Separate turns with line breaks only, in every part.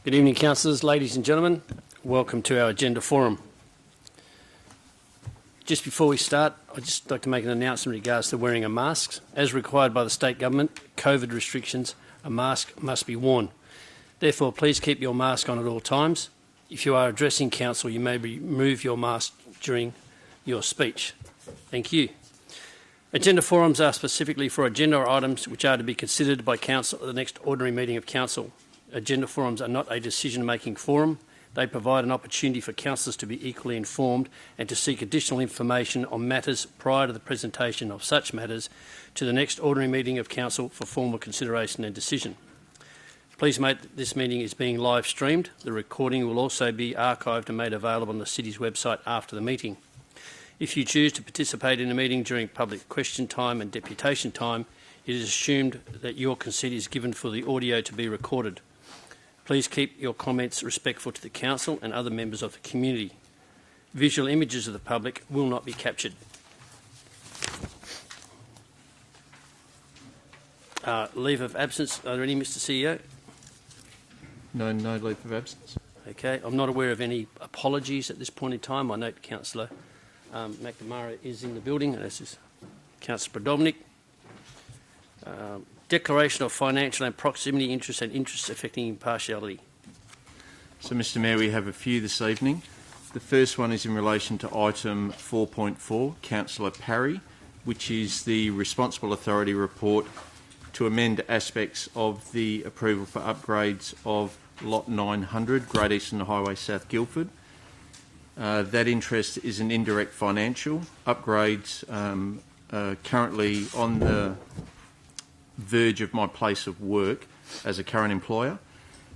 Good evening, councillors, ladies and gentlemen. Welcome to our agenda forum. Just before we start, I'd just like to make an announcement in regards to wearing a mask. As required by the state government, COVID restrictions, a mask must be worn. Therefore, please keep your mask on at all times. If you are addressing council, you may remove your mask during your speech. Thank you. Agenda forums are specifically for agenda items which are to be considered by council at the next ordinary meeting of council. Agenda forums are not a decision-making forum. They provide an opportunity for councillors to be equally informed and to seek additional information on matters prior to the presentation of such matters to the next ordinary meeting of council for formal consideration and decision. Please note that this meeting is being live streamed. The recording will also be archived and made available on the city's website after the meeting. If you choose to participate in the meeting during public question time and deputation time, it is assumed that your consent is given for the audio to be recorded. Please keep your comments respectful to the council and other members of the community. Visual images of the public will not be captured. Leave of absence. Are there any, Mr. CEO?
No leave of absence.
Okay. I'm not aware of any apologies at this point in time. I note Councillor McNamara is in the building, and this is Councillor Podolnik. Declaration of financial and proximity interests and interests affecting impartiality.
So, Mr Mayor, we have a few this evening. The first one is in relation to item 4.4, Councillor Parry, which is the responsible authority report to amend aspects of the approval for upgrades of Lot 900, Great Eastern Highway, South Guildford. That interest is an indirect financial. Upgrades currently on the verge of my place of work as a current employer.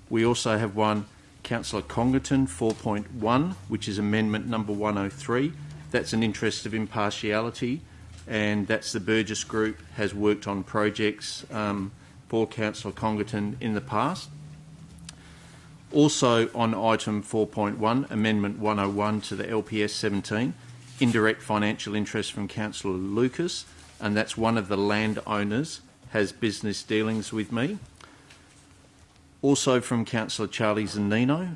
We also have one, Councillor Congerton, 4.1, which is amendment number 103. That's an interest of impartiality, and that's the Burgess Group has worked on projects for Councillor Congerton in the past. Also on item 4.1, amendment 101 to the LPS 17, indirect financial interest from Councillor Lucas, and that's one of the landowners has business dealings with me. Also from Councillor Charlie Zanino,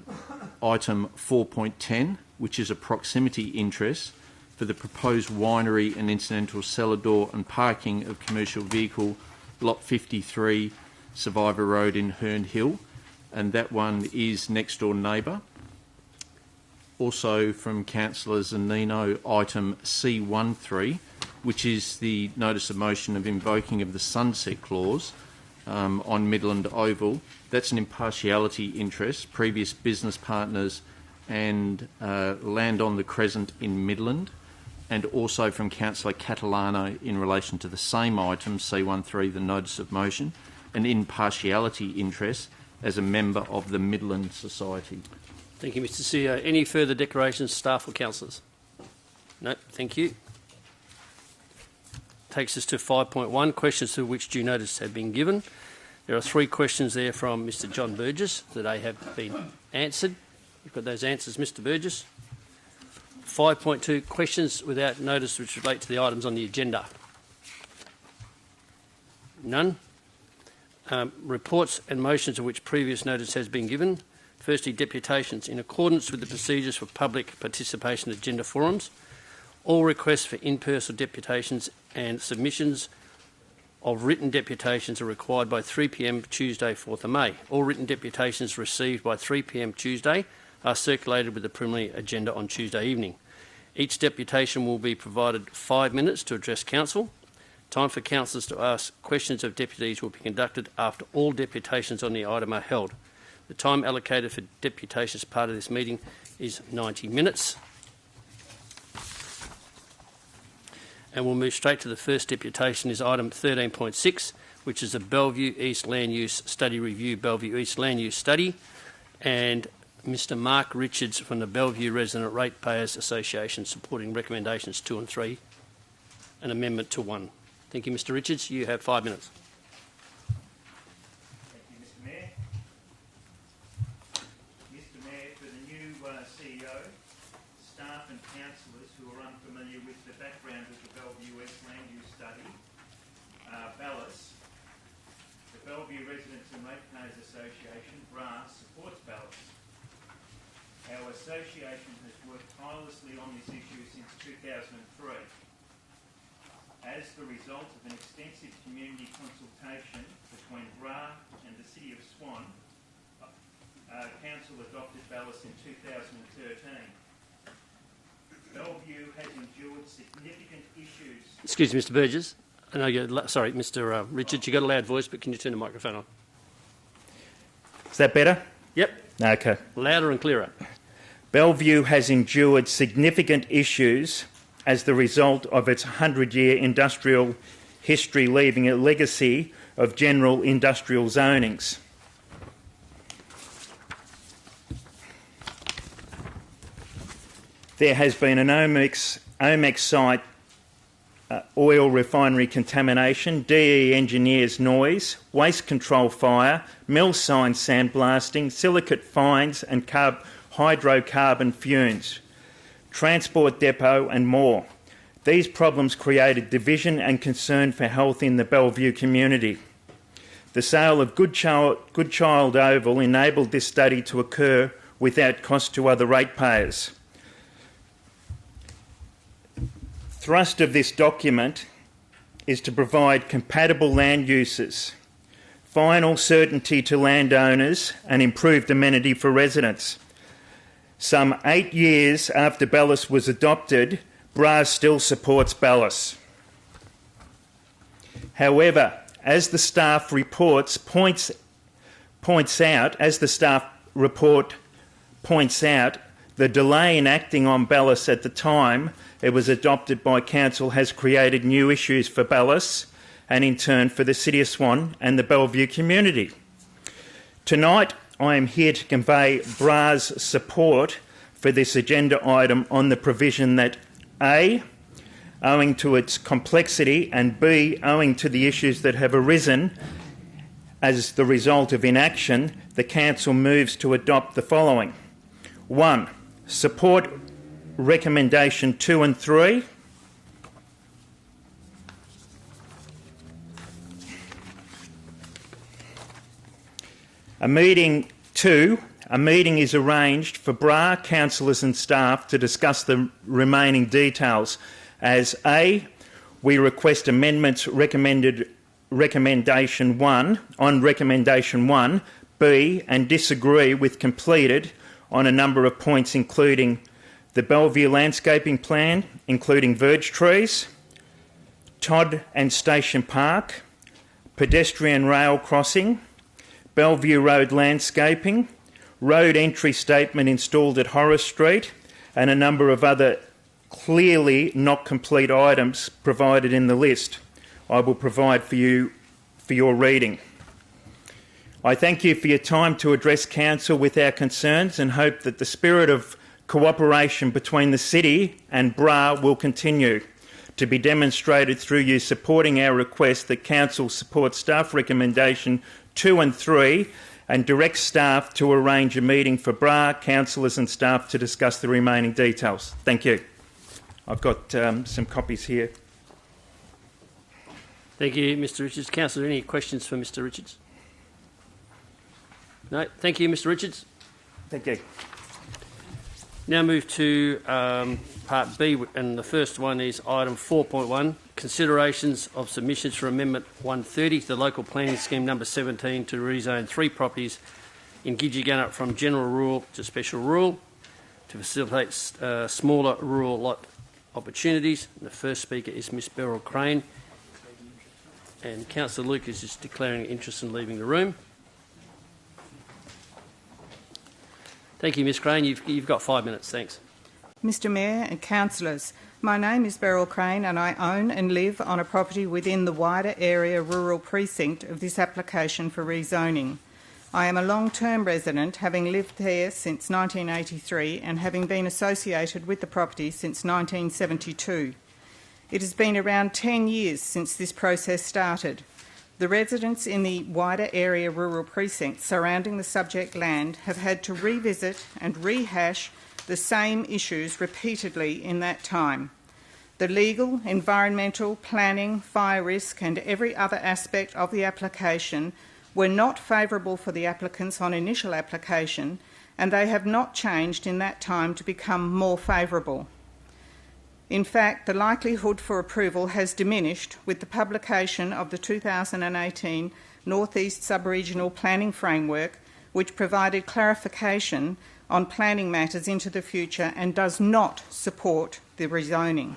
item 4.10, which is a proximity interest for the proposed winery and incidental cellar door and parking of commercial vehicle, Lot 53, Survivor Road in Herne Hill, and that one is next door neighbour. Also from Councillor Zanino, item C13, which is the notice of motion of invoking of the sunset clause on Midland Oval. That's an impartiality interest, previous business partners and land on the Crescent in Midland, and also from Councillor Catalano in relation to the same item, C13, the notice of motion, an impartiality interest as a member of the Midland Society.
Thank you, Mr. CEO. Any further declarations, staff or councillors? No, thank you. Takes us to 5.1, questions to which due notice have been given. There are 3 questions there from Mr. John Burgess that they have been answered. You've got those answers, Mr. Burgess. 5.2, questions without notice which relate to the items on the agenda. None. Reports and motions of which previous notice has been given. Firstly, deputations. In accordance with the procedures for public participation at agenda forums, all requests for in-person deputations and submissions of written deputations are required by 3 p.m. Tuesday, 4th of May. All written deputations received by 3 p.m. Tuesday are circulated with the preliminary agenda on Tuesday evening. Each deputation will be provided 5 minutes to address council. Time for councillors to ask questions of deputies will be conducted after all deputations on the item are held. The time allocated for deputations as part of this meeting is 90 minutes. And we'll move straight to the first deputation, is item 13.6, which is a Bellevue East Land Use Study Review, Bellevue East Land Use Study, and Mr. Mark Richards from the Bellevue Resident Ratepayers Association supporting recommendations 2 and 3, an amendment to 1. Thank you, Mr. Richards. You have 5 minutes.
Thank you, Mr. Mayor. Mr. Mayor, for the new CEO, staff and councillors who are unfamiliar with the background of the Bellevue East Land Use Study, BELLUS, the Bellevue Residents and Ratepayers Association, BRAS, supports BELLUS. association has worked tirelessly on this issue since 2003. As the result of an extensive community consultation between BRA and the City of Swan, Council adopted Ballas in 2013. Bellevue has endured significant issues.
Excuse me, Mr Burgess. Sorry, Mr Richards, you've got a loud voice, but can you turn the microphone on?
Is that better?
Yep.
Okay.
Louder and clearer.
Bellevue has endured significant issues as the result of its 100-year industrial history, leaving a legacy of general industrial zonings. There has been an Omex site oil refinery contamination, DE engineers noise, waste control fire, mill sign sandblasting, silicate fines and hydrocarbon fumes, transport depot and more. These problems created division and concern for health in the Bellevue community. The sale of Good Child Oval enabled this study to occur without cost to other ratepayers. Thrust of this document is to provide compatible land uses, final certainty to landowners and improved amenity for residents. Some 8 years after Ballas was adopted, BRA still supports Ballas. However, as the staff report points out, the delay in acting on Ballas at the time it was adopted by Council has created new issues for Ballas and in turn for the City of Swan and the Bellevue community. Tonight I am here to convey BRA's support for this agenda item on the provision that A, owing to its complexity, and B, owing to the issues that have arisen as the result of inaction, the Council moves to adopt the following. 1. Support recommendation 2 and 3. A meeting is arranged for BRA, councillors and staff to discuss the remaining details as A, we request amendments recommendation 1 on recommendation 1, B, and disagree with completed on a number of points including the Bellevue Landscaping Plan, including verge trees, Todd and Station Park, pedestrian rail crossing, Bellevue Road landscaping, road entry statement installed at Horace Street, and a number of other clearly not complete items provided in the list. I will provide for you for your reading. I thank you for your time to address Council with our concerns and hope that the spirit of cooperation between the City and BRA will continue to be demonstrated through you supporting our request that Council support staff recommendation 2 and 3 and direct staff to arrange a meeting for BRA, councillors and staff to discuss the remaining details. Thank you. I've got some copies here.
Thank you, Mr Richards. Councillor, any questions for Mr Richards? No? Thank you, Mr Richards.
Thank you.
Now move to Part B, and the first one is item 4.1, considerations of submissions for Amendment 130 to the Local Planning Scheme number 17 to rezone 3 properties in Gidgee from general rural to special rural to facilitate smaller rural lot opportunities. And the first speaker is Ms Beryl Crane, and Councillor Lucas is declaring interest in leaving the room. Thank you, Ms Crane. You've got 5 minutes. Thanks.
Mr Mayor and councillors, my name is Beryl Crane and I own and live on a property within the wider area rural precinct of this application for rezoning. I am a long-term resident, having lived there since 1983 and having been associated with the property since 1972. It has been around 10 years since this process started. The residents in the wider area rural precinct surrounding the subject land have had to revisit and rehash the same issues repeatedly in that time. The legal, environmental, planning, fire risk and every other aspect of the application were not favourable for the applicants on initial application, and they have not changed in that time to become more favourable. In fact, the likelihood for approval has diminished with the publication of the 2018 North East Sub-Regional Planning Framework, which provided clarification on planning matters into the future and does not support the rezoning.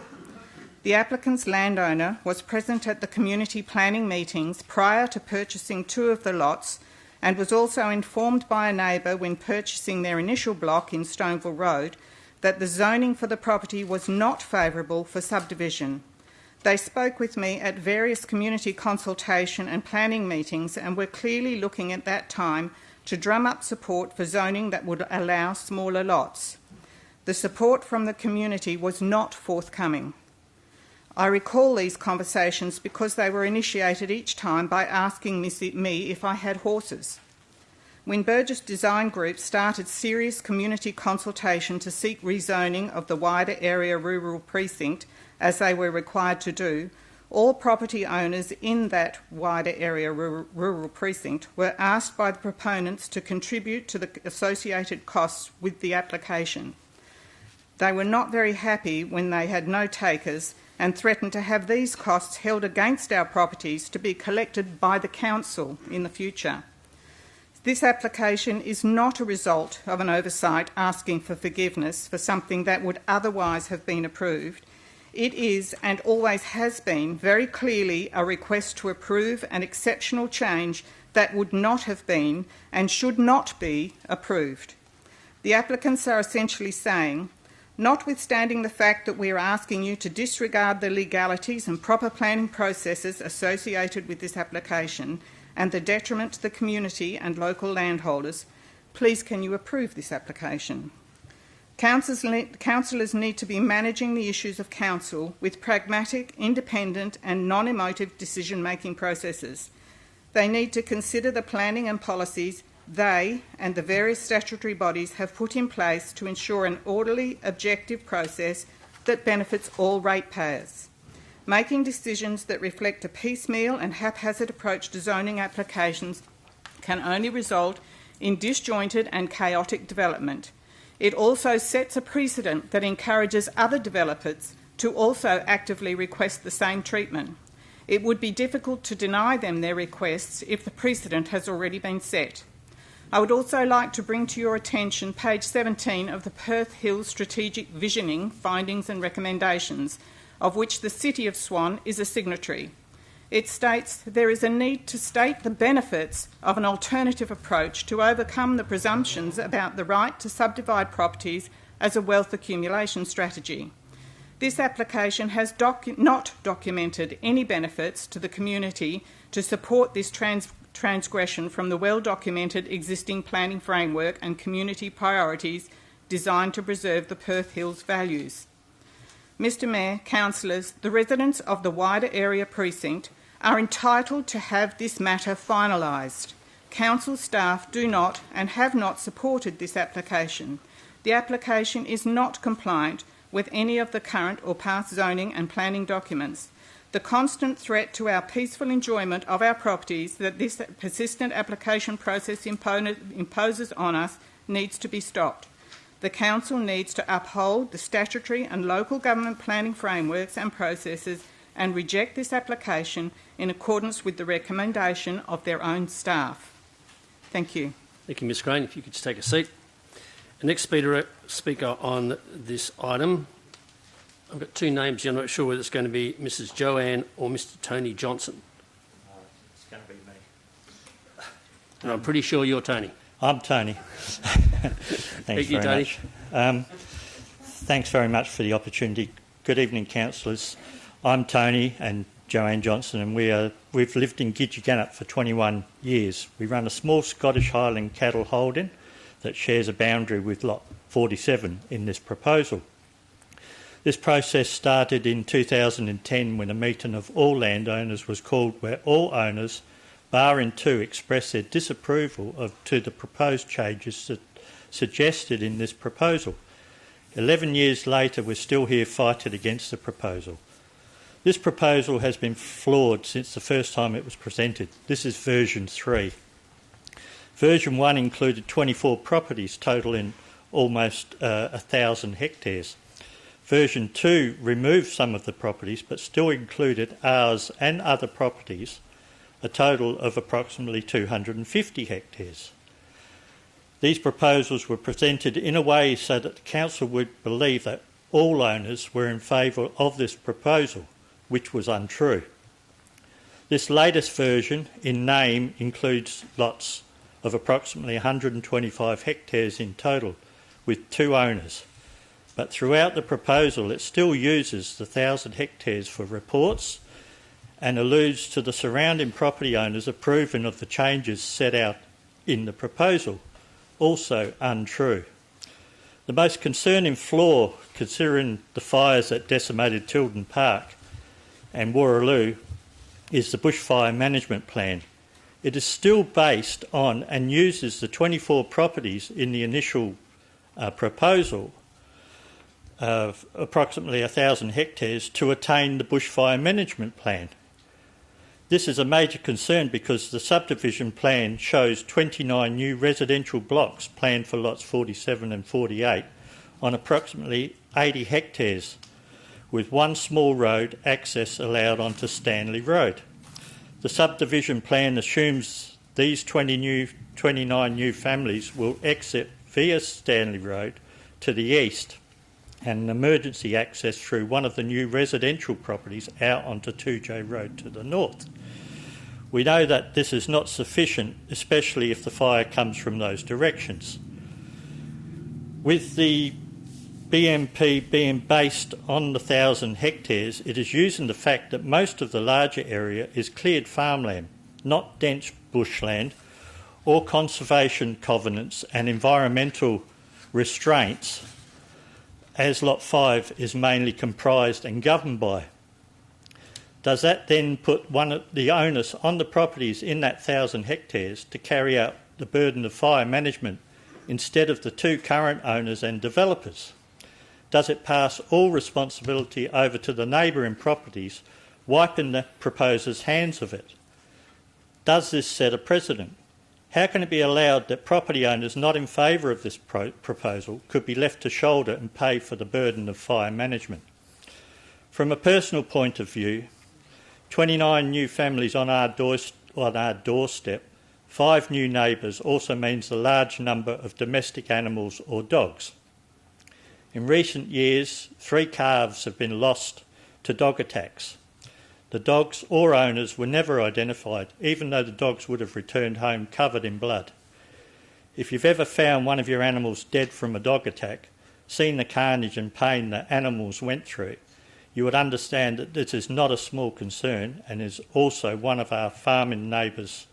The applicant's landowner was present at the community planning meetings prior to purchasing 2 of the lots and was also informed by a neighbour when purchasing their initial block in Stoneville Road that the zoning for the property was not favourable for subdivision. They spoke with me at various community consultation and planning meetings and were clearly looking at that time to drum up support for zoning that would allow smaller lots. The support from the community was not forthcoming. I recall these conversations because they were initiated each time by asking me if I had horses. When Burgess Design Group started serious community consultation to seek rezoning of the wider area rural precinct, as they were required to do, all property owners in that wider area rural precinct were asked by the proponents to contribute to the associated costs with the application. They were not very happy when they had no takers and threatened to have these costs held against our properties to be collected by the council in the future. This application is not a result of an oversight asking for forgiveness for something that would otherwise have been approved. It is, and always has been, very clearly a request to approve an exceptional change that would not have been and should not be approved. The applicants are essentially saying, notwithstanding the fact that we are asking you to disregard the legalities and proper planning processes associated with this application and the detriment to the community and local landholders, please can you approve this application? Councillors need to be managing the issues of council with pragmatic, independent and non-emotive decision-making processes. They need to consider the planning and policies they and the various statutory bodies have put in place to ensure an orderly, objective process that benefits all ratepayers. Making decisions that reflect a piecemeal and haphazard approach to zoning applications can only result in disjointed and chaotic development. It also sets a precedent that encourages other developers to also actively request the same treatment. It would be difficult to deny them their requests if the precedent has already been set. I would also like to bring to your attention page 17 of the Perth Hills Strategic Visioning Findings and Recommendations, of which the City of Swan is a signatory. It states there is a need to state the benefits of an alternative approach to overcome the presumptions about the right to subdivide properties as a wealth accumulation strategy. This application has not documented any benefits to the community to support this transgression from the well-documented existing planning framework and community priorities designed to preserve the Perth Hills values. Mr Mayor, councillors, the residents of the wider area precinct are entitled to have this matter finalised. Council staff do not and have not supported this application. The application is not compliant with any of the current or past zoning and planning documents. The constant threat to our peaceful enjoyment of our properties that this persistent application process imposes on us needs to be stopped. The Council needs to uphold the statutory and local government planning frameworks and processes and reject this application in accordance with the recommendation of their own staff. Thank you.
Thank you, Ms Crane. If you could just take a seat. The next speaker on this item, I've got 2 names here. I'm not sure whether it's going to be Mrs Joanne or Mr Tony Johnson.
It's going to be me.
And I'm pretty sure you're Tony.
I'm Tony. Thanks
Thank you,
very
Tony.
much. Thanks very much for the opportunity. Good evening, councillors. I'm Tony and Joanne Johnson, and we've lived in Gidgegannup for 21 years. We run a small Scottish Highland cattle holding that shares a boundary with Lot 47 in this proposal. This process started in 2010 when a meeting of all landowners was called where all owners, barring 2, expressed their disapproval to the proposed changes suggested in this proposal. 11 years later, we're still here fighting against the proposal. This proposal has been flawed since the first time it was presented. This is version 3. Version 1 included 24 properties totaling almost 1,000 hectares. Version 2 removed some of the properties but still included ours and other properties, a total of approximately 250 hectares. These proposals were presented in a way so that the council would believe that all owners were in favour of this proposal, which was untrue. This latest version, in name, includes lots of approximately 125 hectares in total, with 2 owners. But throughout the proposal, it still uses the 1,000 hectares for reports and alludes to the surrounding property owners approving of the changes set out in the proposal, also untrue. The most concerning flaw, considering the fires that decimated Tilden Park and Warraloo, is the bushfire management plan. It is still based on and uses the 24 properties in the initial proposal of approximately 1,000 hectares to attain the bushfire management plan. This is a major concern because the subdivision plan shows 29 new residential blocks planned for lots 47 and 48 on approximately 80 hectares, with one small road access allowed onto Stanley Road. The subdivision plan assumes these 29 new families will exit via Stanley Road to the east and an emergency access through one of the new residential properties out onto 2J Road to the north. We know that this is not sufficient, especially if the fire comes from those directions. With the BMP being based on the 1,000 hectares, it is using the fact that most of the larger area is cleared farmland, not dense bushland, or conservation covenants and environmental restraints, as Lot 5 is mainly comprised and governed by. Does that then put one of the onus on the properties in that 1,000 hectares to carry out the burden of fire management instead of the 2 current owners and developers? Does it pass all responsibility over to the neighbouring properties, wiping the proposer's hands of it? Does this set a precedent? How can it be allowed that property owners not in favour of this proposal could be left to shoulder and pay for the burden of fire management? From a personal point of view, 29 new families on our doorstep, 5 new neighbours also means a large number of domestic animals or dogs. In recent years, 3 calves have been lost to dog attacks. The dogs or owners were never identified, even though the dogs would have returned home covered in blood. If you've ever found one of your animals dead from a dog attack, seen the carnage and pain that animals went through, you would understand that this is not a small concern and is also one of our farming neighbours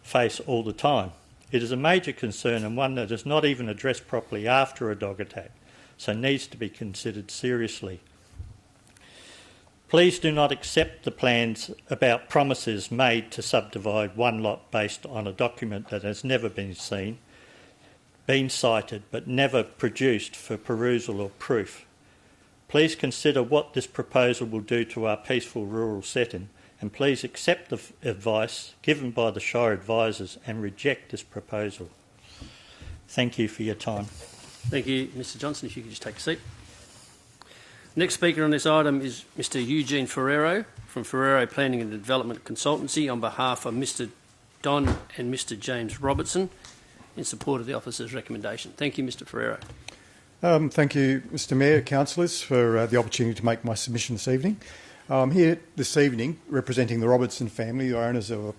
face all the time. It is a major concern and one that is not even addressed properly after a dog attack, so needs to be considered seriously. Please do not accept the plans about promises made to subdivide one lot based on a document that has never been seen, been cited but never produced for perusal or proof. Please consider what this proposal will do to our peaceful rural setting, and please accept the advice given by the Shire advisors and reject this proposal. Thank you for your time.
Thank you, Mr Johnson. If you could just take a seat. Next speaker on this item is Mr Eugene Ferrero from Ferrero Planning and Development Consultancy on behalf of Mr Don and Mr James Robertson in support of the officer's recommendation. Thank you, Mr Ferrero.
Thank you, Mr Mayor, councillors, for the opportunity to make my submission this evening. I'm here this evening representing the Robertson family, the owners of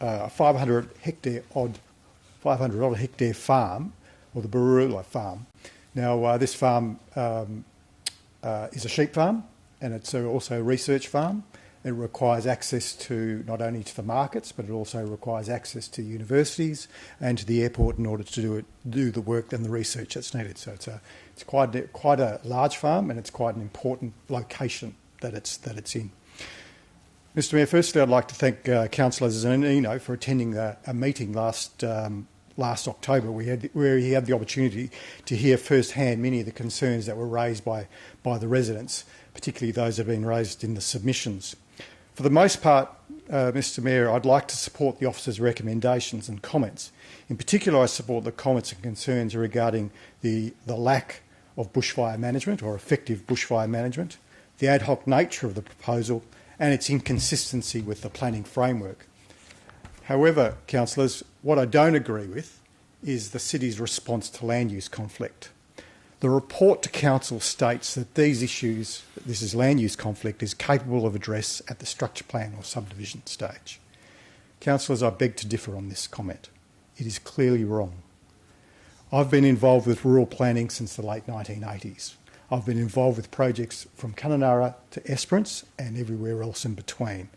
a 500 odd hectare farm, or the Baroola farm. Now, this farm is a sheep farm, and it's also a research farm. It requires access to not only to the markets, but it also requires access to universities and to the airport in order to do the work and the research that's needed. So it's quite a large farm, and it's quite an important location that it's in. Mr Mayor, firstly, I'd like to thank Councillor Zanino for attending a meeting last October where he had the opportunity to hear firsthand many of the concerns that were raised by the residents, particularly those that have been raised in the submissions. For the most part, Mr Mayor, I'd like to support the officer's recommendations and comments. In particular, I support the comments and concerns regarding the lack of bushfire management or effective bushfire management, the ad hoc nature of the proposal and its inconsistency with the planning framework. However, councillors, what I don't agree with is the city's response to land use conflict. The report to council states that these issues, this is land use conflict, is capable of address at the structure plan or subdivision stage. Councillors, I beg to differ on this comment. It is clearly wrong. I've been involved with rural planning since the late 1980s. I've been involved with projects from Kununurra to Esperance and everywhere else in between.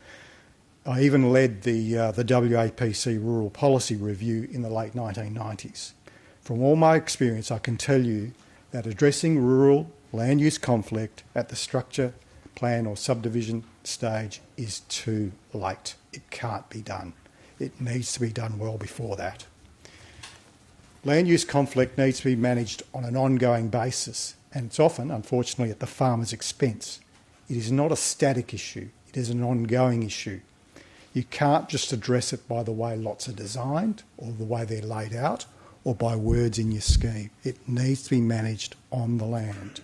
I even led the WAPC Rural Policy Review in the late 1990s. From all my experience, I can tell you that addressing rural land use conflict at the structure, plan or subdivision stage is too late. It can't be done. It needs to be done well before that. Land use conflict needs to be managed on an ongoing basis, and it's often, unfortunately, at the farmer's expense. It is not a static issue. It is an ongoing issue. You can't just address it by the way lots are designed or the way they're laid out or by words in your scheme. It needs to be managed on the land.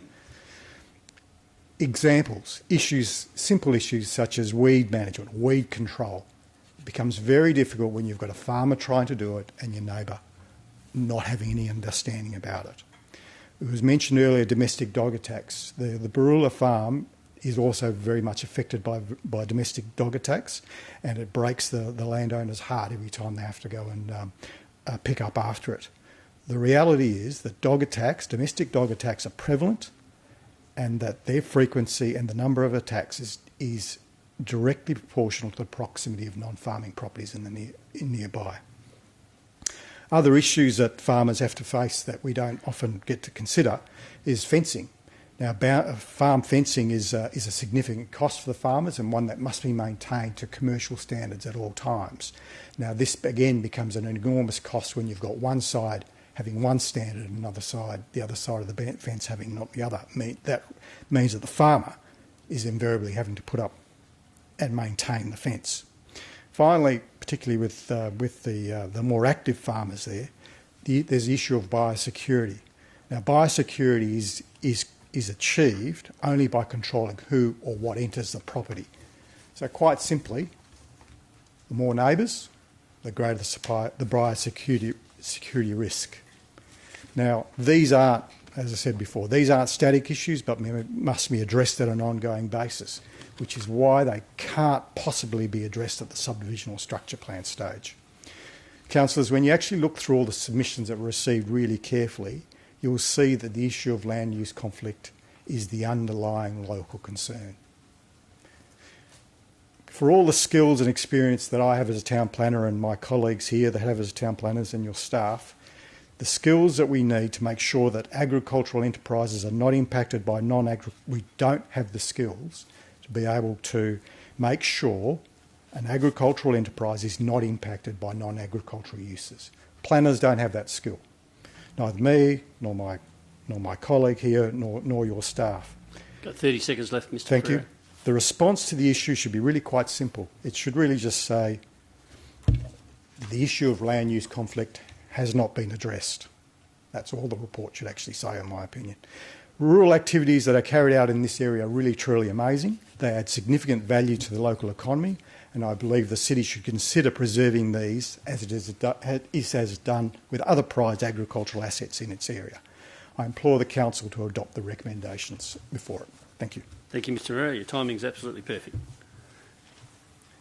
Examples, issues, simple issues such as weed management, weed control. It becomes very difficult when you've got a farmer trying to do it and your neighbour not having any understanding about it. It was mentioned earlier, domestic dog attacks. The Baroola farm is also very much affected by domestic dog attacks, and it breaks the landowner's heart every time they have to go and pick up after it. The reality is that domestic dog attacks are prevalent, and that their frequency and the number of attacks is directly proportional to the proximity of non-farming properties in nearby. Other issues that farmers have to face that we don't often get to consider is fencing. Now, farm fencing is a significant cost for the farmers and one that must be maintained to commercial standards at all times. Now, this again becomes an enormous cost when you've got one side having one standard and the other side of the fence having not the other. That means that the farmer is invariably having to put up and maintain the fence. Finally, particularly with the more active farmers there's the issue of biosecurity. Now, biosecurity is achieved only by controlling who or what enters the property. So quite simply, the more neighbours, the greater the biosecurity risk. Now, these aren't, as I said before, these aren't static issues, but must be addressed at an ongoing basis, which is why they can't possibly be addressed at the subdivision or structure plan stage. Councillors, when you actually look through all the submissions that were received really carefully, you'll see that the issue of land use conflict is the underlying local concern. For all the skills and experience that I have as a town planner and my colleagues here that have as town planners and your staff, the skills that we need to make sure that agricultural enterprises are not impacted by we don't have the skills to be able to make sure an agricultural enterprise is not impacted by non-agricultural uses. Planners don't have that skill. Neither me, nor my colleague here, nor your staff.
Got 30 seconds left, Mr.
Thank
Pereira.
you. The response to the issue should be really quite simple. It should really just say the issue of land use conflict has not been addressed. That's all the report should actually say, in my opinion. Rural activities that are carried out in this area are really, truly amazing. They add significant value to the local economy, and I believe the city should consider preserving these as it is done with other prized agricultural assets in its area. I implore the council to adopt the recommendations before it. Thank you.
Thank you, Mr. Pereira. Your timing is absolutely perfect.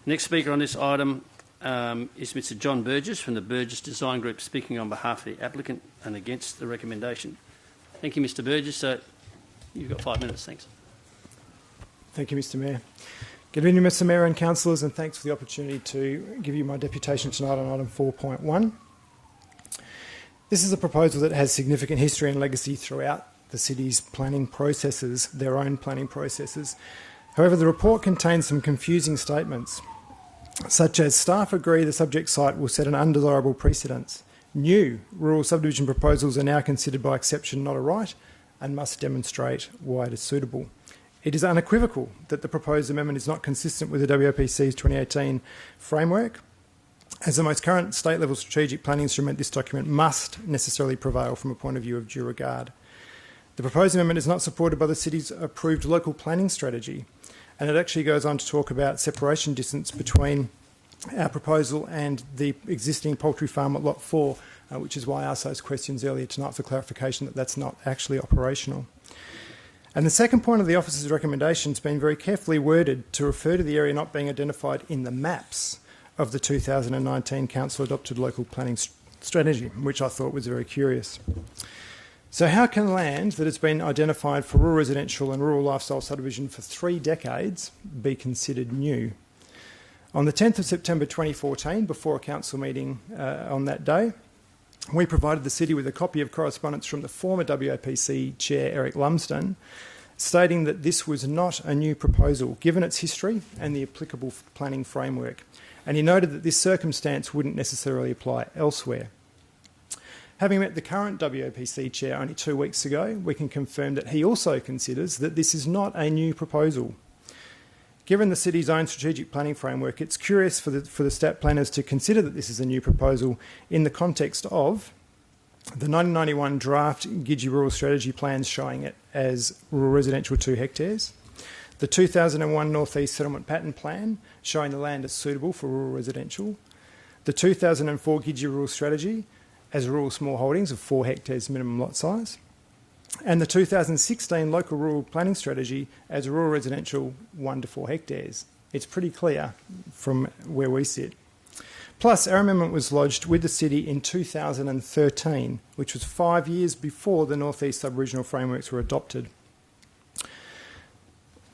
Next speaker on this item is Mr. John Burgess from the Burgess Design Group, speaking on behalf of the applicant and against the recommendation. Thank you, Mr. Burgess. You've got 5 minutes. Thanks.
Thank you, Mr. Mayor. Good evening, Mr. Mayor and councillors, and thanks for the opportunity to give you my deputation tonight on item 4.1. This is a proposal that has significant history and legacy throughout the city's planning processes, their own planning processes. However, the report contains some confusing statements, such as staff agree the subject site will set an undesirable precedence. New rural subdivision proposals are now considered by exception not a right and must demonstrate why it is suitable. It is unequivocal that the proposed amendment is not consistent with the WAPC's 2018 framework. As the most current state-level strategic planning instrument, this document must necessarily prevail from a point of view of due regard. The proposed amendment is not supported by the city's approved local planning strategy, and it actually goes on to talk about separation distance between our proposal and the existing poultry farm at Lot 4, which is why I asked those questions earlier tonight for clarification that that's not actually operational. And the second point of the officer's recommendation has been very carefully worded to refer to the area not being identified in the maps of the 2019 Council adopted local planning strategy, which I thought was very curious. So how can land that has been identified for rural residential and rural lifestyle subdivision for 3 decades be considered new? On the 10th of September 2014, before a council meeting on that day, we provided the city with a copy of correspondence from the former WAPC chair, Eric Lumsden, stating that this was not a new proposal, given its history and the applicable planning framework. And he noted that this circumstance wouldn't necessarily apply elsewhere. Having met the current WAPC chair only 2 weeks ago, we can confirm that he also considers that this is not a new proposal. Given the city's own strategic planning framework, it's curious for the stat planners to consider that this is a new proposal in the context of the 1991 draft Gidgee Rural Strategy plans showing it as rural residential 2 hectares, the 2001 North East Settlement Pattern Plan showing the land as suitable for rural residential, the 2004 Gidgee Rural Strategy as rural small holdings of 4 hectares minimum lot size, and the 2016 Local Rural Planning Strategy as rural residential 1 to 4 hectares. It's pretty clear from where we sit. Plus, our amendment was lodged with the city in 2013, which was 5 years before the North East sub-regional frameworks were adopted.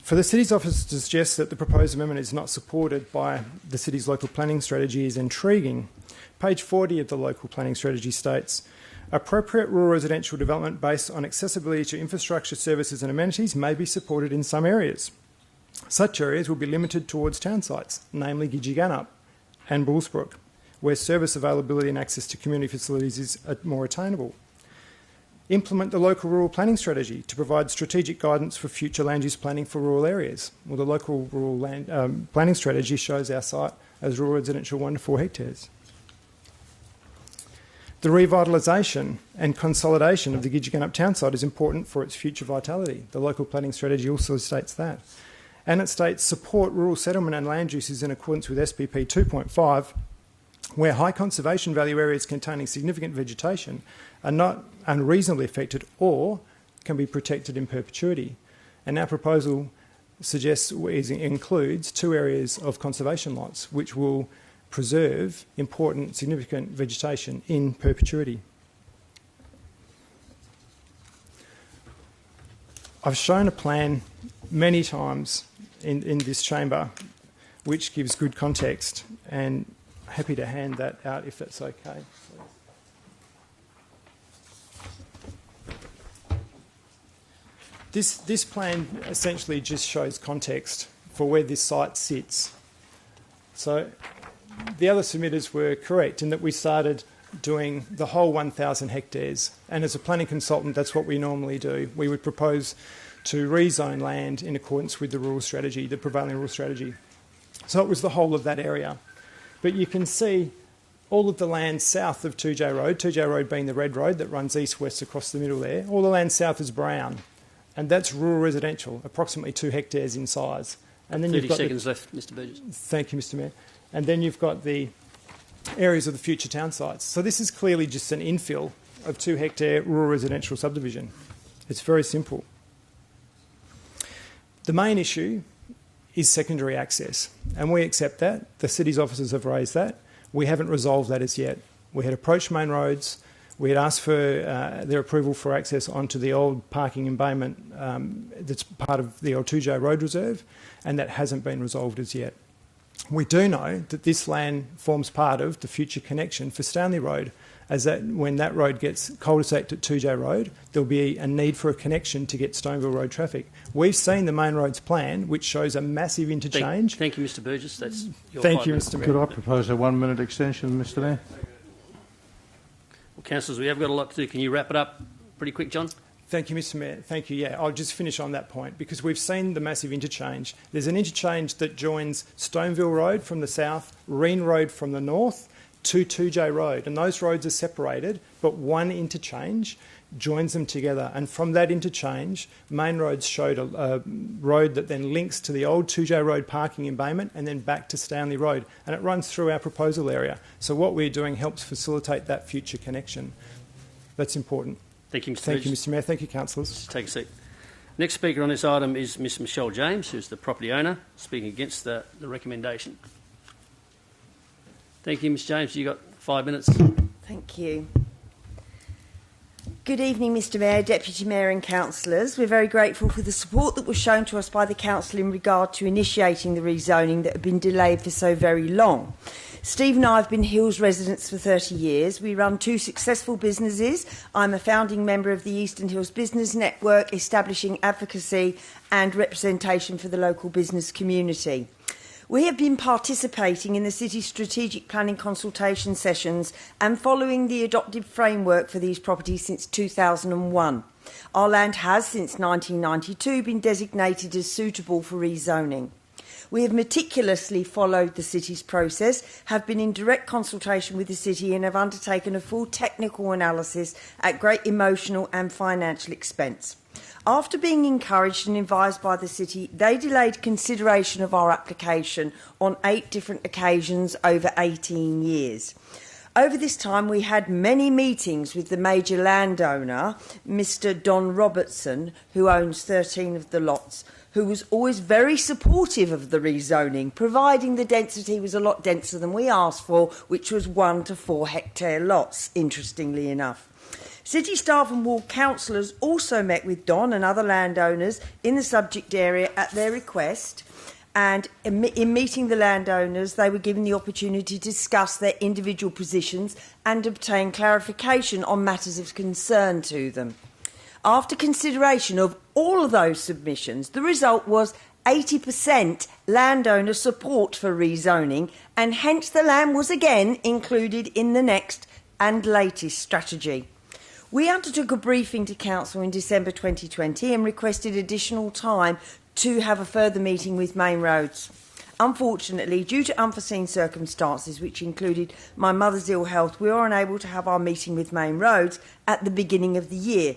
For the city's office to suggest that the proposed amendment is not supported by the city's local planning strategy is intriguing. Page 40 of the local planning strategy states, appropriate rural residential development based on accessibility to infrastructure, services and amenities may be supported in some areas. Such areas will be limited towards town sites, namely Gidgee Ganup and Bullsbrook, where service availability and access to community facilities is more attainable. Implement the local rural planning strategy to provide strategic guidance for future land use planning for rural areas. Well, the local rural land planning strategy shows our site as rural residential 1 to 4 hectares. The revitalisation and consolidation of the Gidgee Ganup town site is important for its future vitality. The local planning strategy also states that. And it states support rural settlement and land uses in accordance with SPP 2.5, where high conservation value areas containing significant vegetation are not unreasonably affected or can be protected in perpetuity. And our proposal includes 2 areas of conservation lots, which will preserve important, significant vegetation in perpetuity. I've shown a plan many times in this chamber which gives good context, and happy to hand that out if that's okay. This plan essentially just shows context for where this site sits. So the other submitters were correct in that we started doing the whole 1,000 hectares, and as a planning consultant that's what we normally do. We would propose to rezone land in accordance with the rural strategy, the prevailing rural strategy. So it was the whole of that area. But you can see all of the land south of 2J Road being the red road that runs east-west across the middle there, all the land south is brown, and that's rural residential, approximately 2 hectares in size. And then
30
you've got
seconds left, Mr Burgess.
Thank you, Mr Mayor. And then you've got the areas of the future town sites. So this is clearly just an infill of 2 hectare rural residential subdivision. It's very simple. The main issue is secondary access, and we accept that. The city's officers have raised that. We haven't resolved that as yet. We had approached main roads. We had asked for their approval for access onto the old parking embayment that's part of the old 2J Road Reserve, and that hasn't been resolved as yet. We do know that this land forms part of the future connection for Stanley Road, as that when that road gets cul-de-saced at 2J Road, there'll be a need for a connection to get Stoneville Road traffic. We've seen the main roads plan, which shows a massive interchange.
Thank you, Mr Burgess. That's your
Thank
5
you,
minutes.
Mr Mayor.
Could I propose a 1 minute extension, Mr Mayor?
Well, councillors, we have got a lot to do. Can you wrap it up pretty quick, John?
Thank you, Mr Mayor. Thank you. Yeah, I'll just finish on that point because we've seen the massive interchange. There's an interchange that joins Stoneville Road from the south, Reen Road from the north to 2J Road, and those roads are separated, but one interchange joins them together. And from that interchange, Main Roads showed a road that then links to the old 2J Road parking embayment and then back to Stanley Road, and it runs through our proposal area. So what we're doing helps facilitate that future connection. That's important.
Thank you, Mr.
Thank you,
Regis.
Mr Mayor. Thank you, councillors.
Just take a seat. Next speaker on this item is Ms Michelle James, who's the property owner, speaking against the recommendation. Thank you, Ms James. You've got 5 minutes.
Thank you. Good evening, Mr Mayor, Deputy Mayor and councillors. We're very grateful for the support that was shown to us by the council in regard to initiating the rezoning that had been delayed for so very long. Steve and I have been Hills residents for 30 years. We run 2 successful businesses. I'm a founding member of the Eastern Hills Business Network, establishing advocacy and representation for the local business community. We have been participating in the City's strategic planning consultation sessions and following the adopted framework for these properties since 2001. Our land has, since 1992, been designated as suitable for rezoning. We have meticulously followed the City's process, have been in direct consultation with the City and have undertaken a full technical analysis at great emotional and financial expense. After being encouraged and advised by the City, they delayed consideration of our application on 8 different occasions over 18 years. Over this time, we had many meetings with the major landowner, Mr Don Robertson, who owns 13 of the lots, who was always very supportive of the rezoning, providing the density was a lot denser than we asked for, which was 1 to 4 hectare lots, interestingly enough. City staff and ward councillors also met with Don and other landowners in the subject area at their request, and in meeting the landowners they were given the opportunity to discuss their individual positions and obtain clarification on matters of concern to them. After consideration of all of those submissions, the result was 80% landowner support for rezoning, and hence the land was again included in the next and latest strategy. We undertook a briefing to Council in December 2020 and requested additional time to have a further meeting with Main Roads. Unfortunately, due to unforeseen circumstances, which included my mother's ill health, we were unable to have our meeting with Main Roads at the beginning of the year.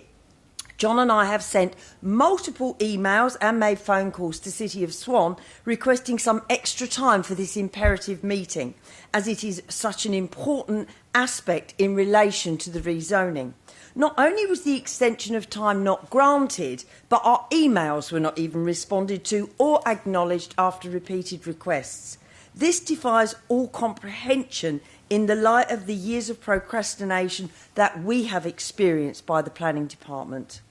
John and I have sent multiple emails and made phone calls to City of Swan requesting some extra time for this imperative meeting, as it is such an important aspect in relation to the rezoning. Not only was the extension of time not granted, but our emails were not even responded to or acknowledged after repeated requests. This defies all comprehension in the light of the years of procrastination that we have experienced by the Planning Department.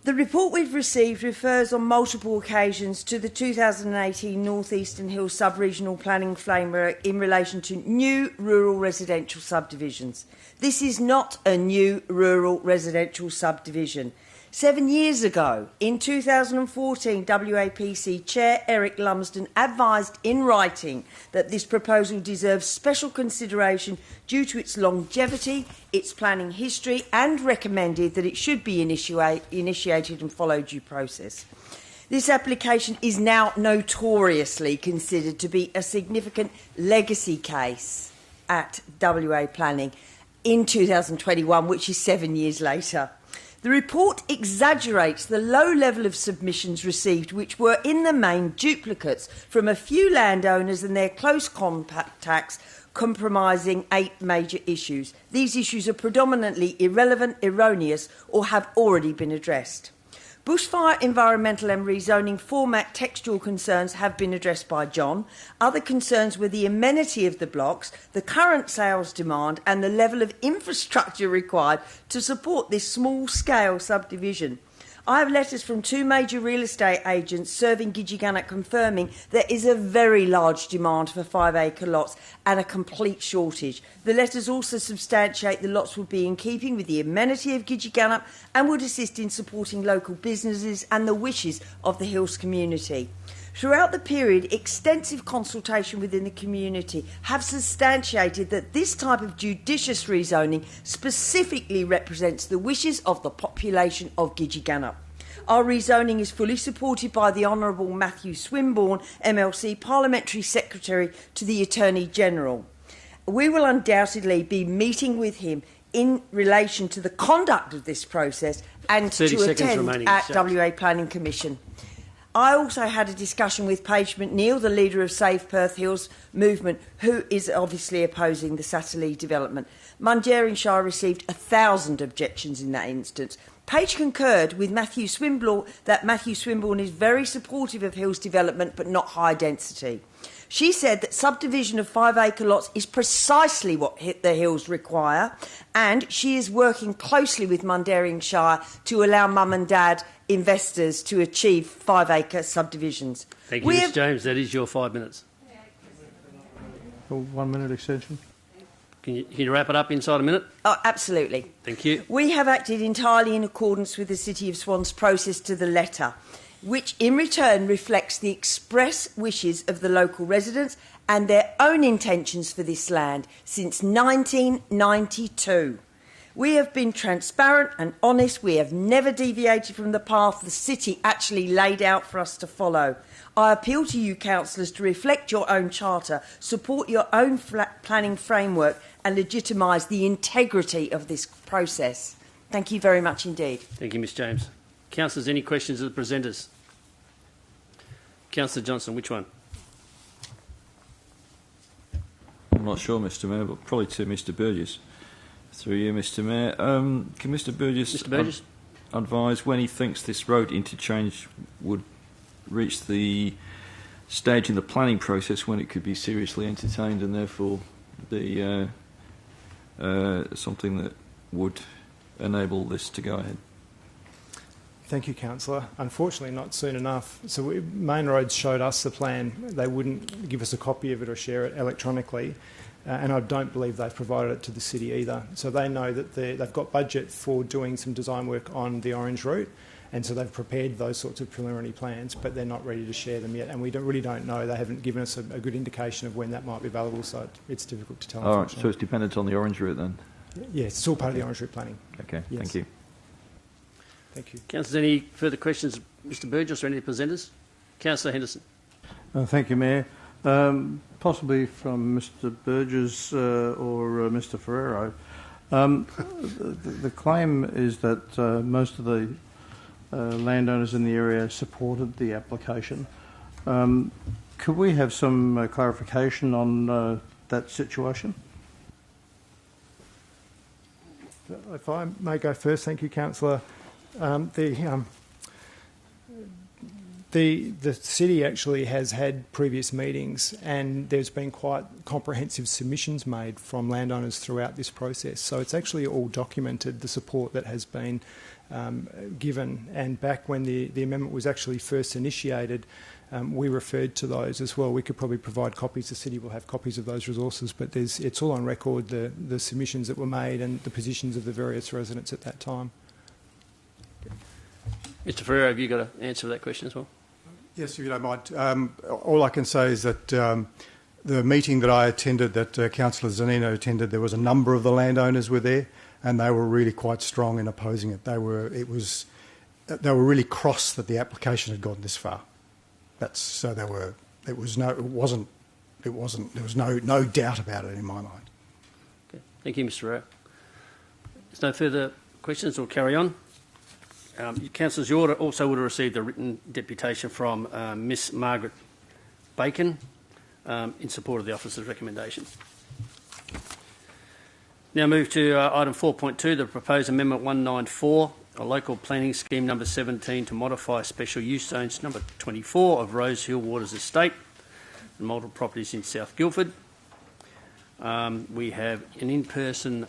The report we've received refers on multiple occasions to the 2018 North Eastern Hills Sub-Regional Planning Framework in relation to new rural residential subdivisions. This is not a new rural residential subdivision. 7 years ago, in 2014, WAPC Chair Eric Lumsden advised in writing that this proposal deserves special consideration due to its longevity, its planning history, and recommended that it should be initiated and follow due process. This application is now notoriously considered to be a significant legacy case at WA Planning in 2021, which is 7 years later. The report exaggerates the low level of submissions received, which were in the main duplicates from a few landowners and their close contacts, comprising 8 major issues. These issues are predominantly irrelevant, erroneous, or have already been addressed. Bushfire, environmental and rezoning format textual concerns have been addressed by John. Other concerns were the amenity of the blocks, the current sales demand and the level of infrastructure required to support this small-scale subdivision. I have letters from 2 major real estate agents serving Gidgegannup confirming there is a very large demand for 5-acre lots and a complete shortage. The letters also substantiate the lots would be in keeping with the amenity of Gidgegannup and would assist in supporting local businesses and the wishes of the Hills community. Throughout the period, extensive consultation within the community have substantiated that this type of judicious rezoning specifically represents the wishes of the population of Gidgegannup. Our rezoning is fully supported by the Honourable Matthew Swinburne, MLC Parliamentary Secretary to the Attorney-General. We will undoubtedly be meeting with him in relation to the conduct of this process and to attend at WA Planning Commission. I also had a discussion with Paige McNeill, the leader of Save Perth Hills movement, who is obviously opposing the Satterley development. Mundaring Shire received 1,000 objections in that instance. Paige concurred with Matthew Swinburne that Matthew Swinburne is very supportive of Hills development but not high density. She said that subdivision of 5-acre lots is precisely what the Hills require, and she is working closely with Mundaring Shire to allow mum and dad investors to achieve 5-acre subdivisions.
Thank you, Ms James. That is your 5 minutes.
A 1 minute extension.
Can you wrap it up inside a minute?
Oh, absolutely.
Thank you.
We have acted entirely in accordance with the City of Swans process to the letter, which in return reflects the express wishes of the local residents and their own intentions for this land since 1992. We have been transparent and honest. We have never deviated from the path the city actually laid out for us to follow. I appeal to you, councillors, to reflect your own charter, support your own planning framework and legitimise the integrity of this process. Thank you very much indeed.
Thank you, Ms James. Councillors, any questions of the presenters? Councillor Johnson, which one?
I'm not sure, Mr Mayor, but probably to Mr Burgess. Through you, Mr Mayor. Can Mr Burgess, advise when he thinks this road interchange would reach the stage in the planning process when it could be seriously entertained and therefore be something that would enable this to go ahead?
Thank you, Councillor. Unfortunately, not soon enough. So Main Roads showed us the plan. They wouldn't give us a copy of it or share it electronically, and I don't believe they've provided it to the city either. So they know that they've got budget for doing some design work on the Orange route, and so they've prepared those sorts of preliminary plans, but they're not ready to share them yet, and we really don't know. They haven't given us a good indication of when that might be available, so it's difficult to tell.
All right, so it's dependent on the Orange route then?
Yes, it's all part of the Orange route planning.
Okay,
yes.
Thank you.
Thank you.
Councillors, any further questions, Mr Burgess or any of the presenters? Councillor Henderson.
Thank you, Mayor. Possibly from Mr Burgess or Mr Ferrero. The claim is that most of the landowners in the area supported the application. Could we have some clarification on that situation?
If I may go first, thank you, Councillor. The city actually has had previous meetings and there's been quite comprehensive submissions made from landowners throughout this process. So it's actually all documented, the support that has been given. And back when the amendment was actually first initiated, we referred to those as well. We could probably provide copies. The city will have copies of those resources, but it's all on record, the submissions that were made and the positions of the various residents at that time.
Mr Ferrero, have you got an answer to that question as well?
Yes, if you don't mind. All I can say is that the meeting that I attended, that Councillor Zanino attended, there was a number of the landowners were there, and they were really quite strong in opposing it. They were really cross that the application had gotten this far. There was no doubt about it in my mind.
Okay. Thank you, Mr Ferrero. There's no further questions. We'll carry on. Councillors, you also would have received a written deputation from Miss Margaret Bacon in support of the officer's recommendation. Now move to item 4.2, the proposed amendment 194, a local planning scheme number 17 to modify special use zones number 24 of Rose Hill Waters Estate and multiple properties in South Guildford. We have an in-person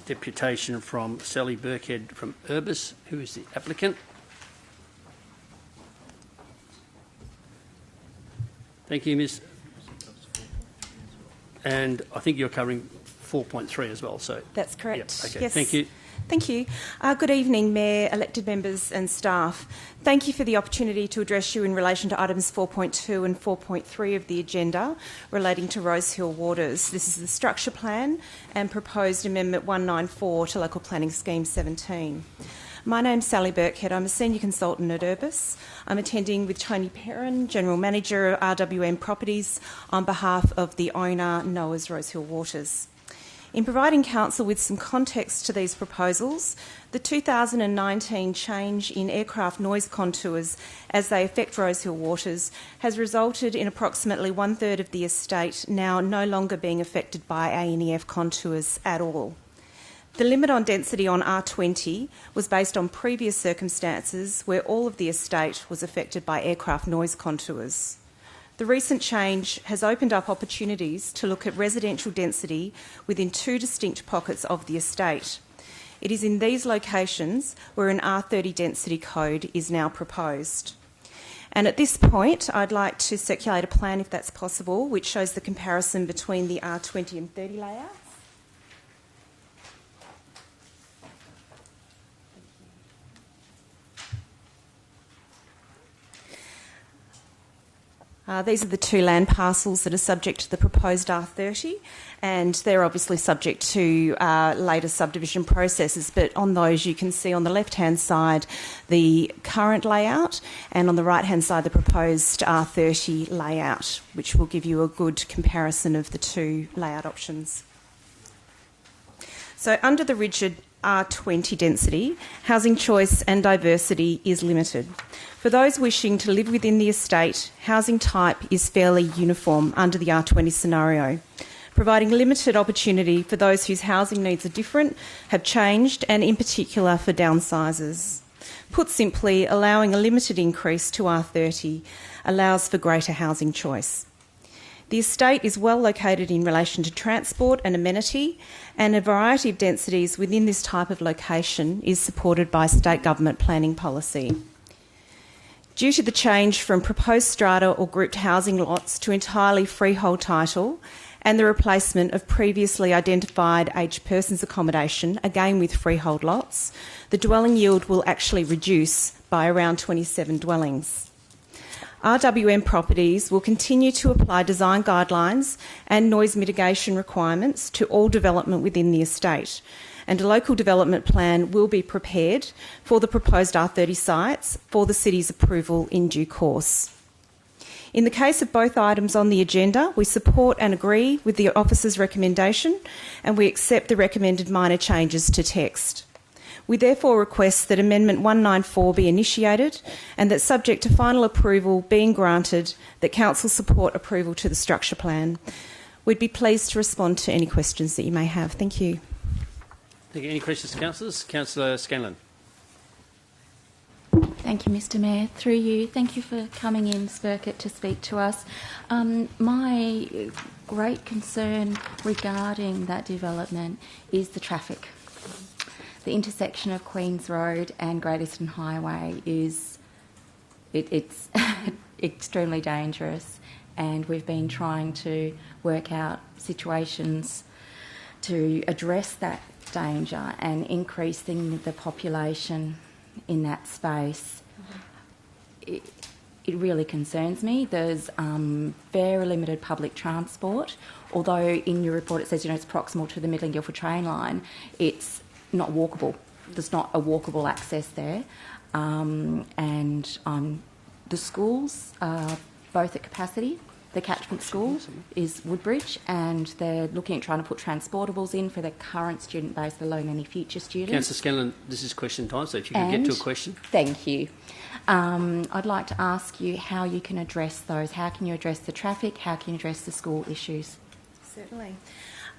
deputation from Sally Burkhead from Urbis, who is the applicant. Thank you, Ms. And I think you're covering 4.3 as well. So
that's correct.
Yep, okay.
Yes.
Thank you.
Thank you. Good evening, Mayor, elected members and staff. Thank you for the opportunity to address you in relation to items 4.2 and 4.3 of the agenda relating to Rosehill Waters. This is the structure plan and proposed Amendment 194 to Local Planning Scheme 17. My name's Sally Burkhead. I'm a Senior Consultant at Urbis. I'm attending with Tony Perrin, General Manager of RWM Properties, on behalf of the owner, Noah's Rosehill Waters. In providing Council with some context to these proposals, the 2019 change in aircraft noise contours as they affect Rosehill Waters has resulted in approximately one-third of the estate now no longer being affected by ANEF contours at all. The limit on density on R20 was based on previous circumstances where all of the estate was affected by aircraft noise contours. The recent change has opened up opportunities to look at residential density within two distinct pockets of the estate. It is in these locations where an R30 density code is now proposed. And at this point, I'd like to circulate a plan, if that's possible, which shows the comparison between the R20 and 30 layouts. These are the two land parcels that are subject to the proposed R30, and they're obviously subject to later subdivision processes, but on those you can see on the left-hand side the current layout, and on the right-hand side the proposed R30 layout, which will give you a good comparison of the two layout options. So under the rigid R20 density, housing choice and diversity is limited. For those wishing to live within the estate, housing type is fairly uniform under the R20 scenario, providing limited opportunity for those whose housing needs are different, have changed, and in particular for downsizers. Put simply, allowing a limited increase to R30 allows for greater housing choice. The estate is well located in relation to transport and amenity, and a variety of densities within this type of location is supported by state government planning policy. Due to the change from proposed strata or grouped housing lots to entirely freehold title and the replacement of previously identified aged persons accommodation, again with freehold lots, the dwelling yield will actually reduce by around 27 dwellings. RWM Properties will continue to apply design guidelines and noise mitigation requirements to all development within the estate, and a local development plan will be prepared for the proposed R30 sites for the city's approval in due course. In the case of both items on the agenda, we support and agree with the officer's recommendation, and we accept the recommended minor changes to text. We therefore request that Amendment 194 be initiated and that, subject to final approval being granted, that Council support approval to the structure plan. We'd be pleased to respond to any questions that you may have. Thank you.
Thank you. Any questions, councillors? Councillor Scanlon.
Thank you, Mr Mayor. Through you, thank you for coming in, Spurkett, to speak to us. My great concern regarding that development is the traffic. The intersection of Queen's Road and Great Eastern Highway it's extremely dangerous, and we've been trying to work out situations to address that danger and increasing the population in that space. It really concerns me. There's very limited public transport, although in your report it says it's proximal to the Midland Guildford train line. It's not walkable. There's not a walkable access there, and the schools are both at capacity. The catchment school is Woodbridge, and they're looking at trying to put transportables in for their current student base, let alone any future students.
Councillor Scanlon, this is question time, so if you could get to a question.
Thank you. I'd like to ask you how you can address those. How can you address the traffic? How can you address the school issues?
Certainly.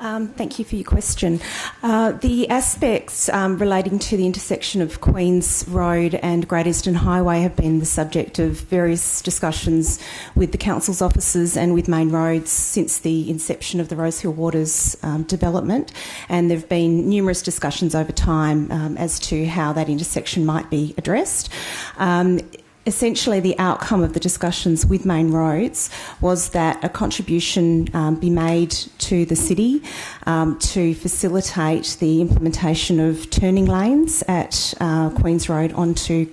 Thank you for your question. The aspects relating to the intersection of Queen's Road and Great Eastern Highway have been the subject of various discussions with the Council's officers and with Main Roads since the inception of the Rosehill Waters development, and there have been numerous discussions over time as to how that intersection might be addressed. essentially the outcome of the discussions with Main Roads was that a contribution be made to the city to facilitate the implementation of turning lanes at Queen's Road onto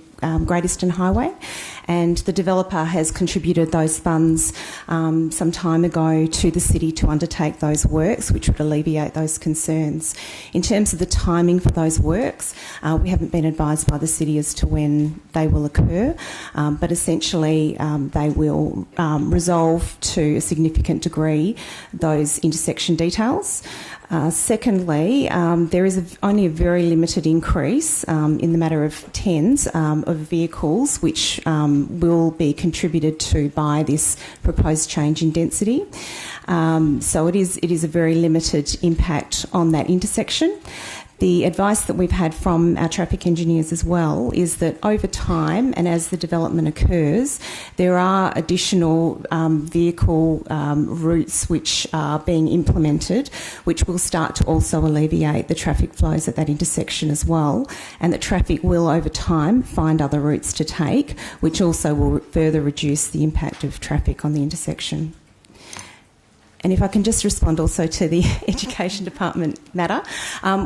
Great Eastern Highway, and the developer has contributed those funds some time ago to the city to undertake those works, which would alleviate those concerns. In terms of the timing for those works, we haven't been advised by the city as to when they will occur, but essentially they will resolve to a significant degree those intersection details. Secondly, there is only a very limited increase in the matter of tens of vehicles which will be contributed to by this proposed change in density. So it is a very limited impact on that intersection. The advice that we've had from our traffic engineers as well is that over time and as the development occurs, there are additional vehicle routes which are being implemented, which will start to also alleviate the traffic flows at that intersection as well, and that traffic will over time find other routes to take, which also will further reduce the impact of traffic on the intersection. And if I can just respond also to the Education Department matter.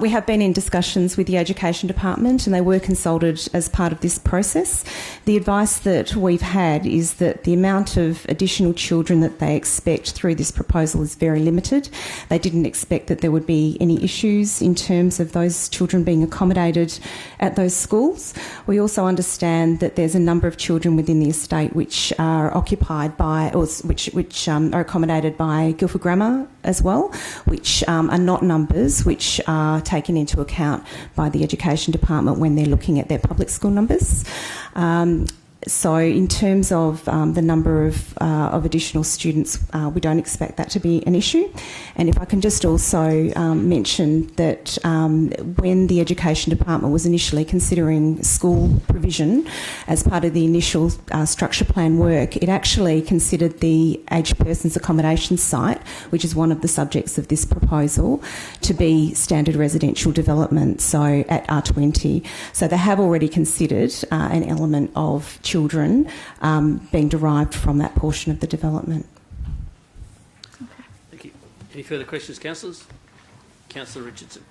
We have been in discussions with the Education Department and they were consulted as part of this process. The advice that we've had is that the amount of additional children that they expect through this proposal is very limited. They didn't expect that there would be any issues in terms of those children being accommodated at those schools. We also understand that there's a number of children within the estate which are occupied by, or which are accommodated by Guildford Grammar as well, which are not numbers which are taken into account by the Education Department when they're looking at their public school numbers. So in terms of the number of additional students, we don't expect that to be an issue. And if I can just also mention that when the Education Department was initially considering school provision as part of the initial structure plan work, it actually considered the aged persons accommodation site, which is one of the subjects of this proposal, to be standard residential development, so at R20. So they have already considered an element of children being derived from that portion of the development.
Thank you. Any further questions, councillors? Councillor Richardson.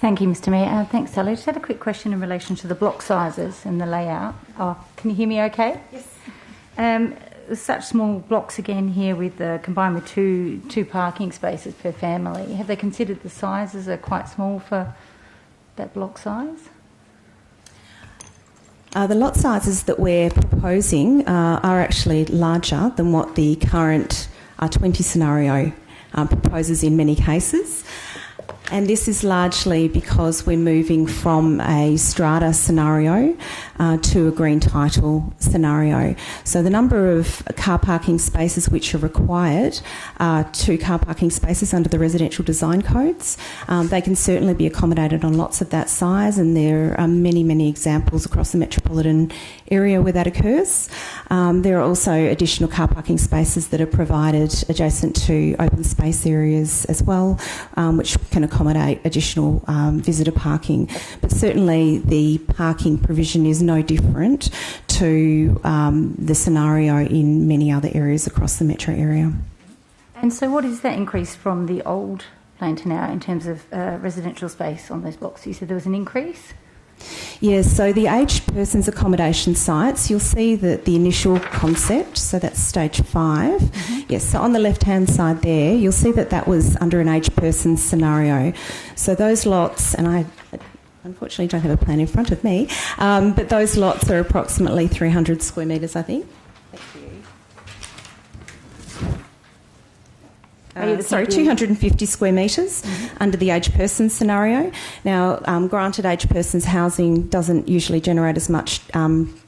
Thank you, Mr Mayor. Thanks, Sally. I just had a quick question in relation to the block sizes and the layout. Oh, can you hear me okay? Yes. Such small blocks again here with combined with two parking spaces per family. Have they considered the sizes are quite small for that block size?
The lot sizes that we're proposing are actually larger than what the current 20 scenario proposes in many cases. And this is largely because we're moving from a strata scenario to a green title scenario. So the number of car parking spaces which are required are 2 car parking spaces under the residential design codes. They can certainly be accommodated on lots of that size, and there are many, many examples across the metropolitan area where that occurs. There are also additional car parking spaces that are provided adjacent to open space areas as well, which can accommodate additional visitor parking. But certainly the parking provision is no different to the scenario in many other areas across the metro area.
And so what is that increase from the old plan to now in terms of residential space on those blocks? You said there was an increase?
Yes, so the aged persons accommodation sites, you'll see that the initial concept, so that's stage 5. Mm-hmm. Yes, so on the left-hand side there, you'll see that that was under an aged persons scenario. So those lots, and I unfortunately don't have a plan in front of me, but those lots are approximately 300 square metres, I think. Sorry, 250 square metres under the aged persons scenario. Now, granted, aged persons housing doesn't usually generate as much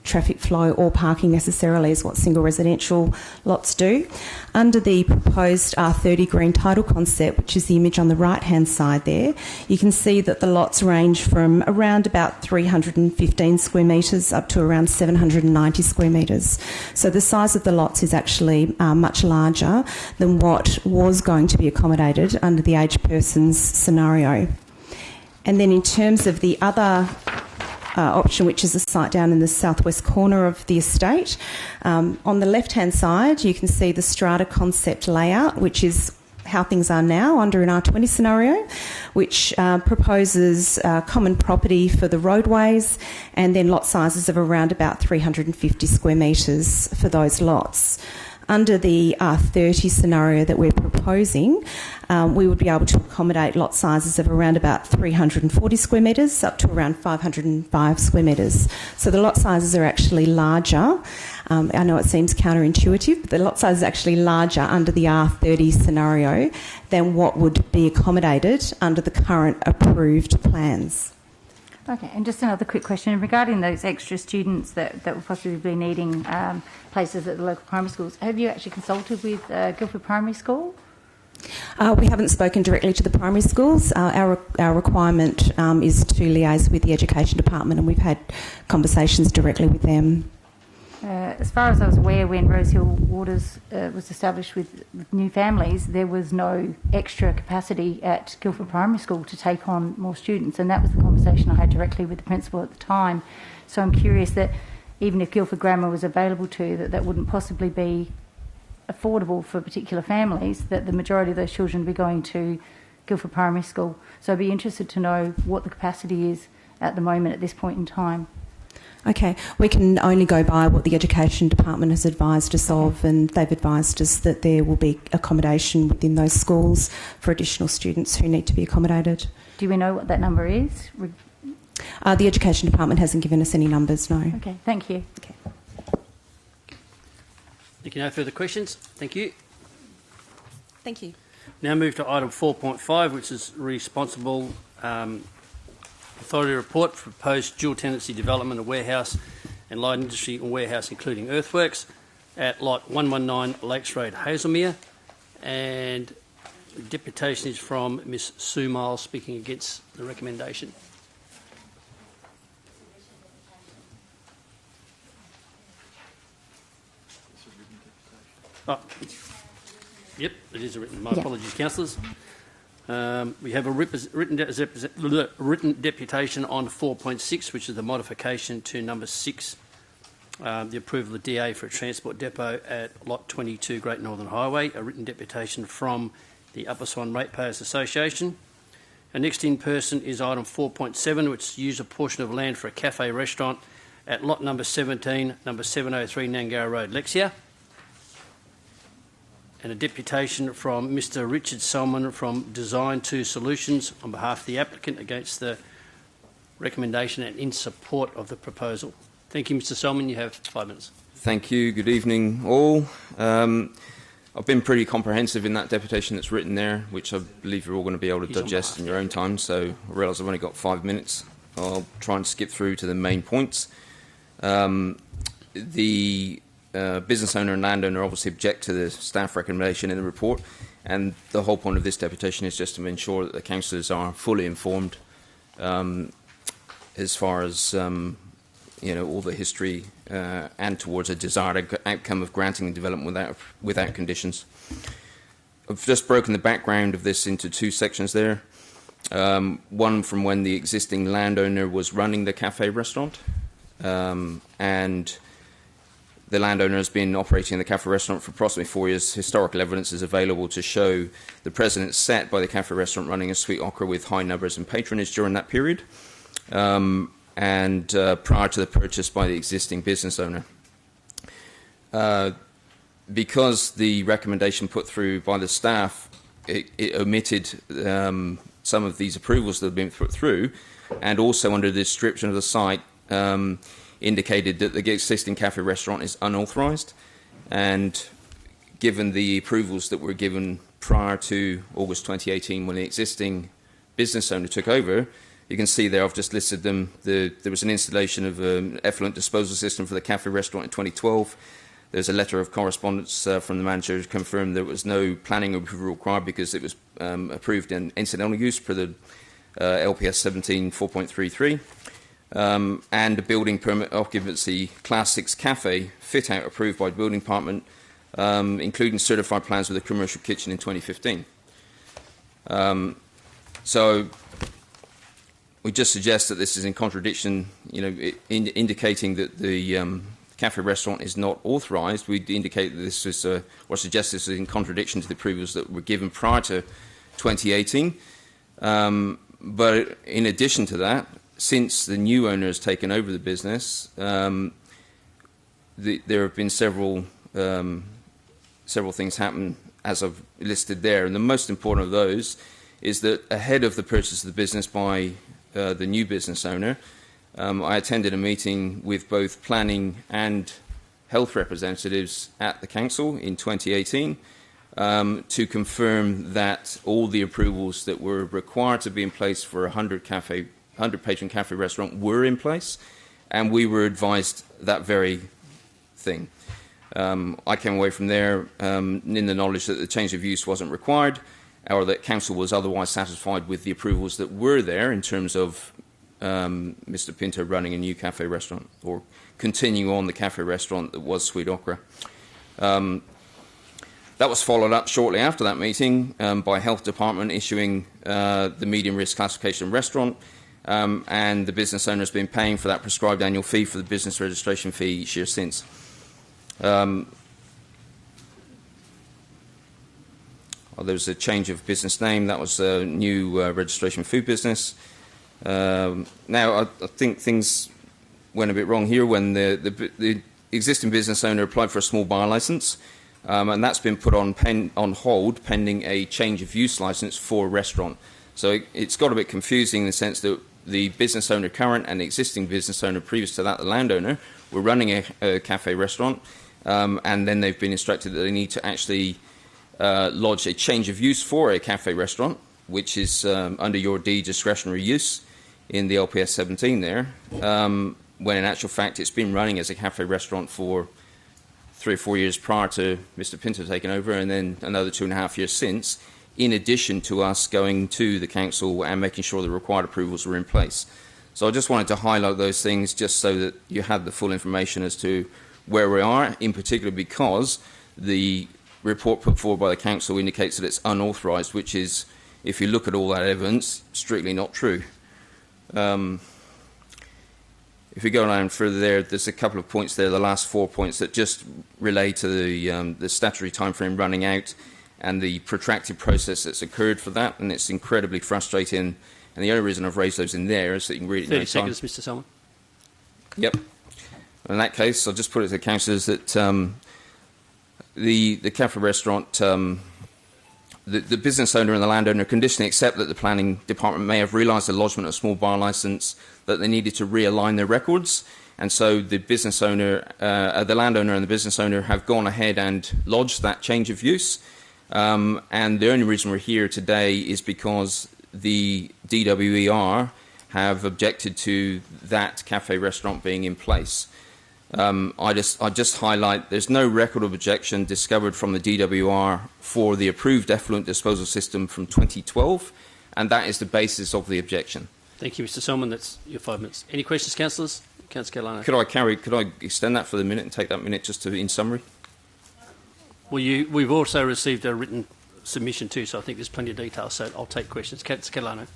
traffic flow or parking necessarily as what single residential lots do. Under the proposed R30 green title concept, which is the image on the right-hand side there, you can see that the lots range from around about 315 square metres up to around 790 square metres. So the size of the lots is actually much larger than what was going to be accommodated under the aged persons scenario. And then in terms of the other option, which is a site down in the southwest corner of the estate. On the left-hand side, you can see the strata concept layout, which is how things are now under an R20 scenario, which proposes common property for the roadways and then lot sizes of around about 350 square metres for those lots. Under the R30 scenario that we're proposing, we would be able to accommodate lot sizes of around about 340 square metres up to around 505 square metres. So the lot sizes are actually larger. I know it seems counterintuitive, but the lot size is actually larger under the R30 scenario than what would be accommodated under the current approved plans.
Okay, and just another quick question regarding those extra students that will possibly be needing places at the local primary schools. Have you actually consulted with Guildford Primary School?
We haven't spoken directly to the primary schools. Our requirement is to liaise with the Education Department, and we've had conversations directly with them.
As far as I was aware, when Rosehill Waters was established with new families, there was no extra capacity at Guildford Primary School to take on more students, and that was the conversation I had directly with the principal at the time. So I'm curious that even if Guildford Grammar was available to, that wouldn't possibly be affordable for particular families, that the majority of those children would be going to Guildford Primary School. So I'd be interested to know what the capacity is at the moment at this point in time.
Okay, we can only go by what the Education Department has advised us of, and they've advised us that there will be accommodation within those schools for additional students who need to be accommodated.
Do we know what that number is?
The Education Department hasn't given us any numbers, no.
Okay, thank you.
Okay.
Thank you. No further questions? Thank you.
Thank you.
Now move to item 4.5, which is responsible authority report for proposed dual tenancy development of warehouse and light industry and warehouse, including earthworks, at lot 119 Lakes Road, Hazelmere. And the deputation is from Ms Sue Miles, speaking against the recommendation. Oh, yep, it is a written. My apologies, councillors. We have a written deputation on 4.6, which is the modification to number 6, the approval of the DA for a transport depot at lot 22 Great Northern Highway, a written deputation from the Upper Swan Ratepayers Association. Our next in person is item 4.7, which is use a portion of land for a cafe restaurant at lot number 17, number 703 Nangara Road, Lexia. And a deputation from Mr Richard Solomon from Design 2 Solutions on behalf of the applicant against the recommendation and in support of the proposal. Thank you, Mr Solomon. You have 5 minutes.
Thank you. Good evening, all. I've been pretty comprehensive in that deputation that's written there, which I believe you're all going to be able to digest in your own time, so I realise I've only got 5 minutes. I'll try and skip through to the main points. The business owner and landowner obviously object to the staff recommendation in the report, and the whole point of this deputation is just to ensure that the councillors are fully informed as far as all the history and towards a desired outcome of granting the development without conditions. I've just broken the background of this into 2 sections there. One from when the existing landowner was running the cafe restaurant, and the landowner has been operating the cafe restaurant for approximately 4 years. Historical evidence is available to show the precedent set by the cafe restaurant running a sweet opera with high numbers and patronage during that period, and prior to the purchase by the existing business owner. Because the recommendation put through by the staff, it omitted some of these approvals that have been put through, and also under the description of the site, indicated that the existing cafe restaurant is unauthorised, and given the approvals that were given prior to August 2018 when the existing business owner took over, you can see there I've just listed them. There was an installation of an effluent disposal system for the cafe restaurant in 2012. There's a letter of correspondence from the manager to confirm there was no planning approval required because it was approved in incidental use per the LPS 17 4.33. And a building permit occupancy Class 6 cafe fit-out approved by the building department, including certified plans with a commercial kitchen in 2015. So we just suggest that this is in contradiction, indicating that the cafe restaurant is not authorised. We indicate that this is, or suggest this is in contradiction to the approvals that were given prior to 2018. But in addition to that, since the new owner has taken over the business, there have been several things happen as I've listed there, and the most important of those is that ahead of the purchase of the business by the new business owner, I attended a meeting with both planning and health representatives at the council in 2018 to confirm that all the approvals that were required to be in place for a 100-patron cafe restaurant were in place, and we were advised that very thing. I came away from there in the knowledge that the change of use wasn't required, or that council was otherwise satisfied with the approvals that were there in terms of Mr. Pinto running a new cafe restaurant or continuing on the cafe restaurant that was Sweet Okra. That was followed up shortly after that meeting by Health Department issuing the medium risk classification restaurant, and the business owner has been paying for that prescribed annual fee for the business registration fee each year since. There was a change of business name. That was a new registration food business. Now, I think things went a bit wrong here when the existing business owner applied for a small bar licence, and that's been put on hold pending a change of use licence for a restaurant. So it's got a bit confusing in the sense that the business owner current and the existing business owner previous to that, the landowner, were running a cafe restaurant, and then they've been instructed that they need to actually lodge a change of use for a cafe restaurant, which is under your D discretionary use in the LPS 17 there, when in actual fact it's been running as a cafe restaurant for 3 or 4 years prior to Mr. Pinto taking over, and then another 2.5 years since, in addition to us going to the council and making sure the required approvals were in place. So I just wanted to highlight those things just so that you had the full information as to where we are, in particular because the report put forward by the council indicates that it's unauthorised, which is, if you look at all that evidence, strictly not true. If you go down further there's a couple of points there, the last 4 points, that just relate to the statutory timeframe running out and the protracted process that's occurred for that, and it's incredibly frustrating. And the only reason I've raised those in there is that you can read it in
30 seconds, Mr. Solomon.
Yep. In that case, I'll just put it to the councillors that the cafe restaurant, the business owner and the landowner conditionally accept that the planning department may have realised the lodgement of a small bar licence, that they needed to realign their records, and so the business owner, the landowner and the business owner have gone ahead and lodged that change of use. And the only reason we're here today is because the DWER have objected to that cafe restaurant being in place. I just highlight there's no record of objection discovered from the DWR for the approved effluent disposal system from 2012, and that is the basis of the objection.
Thank you, Mr. Solomon. That's your 5 minutes. Any questions, councillors? Councillor Catalano.
Could I extend that for the minute and take that minute just to in summary?
Well, we've also received a written submission too, so I think there's plenty of detail. So I'll take questions. Councillor Catalano.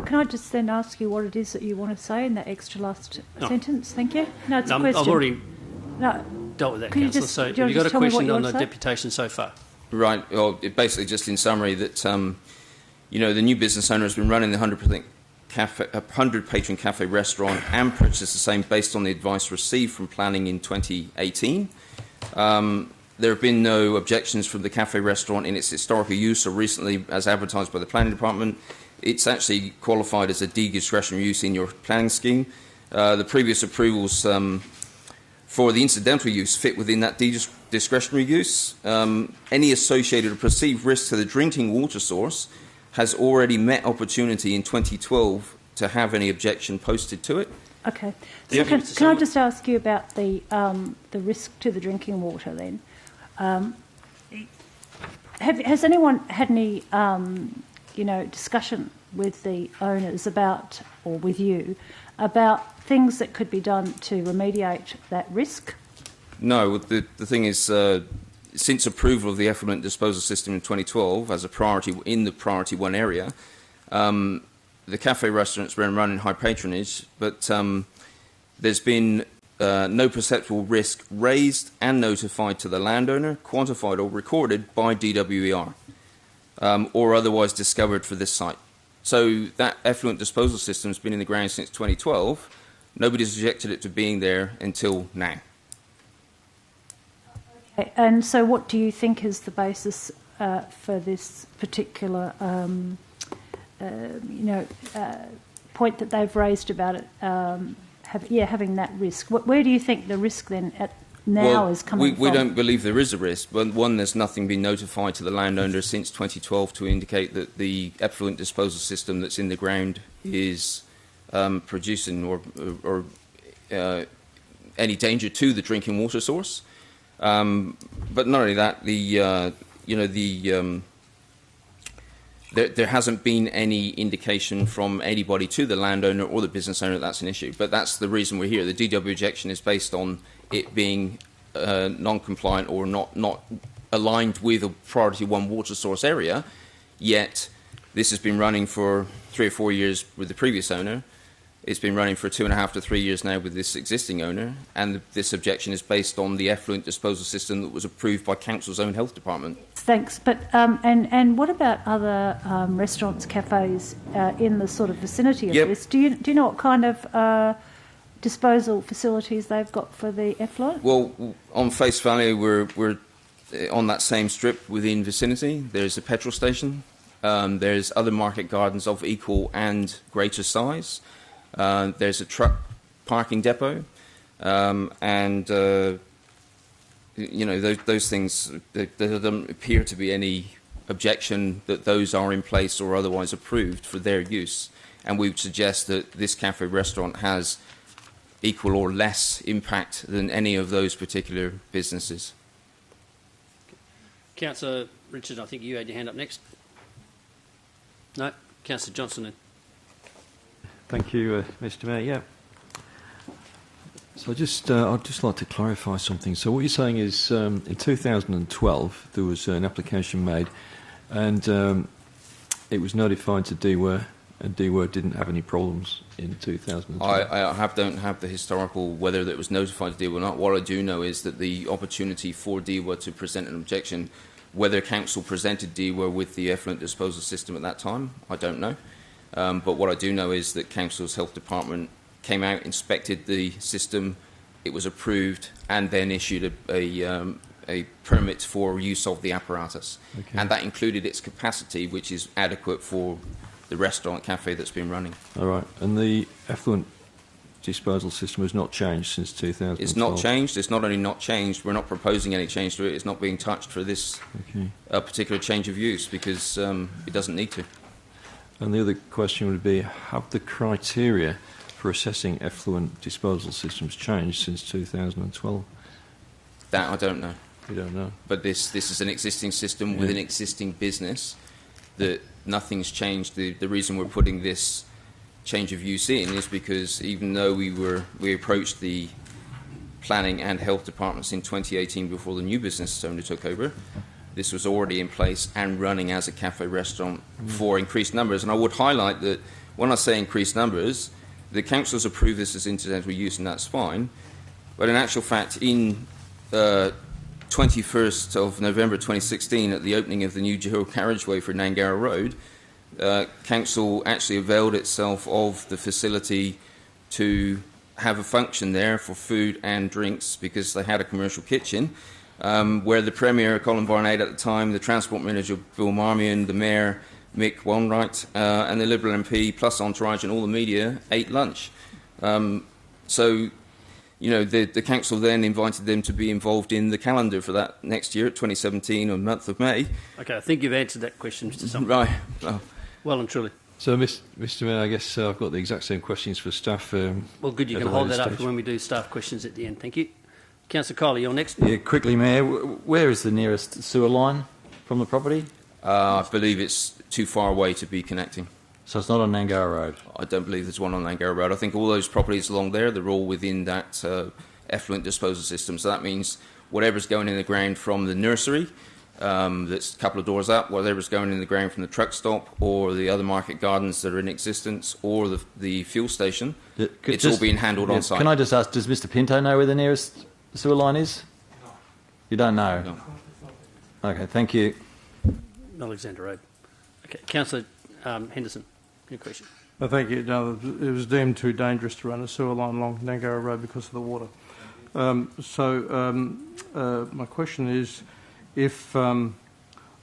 Can I just then ask you what it is that you want to say in that extra last sentence? Thank you. No, it's a question.
I've already dealt with that, Councillor. So have you got a question on the deputation so far?
Right. Well, basically just in summary that, the new business owner has been running the 100-patron cafe restaurant and purchased the same based on the advice received from planning in 2018. There have been no objections from the cafe restaurant in its historical use or recently as advertised by the planning department. It's actually qualified as a D discretionary use in your planning scheme. The previous approvals for the incidental use fit within that D discretionary use. Any associated or perceived risk to the drinking water source has already met opportunity in 2012 to have any objection posted to it.
Okay. So can I just ask you about the risk to the drinking water then? Has anyone had any discussion with the owners about, or with you, about things that could be done to remediate that risk?
No, the thing is, since approval of the effluent disposal system in 2012 as a priority in the Priority 1 area, the cafe restaurant's been run in high patronage, but there's been no perceptible risk raised and notified to the landowner, quantified or recorded by DWER, or otherwise discovered for this site. So that effluent disposal system has been in the ground since 2012. Nobody's objected it to being there until now.
Okay, and so what do you think is the basis for this particular point that they've raised about it, having that risk? Where do you think the risk then is coming from?
We don't believe there is a risk. One, there's nothing been notified to the landowner since 2012 to indicate that the effluent disposal system that's in the ground is producing or any danger to the drinking water source. But not only that, there hasn't been any indication from anybody to the landowner or the business owner that that's an issue. But that's the reason we're here. The DW objection is based on it being non-compliant or not aligned with a Priority 1 water source area, yet this has been running for 3 or 4 years with the previous owner. It's been running for 2.5 to 3 years now with this existing owner, and this objection is based on the effluent disposal system that was approved by Council's own health department.
Thanks. But and what about other restaurants, cafes in the sort of vicinity of this? Do you know what kind of disposal facilities they've got for the effluent?
Well, on face value, we're on that same strip within vicinity. There's a petrol station. There's other market gardens of equal and greater size. There's a truck parking depot, and those things. There doesn't appear to be any objection that those are in place or otherwise approved for their use. And we would suggest that this cafe restaurant has equal or less impact than any of those particular businesses.
Councillor Richard, I think you had your hand up next. No, Councillor Johnson then.
Thank you, Mr. Mayor. Yeah. So I'd just like to clarify something. So what you're saying is, in 2012 there was an application made, and it was notified to DWER, and DWER didn't have any problems in 2012.
I don't have the historical whether it was notified to DWER or not. What I do know is that the opportunity for DWER to present an objection, whether council presented DWER with the effluent disposal system at that time, I don't know. But what I do know is that Council's Health Department came out, inspected the system, it was approved, and then issued a permit for use of the apparatus. Okay. And that included its capacity, which is adequate for the restaurant cafe that's been running.
All right. And the effluent disposal system has not changed since 2012?
It's not changed. It's not only not changed, we're not proposing any change to it. It's not being touched for this particular change of use because it doesn't need to.
And the other question would be, have the criteria for assessing effluent disposal systems changed since 2012?
That I don't know.
You don't know?
But this is an existing system with an existing business that nothing's changed. The reason we're putting this change of use in is because even though we approached the planning and health departments in 2018 before the new business owner took over, this was already in place and running as a cafe restaurant for increased numbers. And I would highlight that when I say increased numbers, the council's approved this as incidental use, and that's fine. But in actual fact, in 21st of November 2016, at the opening of the new dual carriageway for Nangara Road, council actually availed itself of the facility to have a function there for food and drinks because they had a commercial kitchen. Where the Premier, Colin Barnett at the time, the Transport Manager, Bill Marmion, the Mayor, Mick Wainwright, and the Liberal MP, plus Entourage and all the media, ate lunch. So, the council then invited them to be involved in the calendar for that next year, 2017, or month of May.
Okay, I think you've answered that question, Mr. Sumner.
Right.
Well and truly.
So, Mr. Mayor, I guess I've got the exact same questions for staff.
Well, good, you can hold that up for when we do staff questions at the end. Thank you. Councillor Kiley, you're next.
Yeah, quickly, Mayor. Where is the nearest sewer line from the property?
I believe it's too far away to be connecting.
So it's not on Nangara Road?
I don't believe there's one on Nangara Road. I think all those properties along there, they're all within that effluent disposal system. So that means whatever's going in the ground from the nursery that's a couple of doors up, whether it's going in the ground from the truck stop or the other market gardens that are in existence or the fuel station. It's all being handled on site.
Can I just ask, does Mr Pinto know where the nearest sewer line is? No. You don't know?
No.
Okay, thank you.
Alexander Road. Okay, Councillor Henderson, your question.
Thank you. No, it was deemed too dangerous to run a sewer line along Nangara Road because of the water. My question is, if the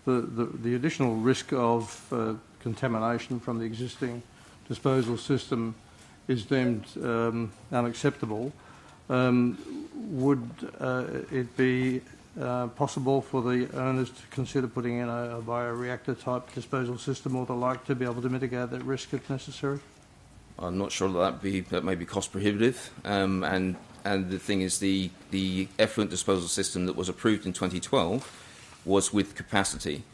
additional risk of contamination from the existing disposal system is deemed unacceptable, would it be possible for the owners to consider putting in a bioreactor type disposal system or the like to be able to mitigate that risk if necessary?
I'm not sure that may be cost prohibitive, and the thing is the effluent disposal system that was approved in 2012 was with capacity.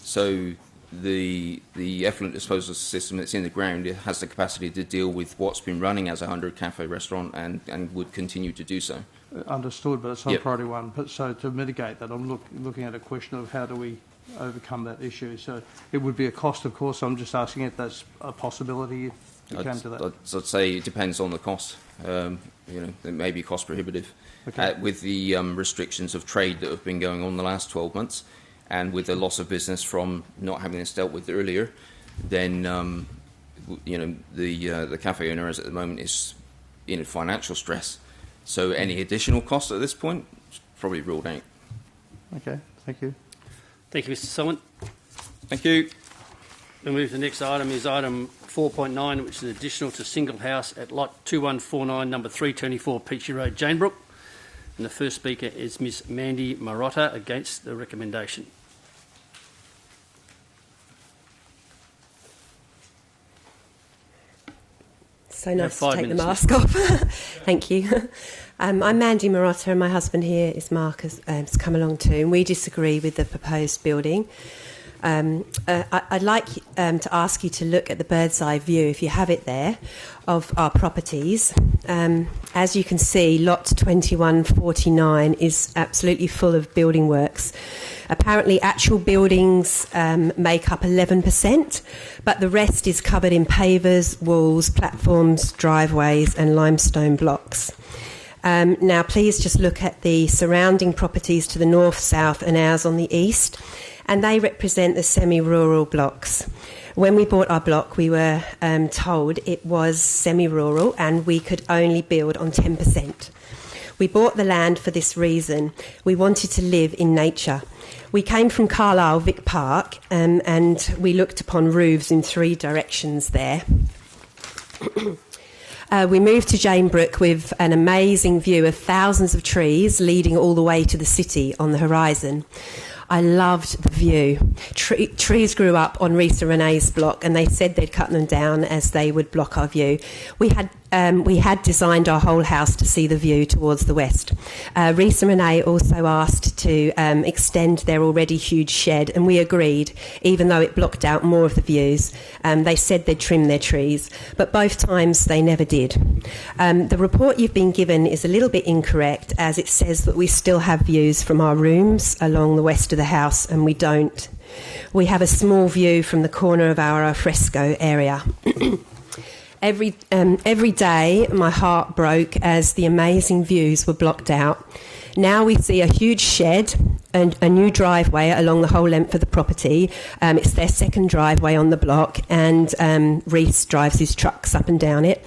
So the effluent disposal system that's in the ground, it has the capacity to deal with what's been running as a 100 cafe restaurant and would continue to do so.
Understood, but it's not priority one. But so to mitigate that, I'm looking at a question of how do we overcome that issue. So it would be a cost, of course. I'm just asking if that's a possibility if you came to that.
I'd say it depends on the cost. It may be cost prohibitive.
Okay.
With the restrictions of trade that have been going on the last 12 months, and with the loss of business from not having this dealt with earlier, then the cafe owner at the moment is in financial stress. So any additional cost at this point is probably ruled out.
Okay, thank you.
Thank you, Mr. Sullivan.
Thank you.
We'll move to the next item, is item 4.9, which is additional to single house at lot 2149, number 324 Peachy Road, Janebrook. And the first speaker is Ms Mandy Marotta against the recommendation.
So nice to take the mask off. Thank you. I'm Mandy Marotta and my husband here is Mark, has come along too, and we disagree with the proposed building. I'd like to ask you to look at the bird's eye view, if you have it there, of our properties. As you can see, lot 2149 is absolutely full of building works. Apparently actual buildings make up 11%, but the rest is covered in pavers, walls, platforms, driveways and limestone blocks. Now please just look at the surrounding properties to the north, south and ours on the east, and they represent the semi-rural blocks. When we bought our block, we were told it was semi-rural and we could only build on 10%. We bought the land for this reason. We wanted to live in nature. We came from Carlisle, Vic Park, and we looked upon roofs in 3 directions there. We moved to Janebrook with an amazing view of thousands of trees leading all the way to the city on the horizon. I loved the view. Trees grew up on Risa Renee's block and they said they'd cut them down as they would block our view. We had designed our whole house to see the view towards the west. Risa Renee also asked to extend their already huge shed and we agreed, even though it blocked out more of the views. They said they'd trim their trees, but both times they never did. The report you've been given is a little bit incorrect, as it says that we still have views from our rooms along the west of the house, and we don't. We have a small view from the corner of our alfresco area. Every day my heart broke as the amazing views were blocked out. Now we see a huge shed and a new driveway along the whole length of the property. It's their second driveway on the block, and Reece drives his trucks up and down it.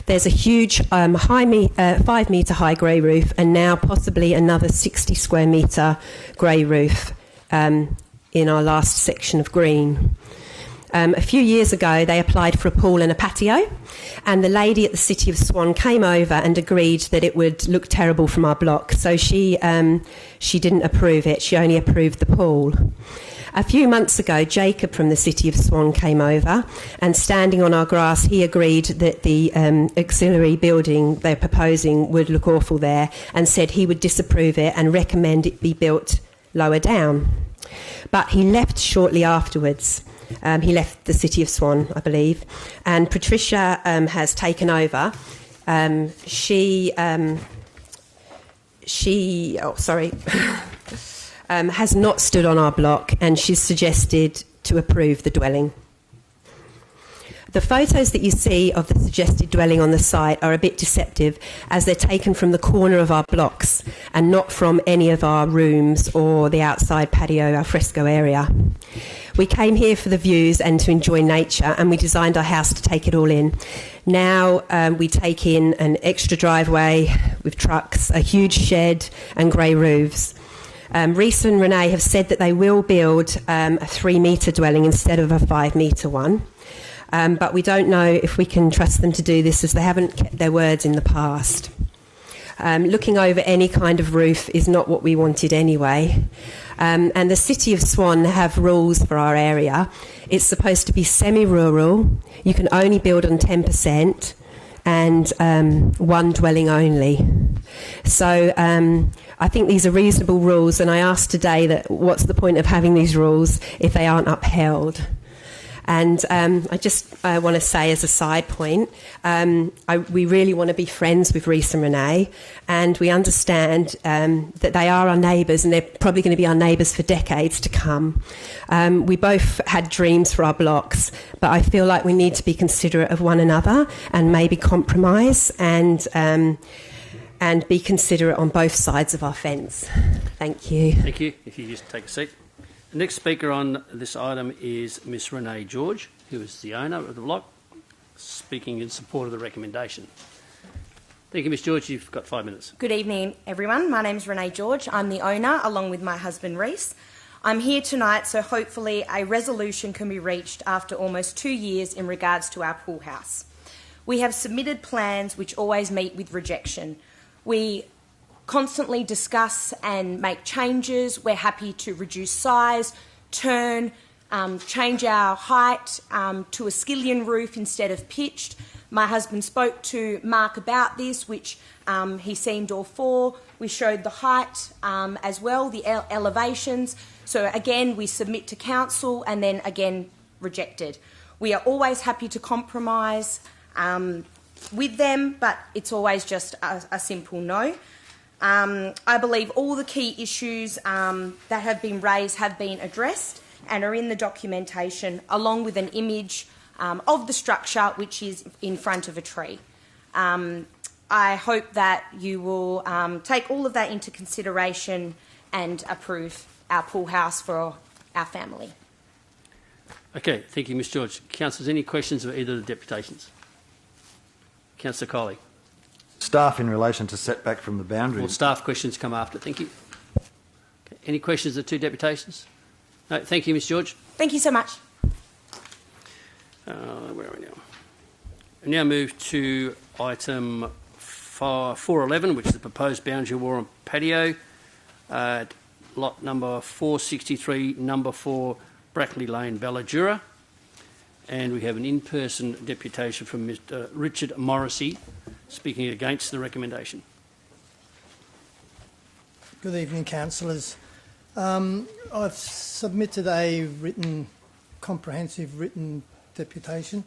There's a huge 5 metre high grey roof, and now possibly another 60 square metre grey roof in our last section of green. A few years ago, they applied for a pool and a patio, and the lady at the City of Swan came over and agreed that it would look terrible from our block, so she didn't approve it. She only approved the pool. A few months ago, Jacob from the City of Swan came over, and standing on our grass, he agreed that the auxiliary building they're proposing would look awful there, and said he would disapprove it and recommend it be built lower down. But he left shortly afterwards. He left the City of Swan, I believe, and Patricia has taken over. has not stood on our block, and she's suggested to approve the dwelling. The photos that you see of the suggested dwelling on the site are a bit deceptive, as they're taken from the corner of our blocks and not from any of our rooms or the outside patio, al fresco area. We came here for the views and to enjoy nature, and we designed our house to take it all in. Now we take in an extra driveway with trucks, a huge shed and grey roofs. Reece and Renee have said that they will build a 3-metre dwelling instead of a 5-metre one. But we don't know if we can trust them to do this, as they haven't kept their words in the past. Looking over any kind of roof is not what we wanted anyway. And the City of Swan have rules for our area. It's supposed to be semi-rural. You can only build on 10% and one dwelling only. So I think these are reasonable rules, and I asked today that what's the point of having these rules if they aren't upheld? And I just want to say as a side point, we really want to be friends with Reece and Renee, and we understand that they are our neighbours, and they're probably going to be our neighbours for decades to come. We both had dreams for our blocks, but I feel like we need to be considerate of one another and maybe compromise and be considerate on both sides of our fence. Thank you.
Thank you. If you just take a seat. The next speaker on this item is Miss Renee George, who is the owner of the block, speaking in support of the recommendation. Thank you, Miss George. You've got 5 minutes.
Good evening, everyone. My name's Renee George. I'm the owner, along with my husband, Reece. I'm here tonight so hopefully a resolution can be reached after almost 2 years in regards to our pool house. We have submitted plans which always meet with rejection. We constantly discuss and make changes. We're happy to reduce size, turn, change our height to a skillion roof instead of pitched. My husband spoke to Mark about this, which he seemed all for. We showed the height as well, the elevations. So again, we submit to council and then again rejected. We are always happy to compromise with them, but it's always just a simple no. I believe all the key issues that have been raised have been addressed and are in the documentation, along with an image of the structure which is in front of a tree. I hope that you will take all of that into consideration and approve our pool house for our family.
Okay, thank you, Ms George. Councillors, any questions of either of the deputations? Councillor Coley.
Staff in relation to setback from the boundary.
Well, staff questions come after. Thank you. Okay. Any questions of the two deputations? No, thank you, Ms George.
Thank you so much.
Where are we now? We now move to item 411, which is the proposed boundary wall and patio at lot number 463, number 4, Brackley Lane, Balladura. And we have an in-person deputation from Mr Richard Morrissey, speaking against the recommendation.
Good evening, councillors. I've submitted a comprehensive written deputation,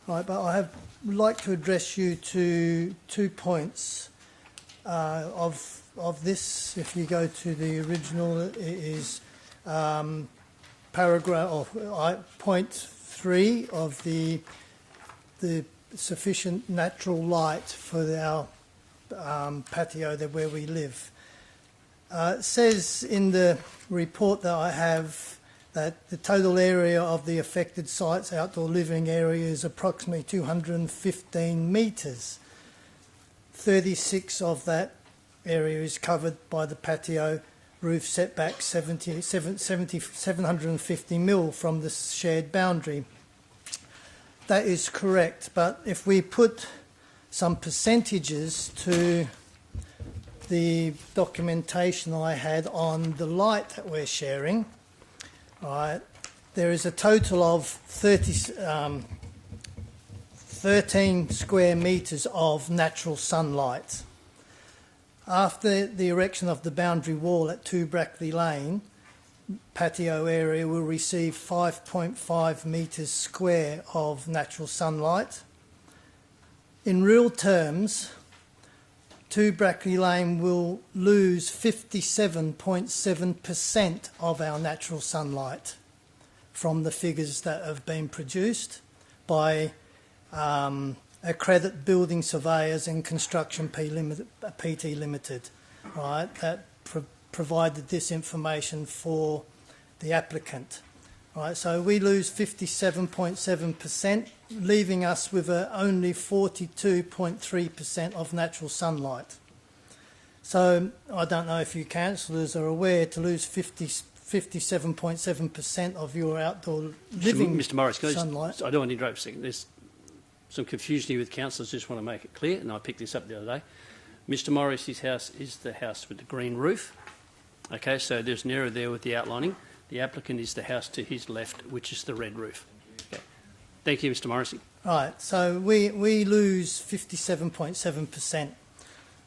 right, but I would like to address you to 2 points of this. If you go to the original, it is paragraph or point 3 of the sufficient natural light for our patio there where we live. It says in the report that I have that the total area of the affected site's outdoor living area is approximately 215 metres. 36 of that area is covered by the patio roof setback 750 mil from the shared boundary. That is correct, but if we put some percentages to the documentation I had on the light that we're sharing, right, there is a total of 13 square metres of natural sunlight. After the erection of the boundary wall at 2 Brackley Lane, patio area will receive 5.5 metres square of natural sunlight. In real terms, 2 Brackley Lane will lose 57.7% of our natural sunlight from the figures that have been produced by Accredit Building Surveyors and Construction PT Limited, right, that provided this information for the applicant. Right, so we lose 57.7%, leaving us with only 42.3% of natural sunlight. So I don't know if you councillors are aware, to lose 57.7% of your outdoor living
Mr. Morris,
sunlight.
I don't want to interrupt a second. There's some confusion here with councillors. Just want to make it clear, and I picked this up the other day. Mr. Morris's house is the house with the green roof. Okay, so there's an error there with the outlining. The applicant is the house to his left, which is the red roof. Okay. Thank you, Mr. Morrissey.
Right, so we lose 57.7%,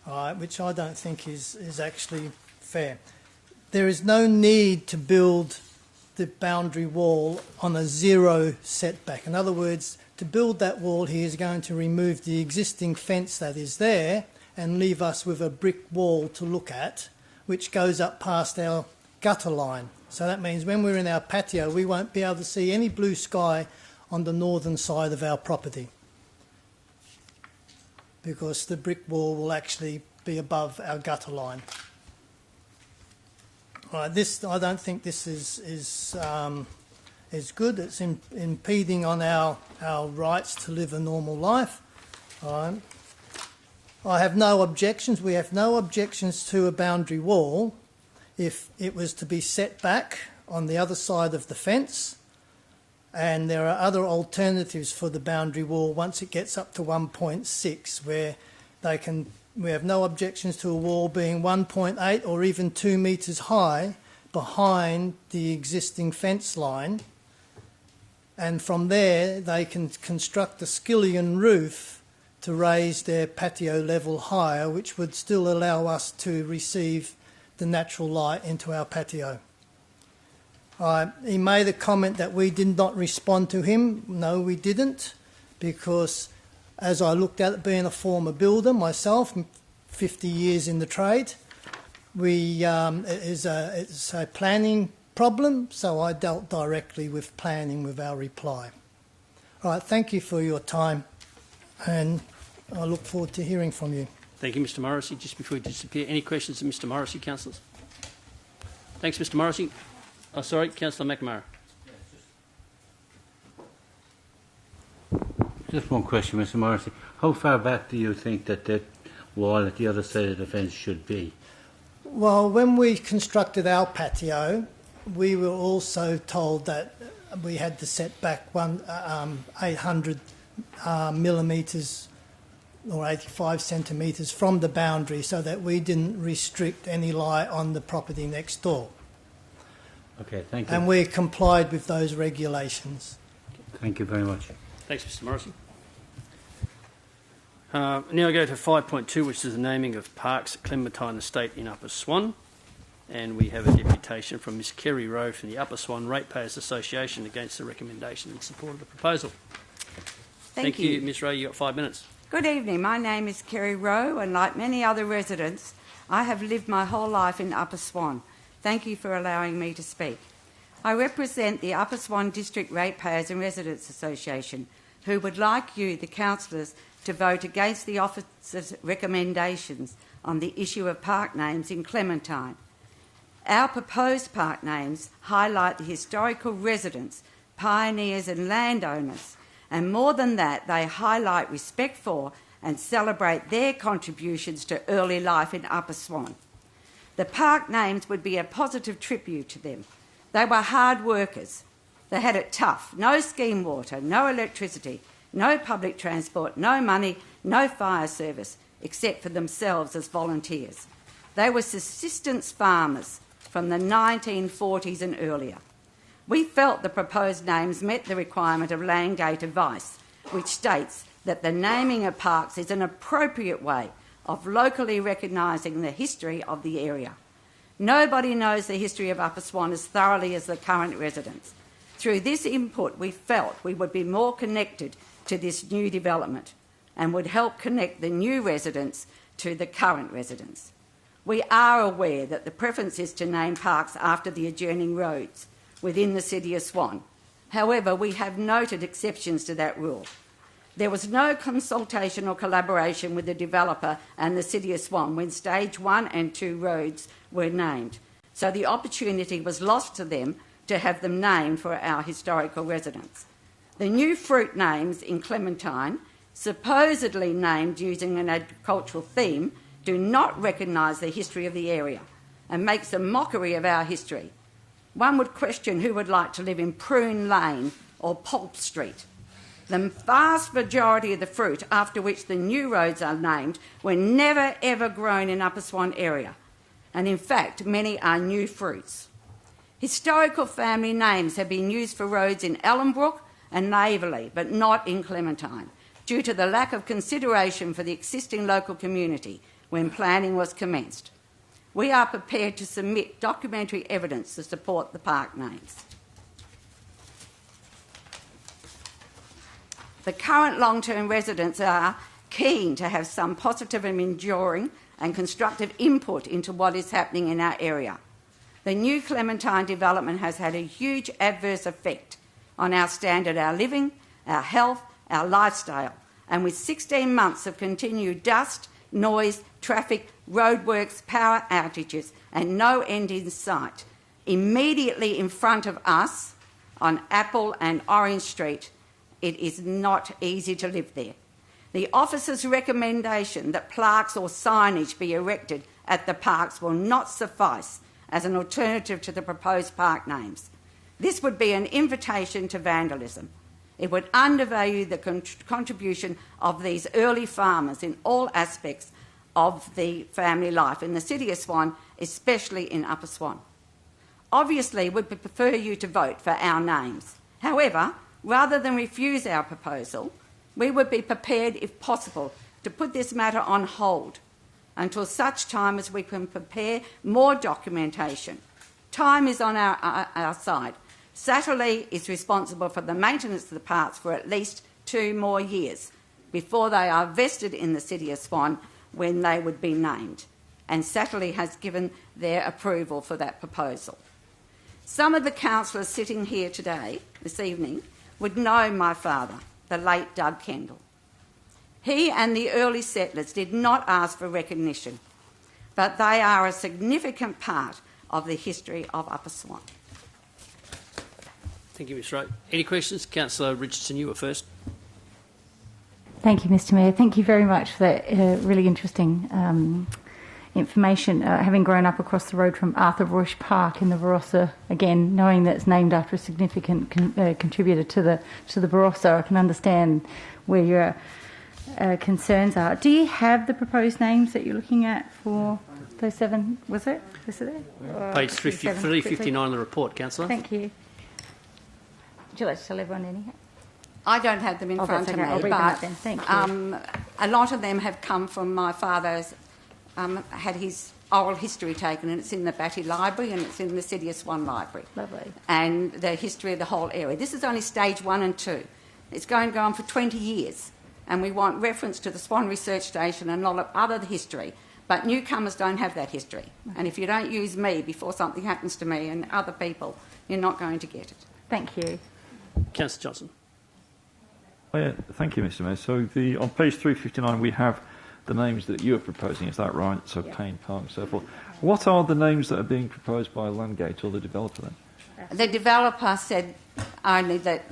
right, which I don't think is actually fair. There is no need to build the boundary wall on a zero setback. In other words, to build that wall, he is going to remove the existing fence that is there and leave us with a brick wall to look at, which goes up past our gutter line. So that means when we're in our patio, we won't be able to see any blue sky on the northern side of our property, because the brick wall will actually be above our gutter line. Right, this, I don't think this is good. It's impeding on our rights to live a normal life. Right. I have no objections. We have no objections to a boundary wall if it was to be set back on the other side of the fence, and there are other alternatives for the boundary wall once it gets up to 1.6, where we have no objections to a wall being 1.8 or even 2 metres high behind the existing fence line, and from there they can construct a skillion roof to raise their patio level higher, which would still allow us to receive the natural light into our patio. He made a comment that we did not respond to him. No, we didn't, because as I looked at it, being a former builder myself, 50 years in the trade, it's a planning problem, so I dealt directly with planning with our reply. All right, thank you for your time, and I look forward to hearing from you.
Thank you, Mr. Morrissey. Just before you disappear, any questions of Mr. Morrissey, councillors? Thanks, Mr. Morrissey. Oh, sorry, Councillor McNamara.
Just one question, Mr. Morrissey. How far back do you think that wall at the other side of the fence should be?
Well, when we constructed our patio, we were also told that we had to set back 800 millimetres or 85 centimetres from the boundary, so that we didn't restrict any light on the property next door.
Okay, thank you.
And we complied with those regulations.
Thank you very much.
Thanks, Mr. Morrissey. Now I go to 5.2, which is the naming of parks at Clementine Estate in Upper Swan. And we have a deputation from Ms Kerry Rowe from the Upper Swan Ratepayers Association against the recommendation in support of the proposal.
Thank you.
Ms Rowe, you've got 5 minutes.
Good evening. My name is Kerry Rowe, and like many other residents, I have lived my whole life in Upper Swan. Thank you for allowing me to speak. I represent the Upper Swan District Ratepayers and Residents Association, who would like you, the councillors, to vote against the officer's recommendations on the issue of park names in Clementine. Our proposed park names highlight the historical residents, pioneers and landowners, and more than that, they highlight respect for and celebrate their contributions to early life in Upper Swan. The park names would be a positive tribute to them. They were hard workers. They had it tough. No scheme water, no electricity, no public transport, no money, no fire service, except for themselves as volunteers. They were subsistence farmers from the 1940s and earlier. We felt the proposed names met the requirement of Landgate Advice, which states that the naming of parks is an appropriate way of locally recognising the history of the area. Nobody knows the history of Upper Swan as thoroughly as the current residents. Through this input, we felt we would be more connected to this new development and would help connect the new residents to the current residents. We are aware that the preference is to name parks after the adjoining roads within the City of Swan. However, we have noted exceptions to that rule. There was no consultation or collaboration with the developer and the City of Swan when Stage 1 and 2 roads were named, so the opportunity was lost to them to have them named for our historical residents. The new fruit names in Clementine, supposedly named using an agricultural theme, do not recognise the history of the area and makes a mockery of our history. One would question who would like to live in Prune Lane or Pulp Street. The vast majority of the fruit after which the new roads are named were never ever grown in Upper Swan area, and in fact many are new fruits. Historical family names have been used for roads in Ellenbrook and Naverley, but not in Clementine, due to the lack of consideration for the existing local community when planning was commenced. We are prepared to submit documentary evidence to support the park names. The current long-term residents are keen to have some positive and enduring and constructive input into what is happening in our area. The new Clementine development has had a huge adverse effect on our standard of living, our health, our lifestyle, and with 16 months of continued dust, noise, traffic, roadworks, power outages, and no end in sight, immediately in front of us on Apple and Orange Street, it is not easy to live there. The officer's recommendation that plaques or signage be erected at the parks will not suffice as an alternative to the proposed park names. This would be an invitation to vandalism. It would undervalue the contribution of these early farmers in all aspects of the family life in the City of Swan, especially in Upper Swan. Obviously, we would prefer you to vote for our names. However, rather than refuse our proposal, we would be prepared, if possible, to put this matter on hold until such time as we can prepare more documentation. Time is on our side. Satterley is responsible for the maintenance of the parks for at least 2 more years before they are vested in the City of Swan when they would be named, and Satterley has given their approval for that proposal. Some of the councillors sitting here today, this evening, would know my father, the late Doug Kendall. He and the early settlers did not ask for recognition, but they are a significant part of the history of Upper Swan.
Thank you, Ms Wright. Any questions? Councillor Richardson, you were first.
Thank you, Mr Mayor. Thank you very much for that really interesting information. Having grown up across the road from Arthur Royce Park in the Barossa, again, knowing that it's named after a significant contributor to the Barossa, I can understand where your concerns are. Do you have the proposed names that you're looking at for those 7? Was it? Is it there?
Page 359 of the report, Councillor.
Thank you. Would you like to tell everyone any?
I don't have them in front of me,
I'll read them out then. Thank you.
A lot of them have come from my father's, had his oral history taken, and it's in the Batty Library and it's in the City of Swan Library.
Lovely.
And the history of the whole area. This is only stage 1 and 2. It's going to go on for 20 years, and we want reference to the Swan Research Station and a lot of other history. But newcomers don't have that history. And if you don't use me before something happens to me and other people, you're not going to get it.
Thank you.
Councillor Johnson.
Oh, yeah, thank you, Mr Mayor. So on page 359 we have the names that you are proposing, is that right? So Payne Park and so forth. What are the names that are being proposed by Landgate or the developer then?
The developer said only that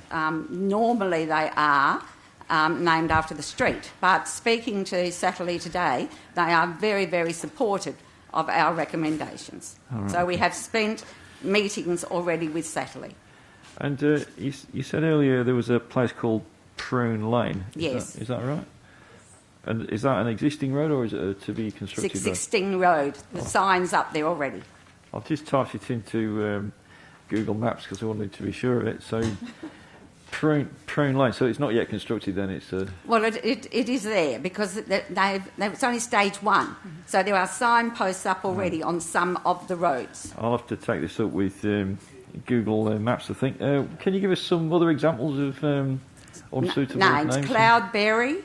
normally they are named after the street, but speaking to Satterley today, they are very, very supportive of our recommendations.
All right.
So we have spent meetings already with Satterley.
And you said earlier there was a place called Prune Lane.
Yes.
Is that right? And is that an existing road or is it a to be constructed road?
It's existing road. The sign's up there already.
I've just typed it into Google Maps because I wanted to be sure of it. So Prune Lane. So it's not yet constructed then. It's
Well, it is there because it's only stage 1. So there are signposts up already on some of the roads.
I'll have to take this up with Google Maps, I think. Can you give us some other examples of unsuitable names?
Cloudberry,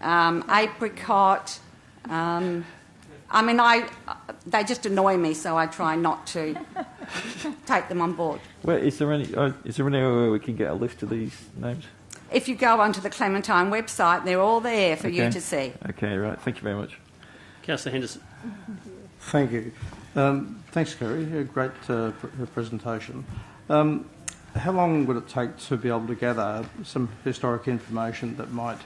Apricot, They just annoy me, so I try not to take them on board.
Well, is there any way we can get a list of these names?
If you go onto the Clementine website, they're all there for you to see.
Okay, right. Thank you very much.
Councillor Henderson.
Thank you. Thanks, Kerry. A great presentation. How long would it take to be able to gather some historic information that might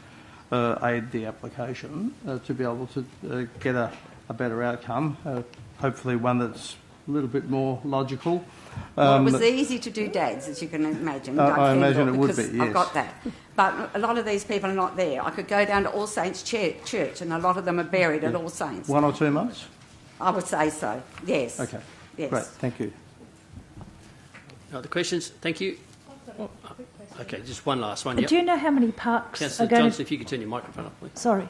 aid the application to be able to get a better outcome, hopefully one that's a little bit more logical?
Well, it was easy to do dads, as you can imagine.
I imagine it would be, yes.
I've got that. But a lot of these people are not there. I could go down to All Saints Church, and a lot of them are buried at All Saints.
1 or 2 months?
I would say so, yes.
Okay,
yes.
Great, thank you.
Other questions? Thank you. Okay, just one last one. Yep.
Do you know how many parks
Councillor
are going
Johnson, if you could turn your microphone off, please.
Sorry.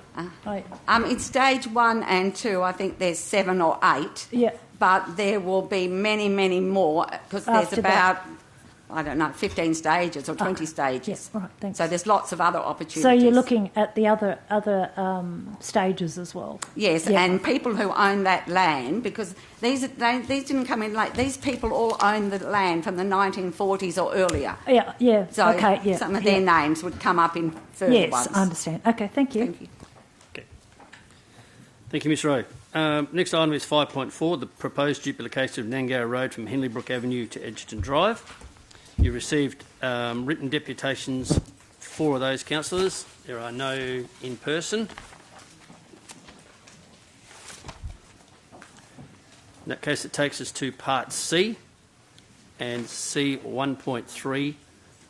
In stage 1 and 2, I think there's 7 or 8.
Yeah.
But there will be many, many more, because there's
After
about,
that.
15 stages or 20 stages.
Yes, all right, thanks.
So there's lots of other opportunities.
So you're looking at the other stages as well?
Yes,
yeah.
And people who own that land, because these didn't come in late. These people all own the land from the 1940s or earlier.
Yeah,
So
okay, yeah.
some of their names would come up in further
yes,
ones.
I understand. Okay, thank you.
Thank you.
Thank you, Ms Rowe. Next item is 5.4, the proposed duplication of Nangarrow Road from Henley Brook Avenue to Edgerton Drive. You received written deputations, 4 of those councillors. There are no in person. In that case, it takes us to Part C and C 1.3,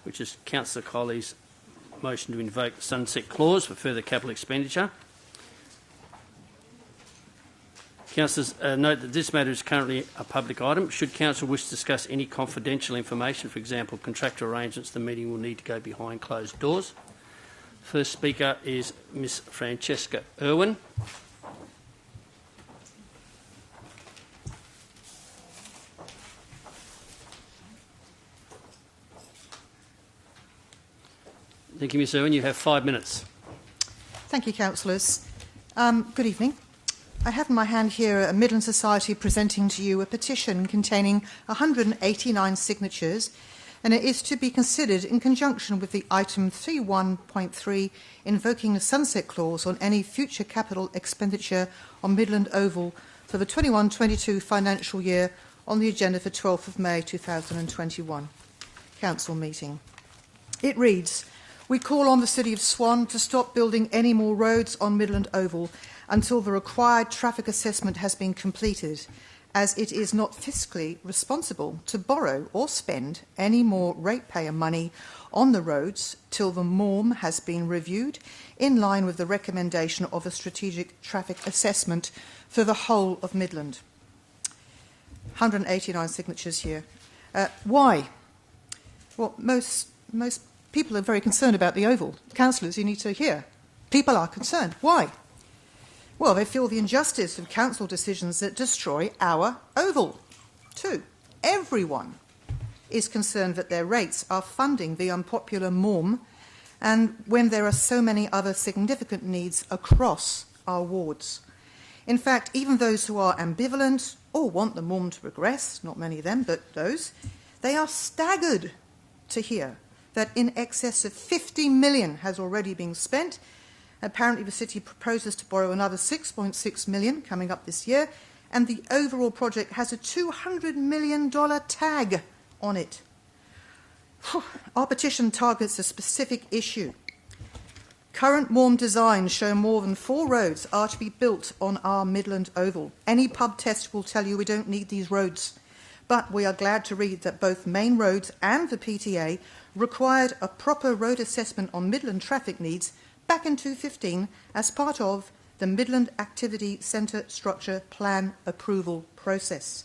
which is Councillor Colley's motion to invoke the sunset clause for further capital expenditure. Councillors, note that this matter is currently a public item. Should Council wish to discuss any confidential information, for example, contractual arrangements, the meeting will need to go behind closed doors. First speaker is Ms Francesca Irwin. Thank you, Ms Irwin. You have 5 minutes.
Thank you, councillors. Good evening. I have in my hand here a Midland Society presenting to you a petition containing 189 signatures, and it is to be considered in conjunction with the item 3.1.3 invoking the sunset clause on any future capital expenditure on Midland Oval for the 21-22 financial year on the agenda for 12th of May 2021 council meeting. It reads, "We call on the City of Swan to stop building any more roads on Midland Oval until the required traffic assessment has been completed, as it is not fiscally responsible to borrow or spend any more ratepayer money on the roads till the MORM has been reviewed in line with the recommendation of a strategic traffic assessment for the whole of Midland." 189 signatures here. Why? Well, most people are very concerned about the Oval. Councillors, you need to hear. People are concerned. Why? Well, they feel the injustice of council decisions that destroy our Oval. 2, everyone is concerned that their rates are funding the unpopular MORM, and when there are so many other significant needs across our wards. In fact, even those who are ambivalent or want the MORM to progress, not many of them, but those, they are staggered to hear that in excess of 50 million has already been spent. Apparently the city proposes to borrow another 6.6 million coming up this year, and the overall project has a $200 million tag on it. Our petition targets a specific issue. Current MORM designs show more than 4 roads are to be built on our Midland Oval. Any pub test will tell you we don't need these roads. But we are glad to read that both Main Roads and the PTA required a proper road assessment on Midland traffic needs back in 2015 as part of the Midland Activity Centre Structure Plan approval process.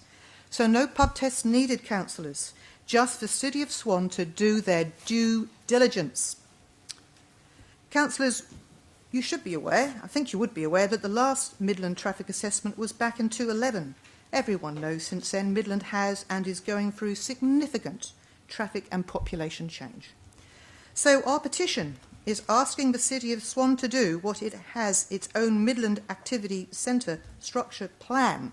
So no pub tests needed, councillors, just the City of Swan to do their due diligence. Councillors, you should be aware, I think you would be aware, that the last Midland traffic assessment was back in 2011. Everyone knows since then Midland has and is going through significant traffic and population change. So our petition is asking the City of Swan to do what it has its own Midland Activity Centre structure plan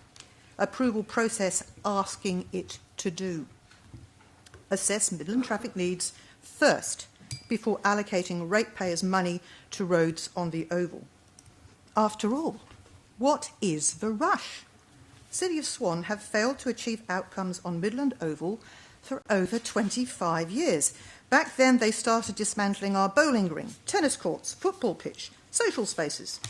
approval process asking it to do. Assess Midland traffic needs first before allocating ratepayers' money to roads on the Oval. After all, what is the rush? City of Swan have failed to achieve outcomes on Midland Oval for over 25 years. Back then, they started dismantling our bowling green, tennis courts, football pitch, social spaces,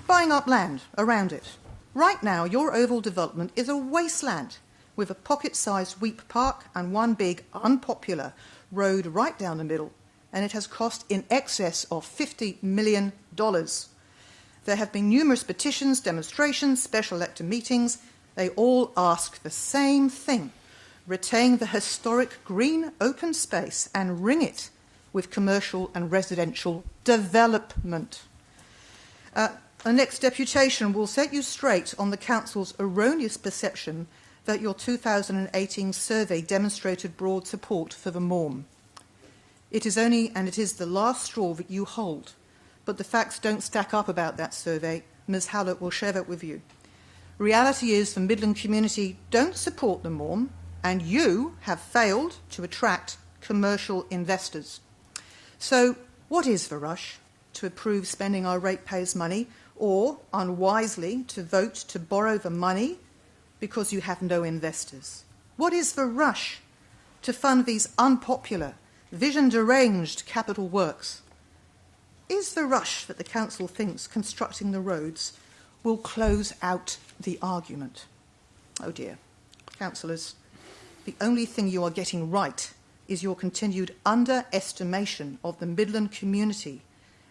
buying up land around it. Right now, your Oval development is a wasteland with a pocket-sized Weep Park and one big, unpopular road right down the middle, and it has cost in excess of $50 million. There have been numerous petitions, demonstrations, special elector meetings. They all ask the same thing: retain the historic green open space and ring it with commercial and residential development. The next deputation will set you straight on the Council's erroneous perception that your 2018 survey demonstrated broad support for the MORM. It is only, and it is the last straw that you hold, but the facts don't stack up about that survey. Ms Hallett will share that with you. Reality is the Midland community don't support the MORM, and you have failed to attract commercial investors. So what is the rush? To approve spending our ratepayers' money, or unwisely to vote to borrow the money because you have no investors? What is the rush? To fund these unpopular, vision-deranged capital works? Is the rush that the Council thinks constructing the roads will close out the argument? Oh dear. Councillors, the only thing you are getting right is your continued underestimation of the Midland community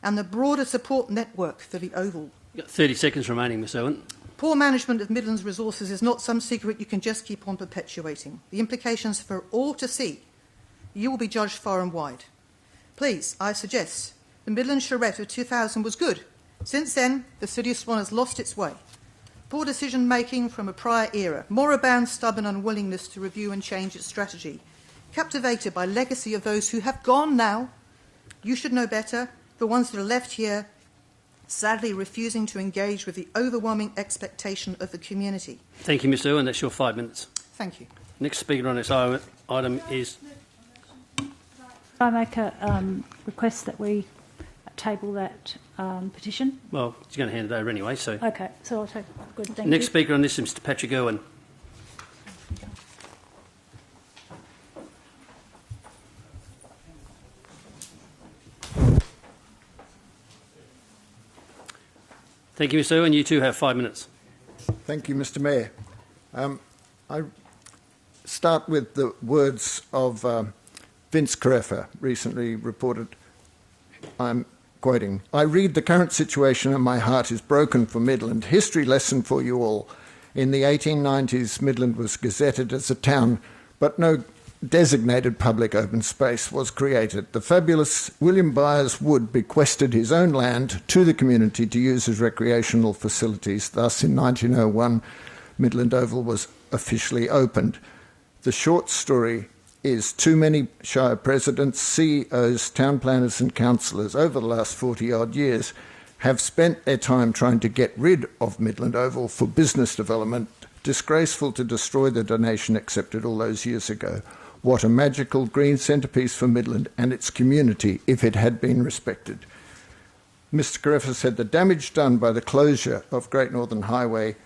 and the broader support network for the Oval.
You've got 30 seconds remaining, Ms Owen.
Poor management of Midland's resources is not some secret you can just keep on perpetuating. The implications for all to see. You will be judged far and wide. Please, I suggest the Midland charrette of 2000 was good. Since then, the City of Swan has lost its way. Poor decision-making from a prior era, moribund, stubborn unwillingness to review and change its strategy, captivated by legacy of those who have gone now. You should know better. The ones that are left here, sadly refusing to engage with the overwhelming expectation of the community.
Thank you, Ms Owen. That's your 5 minutes.
Thank you.
Next speaker on this item is...
I make a request that we table that petition.
Well, he's going to hand it over anyway, so...
Okay, so I'll take... Good, thank
Next
you.
speaker on this is Mr Patrick Irwin. Thank you, Mr Irwin. You too have 5 minutes.
Thank you, Mr Mayor. I start with the words of Vince Careffa, recently reported. I'm quoting, "I read the current situation and my heart is broken for Midland. History lesson for you all. In the 1890s, Midland was gazetted as a town, but no designated public open space was created. The fabulous William Byers Wood bequested his own land to the community to use as recreational facilities. Thus, in 1901, Midland Oval was officially opened. The short story is too many Shire presidents, CEOs, town planners and councillors over the last 40-odd years have spent their time trying to get rid of Midland Oval for business development. Disgraceful to destroy the donation accepted all those years ago. What a magical green centrepiece for Midland and its community if it had been respected." Mr Careffa said the damage done by the closure of Great Northern Highway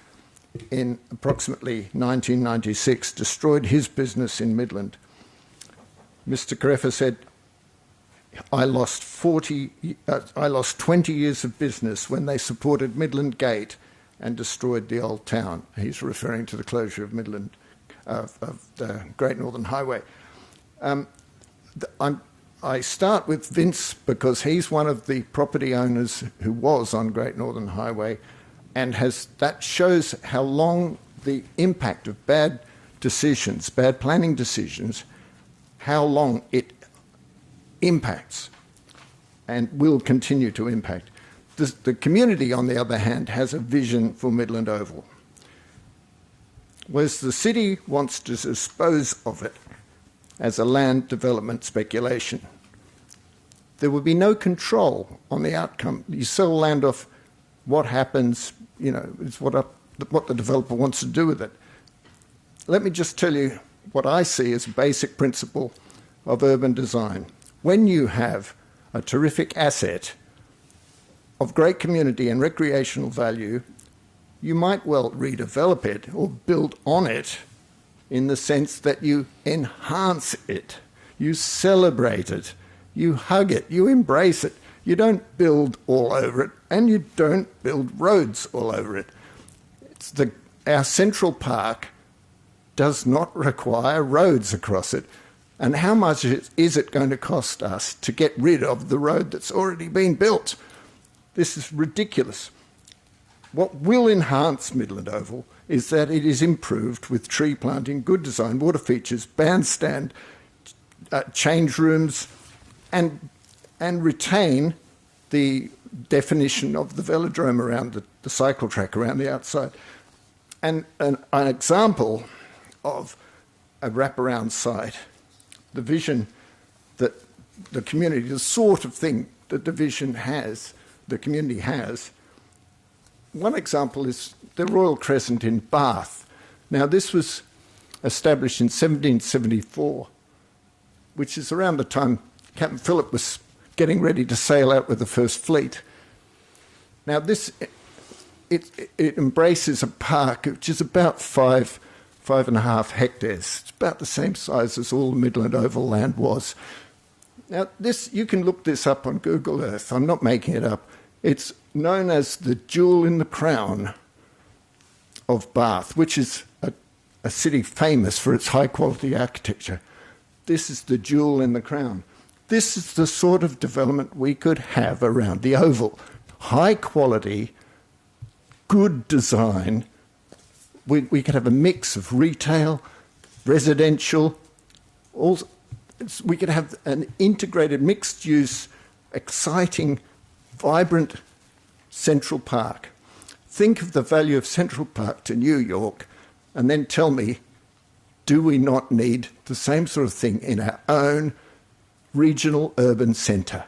in approximately 1996 destroyed his business in Midland. Mr Careffa said, I lost 20 years of business when they supported Midland Gate and destroyed the old town. He's referring to the closure of Midland, of the Great Northern Highway. I start with Vince because he's one of the property owners who was on Great Northern Highway, and that shows how long the impact of bad decisions, bad planning decisions, how long it impacts and will continue to impact. The community, on the other hand, has a vision for Midland Oval. Whereas the city wants to dispose of it as a land development speculation. there would be no control on the outcome. You sell land off, what happens, it's what the developer wants to do with it. Let me just tell you what I see as a basic principle of urban design. When you have a terrific asset of great community and recreational value, you might well redevelop it or build on it in the sense that you enhance it, you celebrate it, you hug it, you embrace it. You don't build all over it, and you don't build roads all over it. Our Central Park does not require roads across it. And how much is it going to cost us to get rid of the road that's already been built? This is ridiculous. What will enhance Midland Oval is that it is improved with tree planting, good design, water features, bandstand, change rooms, and retain the definition of the velodrome around the cycle track around the outside. And an example of a wraparound site, the vision that the community, the sort of thing that the community has. One example is the Royal Crescent in Bath. Now, this was established in 1774, which is around the time Captain Phillip was getting ready to sail out with the first fleet. Now, it embraces a park which is about 5.5 hectares. It's about the same size as all Midland Oval land was. Now, you can look this up on Google Earth. I'm not making it up. It's known as the jewel in the crown of Bath, which is a city famous for its high-quality architecture. This is the jewel in the crown. This is the sort of development we could have around the Oval. High-quality, good design. We could have a mix of retail, residential. We could have an integrated, mixed-use, exciting, vibrant Central Park. Think of the value of Central Park to New York and then tell me, do we not need the same sort of thing in our own regional urban centre,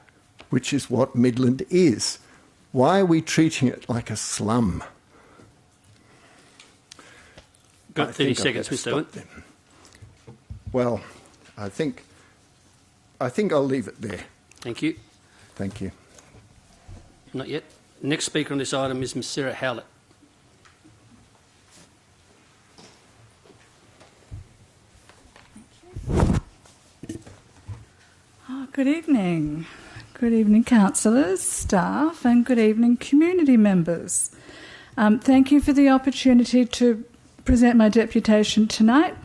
which is what Midland is? Why are we treating it like a slum?
Got 30 seconds, Mr. Owen.
Well, I think I'll leave it there.
Thank you.
Thank you.
Not yet. Next speaker on this item is Ms. Sarah Howlett.
Good evening. Good evening, councillors, staff, and good evening, community members. Thank you for the opportunity to present my deputation tonight.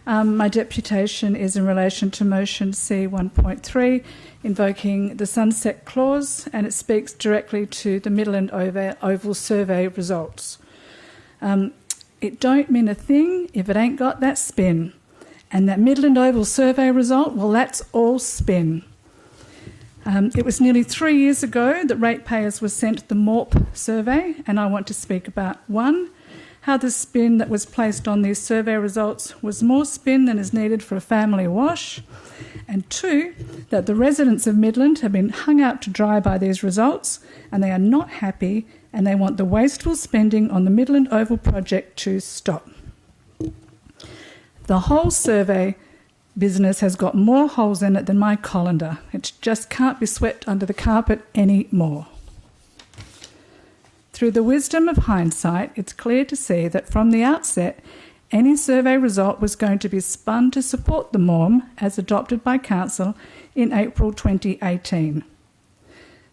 My deputation is in relation to motion C1.3, invoking the Sunset Clause, and it speaks directly to the Midland Oval survey results. It don't mean a thing if it ain't got that spin. And that Midland Oval survey result, well, that's all spin. It was nearly 3 years ago that ratepayers were sent the MORP survey, and I want to speak about, one, how the spin that was placed on these survey results was more spin than is needed for a family wash, and two, that the residents of Midland have been hung out to dry by these results, and they are not happy, and they want the wasteful spending on the Midland Oval project to stop. The whole survey business has got more holes in it than my colander. It just can't be swept under the carpet anymore. Through the wisdom of hindsight, it's clear to see that from the outset, any survey result was going to be spun to support the MORM as adopted by Council in April 2018.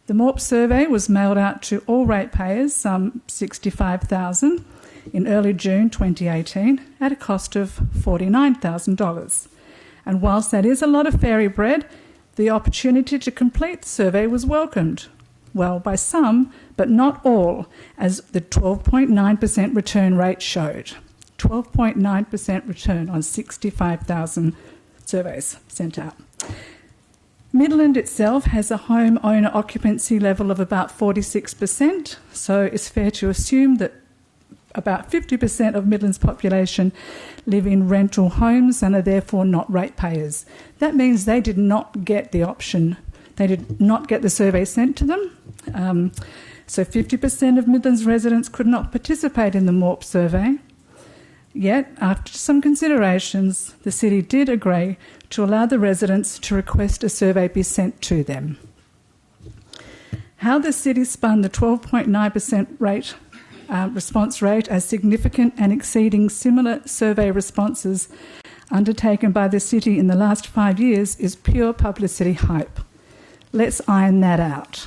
The MORP survey was mailed out to all ratepayers, some 65,000, in early June 2018 at a cost of $49,000. And whilst that is a lot of fairy bread, the opportunity to complete the survey was welcomed. Well, by some, but not all, as the 12.9% return rate showed. 12.9% return on 65,000 surveys sent out. Midland itself has a home owner occupancy level of about 46%, so it's fair to assume that about 50% of Midland's population live in rental homes and are therefore not ratepayers. That means they did not get the option They did not get the survey sent to them. So 50% of Midlands residents could not participate in the MORP survey. Yet, after some considerations, the City did agree to allow the residents to request a survey be sent to them. How the City spun the 12.9% response rate as significant and exceeding similar survey responses undertaken by the City in the last 5 years is pure publicity hype. Let's iron that out.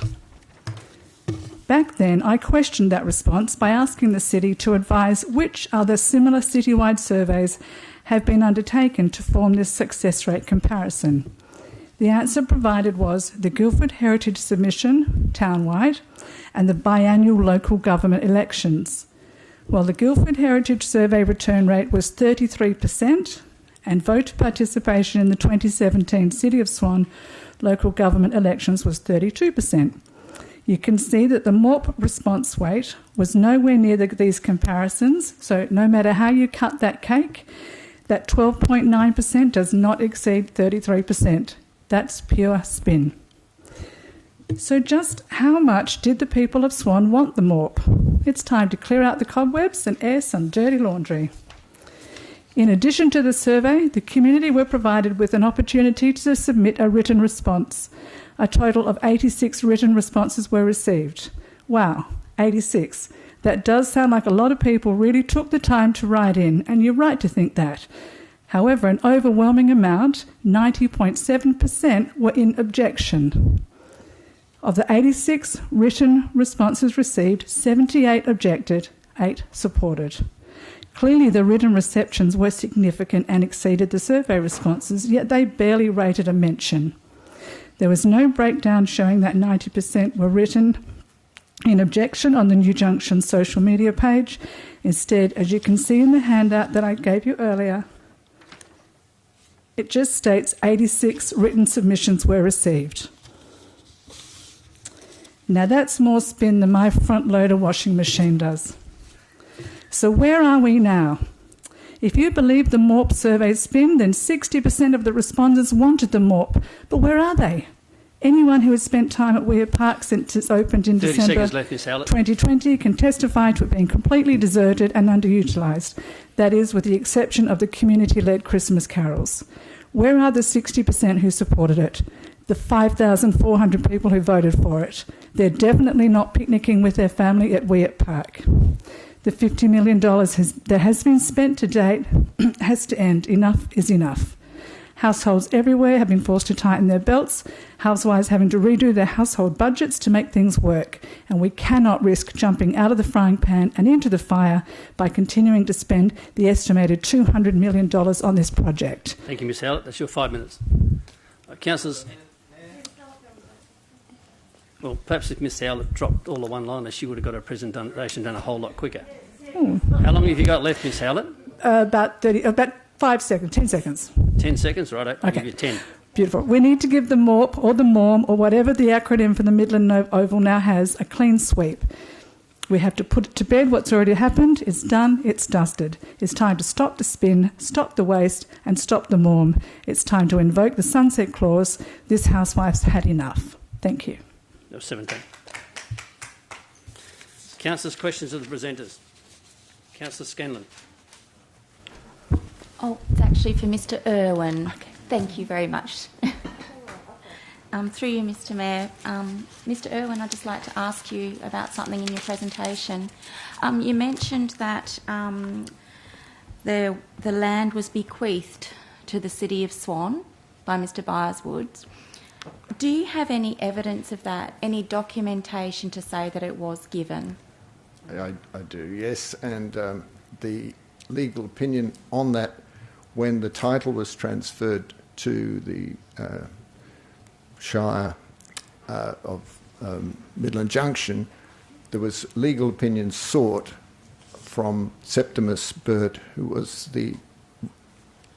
Back then, I questioned that response by asking the City to advise which other similar citywide surveys have been undertaken to form this success rate comparison. The answer provided was the Guildford Heritage Submission, townwide, and the biannual local government elections. While the Guildford Heritage Survey return rate was 33% and voter participation in the 2017 City of Swan local government elections was 32%. You can see that the MORP response rate was nowhere near these comparisons, so no matter how you cut that cake, that 12.9% does not exceed 33%. That's pure spin. So just how much did the people of Swan want the MORP? It's time to clear out the cobwebs and air some dirty laundry. In addition to the survey, the community were provided with an opportunity to submit a written response. A total of 86 written responses were received. Wow, 86. That does sound like a lot of people really took the time to write in, and you're right to think that. However, an overwhelming amount, 90.7%, were in objection. Of the 86 written responses received, 78 objected, 8 supported. Clearly, the written receptions were significant and exceeded the survey responses, yet they barely rated a mention. There was no breakdown showing that 90% were written in objection on the New Junction social media page. Instead, as you can see in the handout that I gave you earlier, it just states 86 written submissions were received. Now that's more spin than my front loader washing machine does. So where are we now? If you believe the MORP survey spin, then 60% of the respondents wanted the MORP. But where are they? Anyone who has spent time at Weir Park since it's opened in
30
December
seconds left, Ms. Howlett.
2020 can testify to it being completely deserted and underutilised. That is, with the exception of the community-led Christmas carols. Where are the 60% who supported it? The 5,400 people who voted for it. They're definitely not picnicking with their family at Weir Park. The $50 million that has been spent to date has to end. Enough is enough. Households everywhere have been forced to tighten their belts, housewives having to redo their household budgets to make things work, and we cannot risk jumping out of the frying pan and into the fire by continuing to spend the estimated $200 million on this project.
Thank you, Ms. Howlett. That's your 5 minutes. Councillors. Well, perhaps if Ms. Howlett dropped all the one-liners, she would have got her presentation done a whole lot quicker. How long have you got left, Ms. Howlett?
About 5 seconds, 10 seconds.
10 seconds, right? I'll give you 10.
Beautiful. We need to give the MORP or the MORM or whatever the acronym for the Midland Oval now has a clean sweep. We have to put it to bed what's already happened. It's done, it's dusted. It's time to stop the spin, stop the waste and stop the MORM. It's time to invoke the sunset clause. This housewife's had enough. Thank you.
That was 17. Councillors, questions of the presenters. Councillor Scanlon.
Oh, it's actually for Mr. Irwin. Okay. Thank you very much. Through you, Mr. Mayor. Mr. Irwin, I'd just like to ask you about something in your presentation. You mentioned that the land was bequeathed to the City of Swan by Mr. Byerswood. Do you have any evidence of that, any documentation to say that it was given?
I do, yes, and the legal opinion on that, when the title was transferred to the Shire of Midland Junction, there was legal opinion sought from Septimus Burt, who was the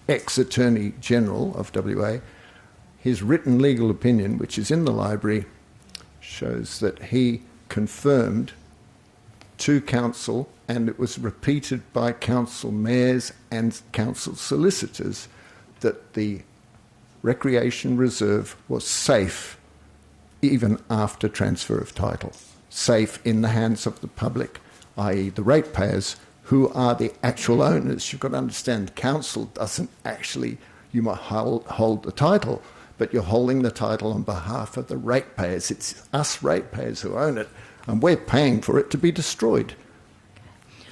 ex-Attorney General of WA. His written legal opinion, which is in the library, shows that he confirmed to council, and it was repeated by council mayors and council solicitors, that the recreation reserve was safe even after transfer of title, safe in the hands of the public, i.e. the ratepayers, who are the actual owners. You've got to understand, council doesn't actually, you might hold the title, but you're holding the title on behalf of the ratepayers. It's us ratepayers who own it, and we're paying for it to be destroyed.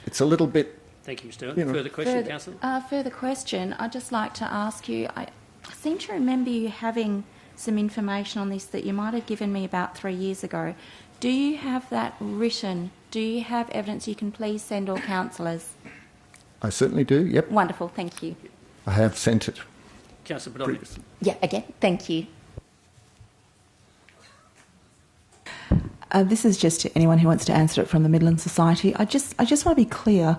It's a little bit...
Thank you, Mr. Stewart. Further question, Councillor?
Further question. I'd just like to ask you, I seem to remember you having some information on this that you might have given me about 3 years ago. Do you have that written? Do you have evidence you can please send all councillors?
I certainly do, yep.
Wonderful, thank you.
I have sent it.
Councillor Podolny.
Yeah, again, thank you.
This is just to anyone who wants to answer it from the Midland Society. I just want to be clear.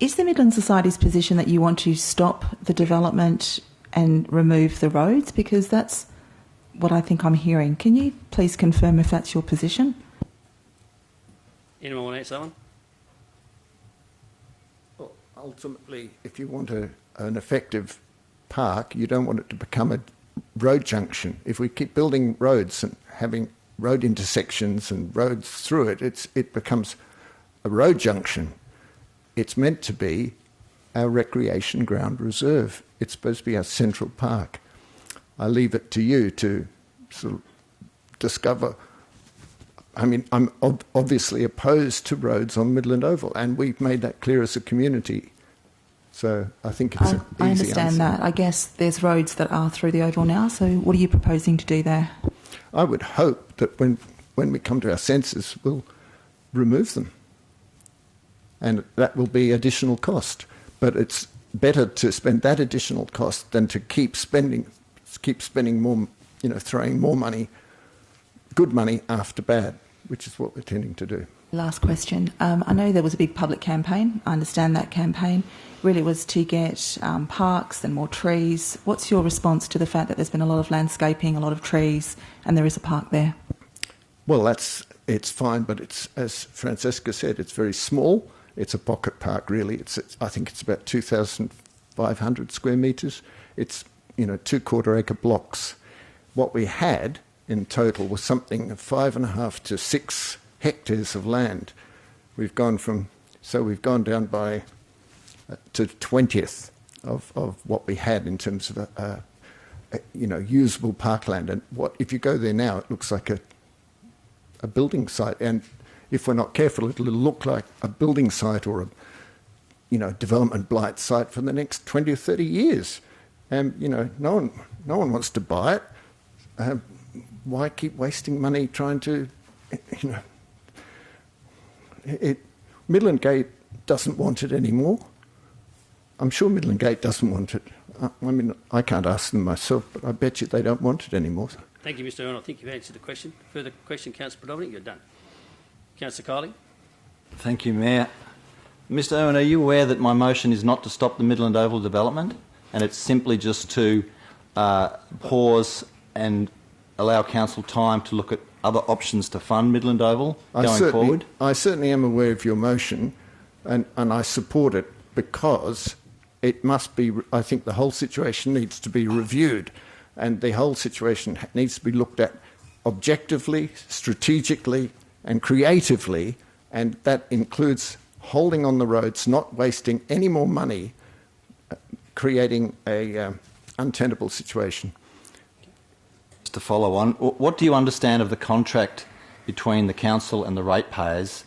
Is the Midland Society's position that you want to stop the development and remove the roads? Because that's what I think I'm hearing. Can you please confirm if that's your position?
Anyone want to answer that one?
Well, ultimately, if you want an effective park, you don't want it to become a road junction. If we keep building roads and having road intersections and roads through it, it becomes a road junction. It's meant to be our recreation ground reserve. It's supposed to be our central park. I leave it to you to sort of discover. I mean, I'm obviously opposed to roads on Midland Oval, and we've made that clear as a community. So I think it's an easy
I understand
answer.
that. I guess there's roads that are through the Oval now, so what are you proposing to do there?
I would hope that when we come to our senses, we'll remove them. And that will be additional cost. But it's better to spend that additional cost than to keep spending more, throwing more money, good money after bad, which is what we're tending to do.
Last question. I know there was a big public campaign. I understand that campaign really was to get parks and more trees. What's your response to the fact that there's been a lot of landscaping, a lot of trees, and there is a park there?
Well, it's fine, but it's, as Francesca said, it's very small. It's a pocket park, really. I think it's about 2,500 square metres. It's 2-quarter acre blocks. What we had in total was something of 5.5 to 6 hectares of land. We've gone down by to 20th of what we had in terms of usable parkland. And if you go there now, it looks like a building site. And if we're not careful, it'll look like a building site or a development blight site for the next 20 or 30 years. And no one wants to buy it. Why keep wasting money trying to, Midland Gate doesn't want it anymore. I'm sure Midland Gate doesn't want it. I mean, I can't ask them myself, but I bet you they don't want it anymore.
Thank you, Mr. Owen. I think you've answered the question. Further question, Councillor Podolny? You're done. Councillor Kiley?
Thank you, Mayor. Mr. Owen, are you aware that my motion is not to stop the Midland Oval development, and it's simply just to pause and allow council time to look at other options to fund Midland Oval going forward?
I certainly am aware of your motion, and I support it because it must be. I think the whole situation needs to be reviewed, and the whole situation needs to be looked at objectively, strategically, and creatively, and that includes holding on the roads, not wasting any more money, creating a untenable situation.
To follow on, what do you understand of the contract between the council and the ratepayers,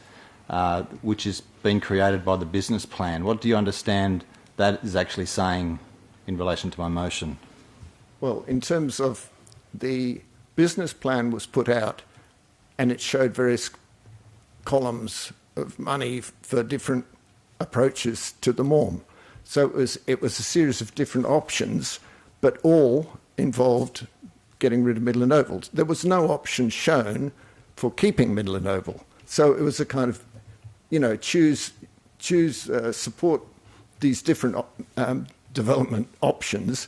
which has been created by the business plan? What do you understand that is actually saying in relation to my motion?
Well, in terms of the business plan was put out, and it showed various columns of money for different approaches to the MORM. So it was a series of different options, but all involved getting rid of Midland Oval. There was no option shown for keeping Midland Oval. So it was a kind of, support these different development options,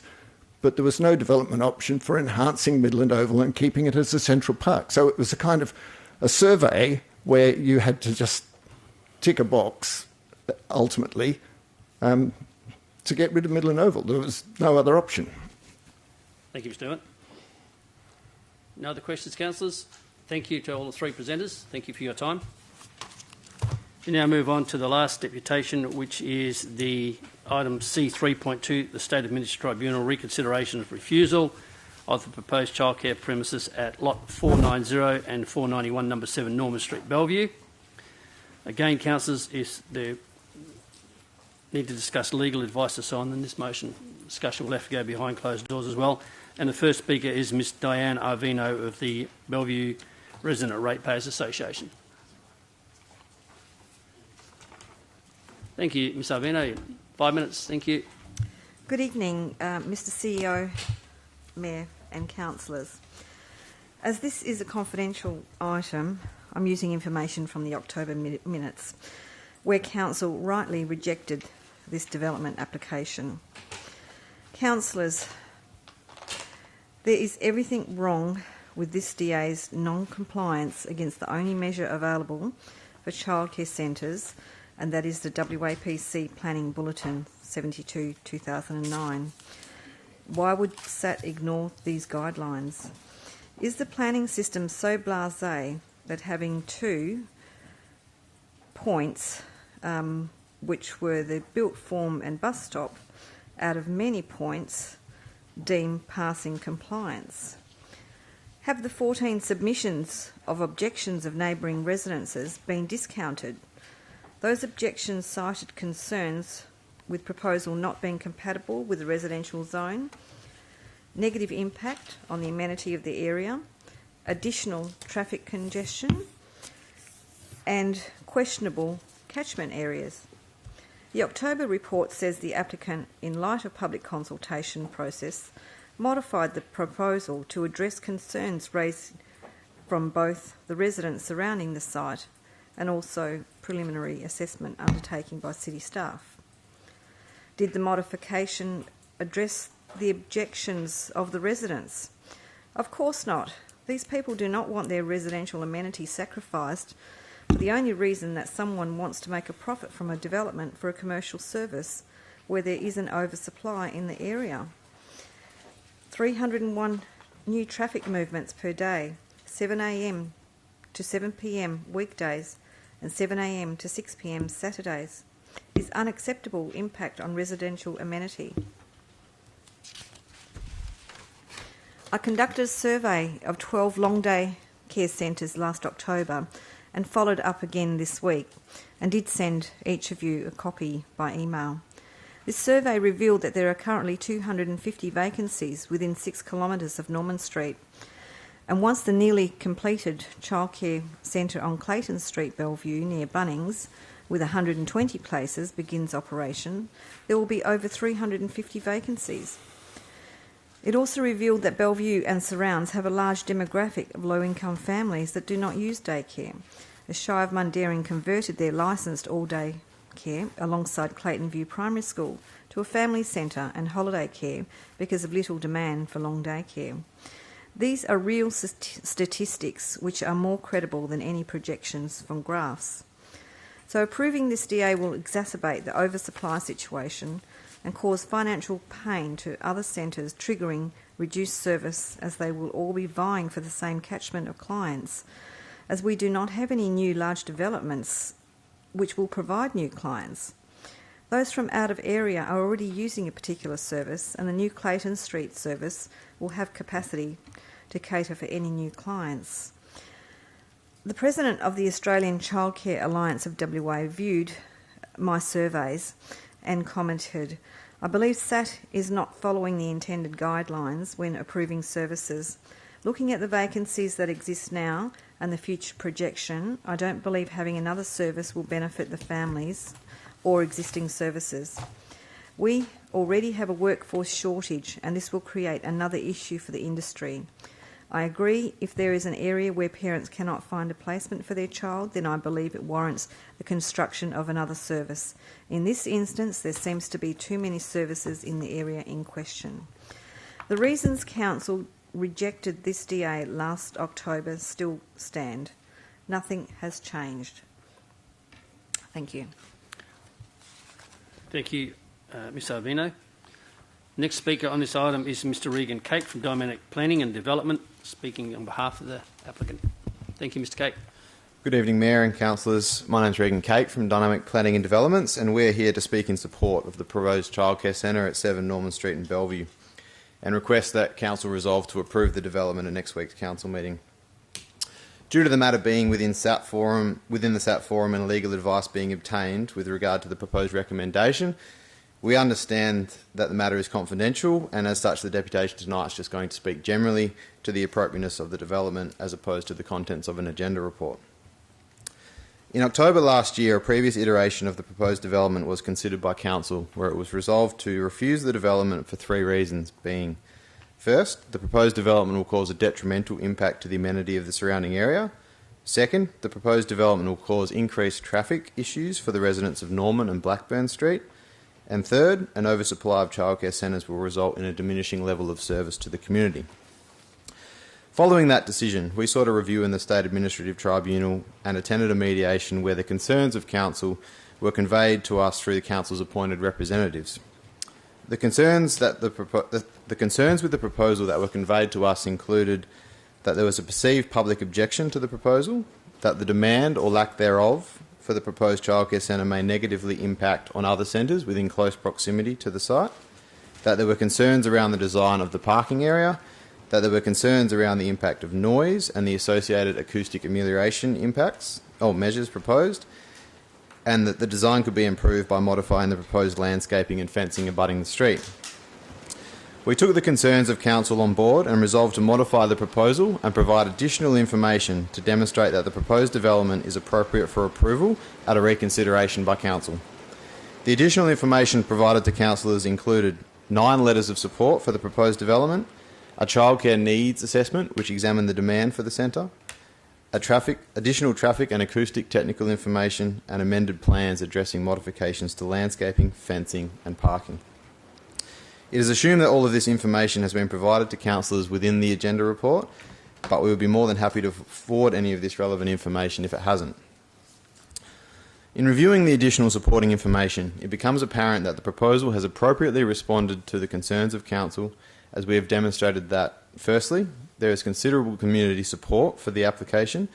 but there was no development option for enhancing Midland Oval and keeping it as a central park. So it was a kind of a survey where you had to just tick a box, ultimately, to get rid of Midland Oval. There was no other option.
Thank you, Mr. Stewart. No other questions, councillors? Thank you to all the three presenters. Thank you for your time. We now move on to the last deputation, which is the item C3.2, the State Administrative Tribunal reconsideration of refusal of the proposed childcare premises at Lot 490 and 491, number 7 Norman Street, Bellevue. Again, councillors, if they need to discuss legal advice or so on, then this motion discussion will have to go behind closed doors as well. And the first speaker is Ms Diane Arvino of the Bellevue Resident Ratepayers Association. Thank you, Ms Arvino. 5 minutes. Thank you.
Good evening, Mr CEO, Mayor and councillors. As this is a confidential item, I'm using information from the October minutes, where council rightly rejected this development application. Councillors, there is everything wrong with this DA's non-compliance against the only measure available for childcare centres, and that is the WAPC Planning Bulletin 72/2009. Why would SAT ignore these guidelines? Is the planning system so blasé that having 2 points, which were the built form and bus stop, out of many points, deem passing compliance? Have the 14 submissions of objections of neighbouring residences been discounted? Those objections cited concerns with proposal not being compatible with the residential zone, negative impact on the amenity of the area, additional traffic congestion, and questionable catchment areas. The October report says the applicant, in light of public consultation process, modified the proposal to address concerns raised from both the residents surrounding the site and also preliminary assessment undertaken by city staff. Did the modification address the objections of the residents? Of course not. These people do not want their residential amenities sacrificed for the only reason that someone wants to make a profit from a development for a commercial service where there is an oversupply in the area. 301 new traffic movements per day, 7 a.m. to 7 p.m. weekdays and 7 a.m. to 6 p.m. Saturdays is unacceptable impact on residential amenity. I conducted a survey of 12 long day care centres last October and followed up again this week and did send each of you a copy by email. This survey revealed that there are currently 250 vacancies within 6 kilometres of Norman Street, and once the nearly completed childcare centre on Clayton Street, Bellevue, near Bunnings, with 120 places, begins operation, there will be over 350 vacancies. It also revealed that Bellevue and surrounds have a large demographic of low-income families that do not use daycare, as Shire of Mundaring converted their licensed all-day care alongside Clayton View Primary School to a family centre and holiday care because of little demand for long day care. These are real statistics which are more credible than any projections from graphs. So approving this DA will exacerbate the oversupply situation and cause financial pain to other centres, triggering reduced service as they will all be vying for the same catchment of clients, as we do not have any new large developments which will provide new clients. Those from out of area are already using a particular service, and the new Clayton Street service will have capacity to cater for any new clients. The President of the Australian Childcare Alliance of WA viewed my surveys and commented, "I believe SAT is not following the intended guidelines when approving services. Looking at the vacancies that exist now and the future projection, I don't believe having another service will benefit the families or existing services. We already have a workforce shortage and this will create another issue for the industry. I agree if there is an area where parents cannot find a placement for their child, then I believe it warrants the construction of another service. In this instance, there seems to be too many services in the area in question." The reasons Council rejected this DA last October still stand. Nothing has changed. Thank you.
Thank you, Ms Arvino. Next speaker on this item is Mr Regan Cate from Dynamic Planning and Development. speaking on behalf of the applicant. Thank you, Mr. Cake.
Good evening, Mayor and Councillors. My name is Regan Cake from Dynamic Planning and Developments, and we're here to speak in support of the proposed childcare centre at 7 Norman Street in Bellevue, and request that Council resolve to approve the development at next week's Council meeting. Due to the matter being within the SAT forum and legal advice being obtained with regard to the proposed recommendation, we understand that the matter is confidential, and as such the deputation tonight is just going to speak generally to the appropriateness of the development as opposed to the contents of an agenda report. In October last year, a previous iteration of the proposed development was considered by Council, where it was resolved to refuse the development for 3 reasons, being: first, the proposed development will cause a detrimental impact to the amenity of the surrounding area. Second, the proposed development will cause increased traffic issues for the residents of Norman and Blackburn Street. And third, an oversupply of childcare centres will result in a diminishing level of service to the community. Following that decision, we sought a review in the State Administrative Tribunal and attended a mediation where the concerns of Council were conveyed to us through the Council's appointed representatives. The concerns with the proposal that were conveyed to us included that there was a perceived public objection to the proposal, that the demand or lack thereof for the proposed childcare centre may negatively impact on other centres within close proximity to the site, that there were concerns around the design of the parking area, that there were concerns around the impact of noise and the associated acoustic amelioration measures proposed, and that the design could be improved by modifying the proposed landscaping and fencing abutting the street. We took the concerns of Council on board and resolved to modify the proposal and provide additional information to demonstrate that the proposed development is appropriate for approval at a reconsideration by Council. The additional information provided to councillors included 9 letters of support for the proposed development, a childcare needs assessment which examined the demand for the centre, additional traffic and acoustic technical information, and amended plans addressing modifications to landscaping, fencing and parking. It is assumed that all of this information has been provided to councillors within the agenda report, but we would be more than happy to forward any of this relevant information if it hasn't. In reviewing the additional supporting information, it becomes apparent that the proposal has appropriately responded to the concerns of Council, as we have demonstrated that, firstly, there is considerable community support for the application,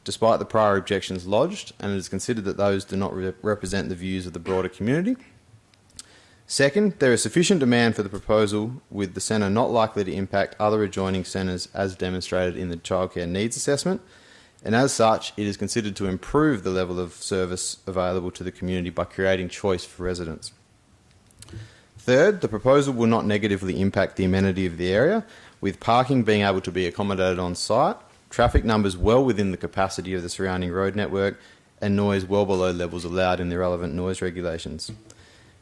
despite the prior objections lodged, and it is considered that those do not represent the views of the broader community. Second, there is sufficient demand for the proposal, with the centre not likely to impact other adjoining centres as demonstrated in the childcare needs assessment, and as such, it is considered to improve the level of service available to the community by creating choice for residents. Third, the proposal will not negatively impact the amenity of the area, with parking being able to be accommodated on site, traffic numbers well within the capacity of the surrounding road network, and noise well below levels allowed in the relevant noise regulations.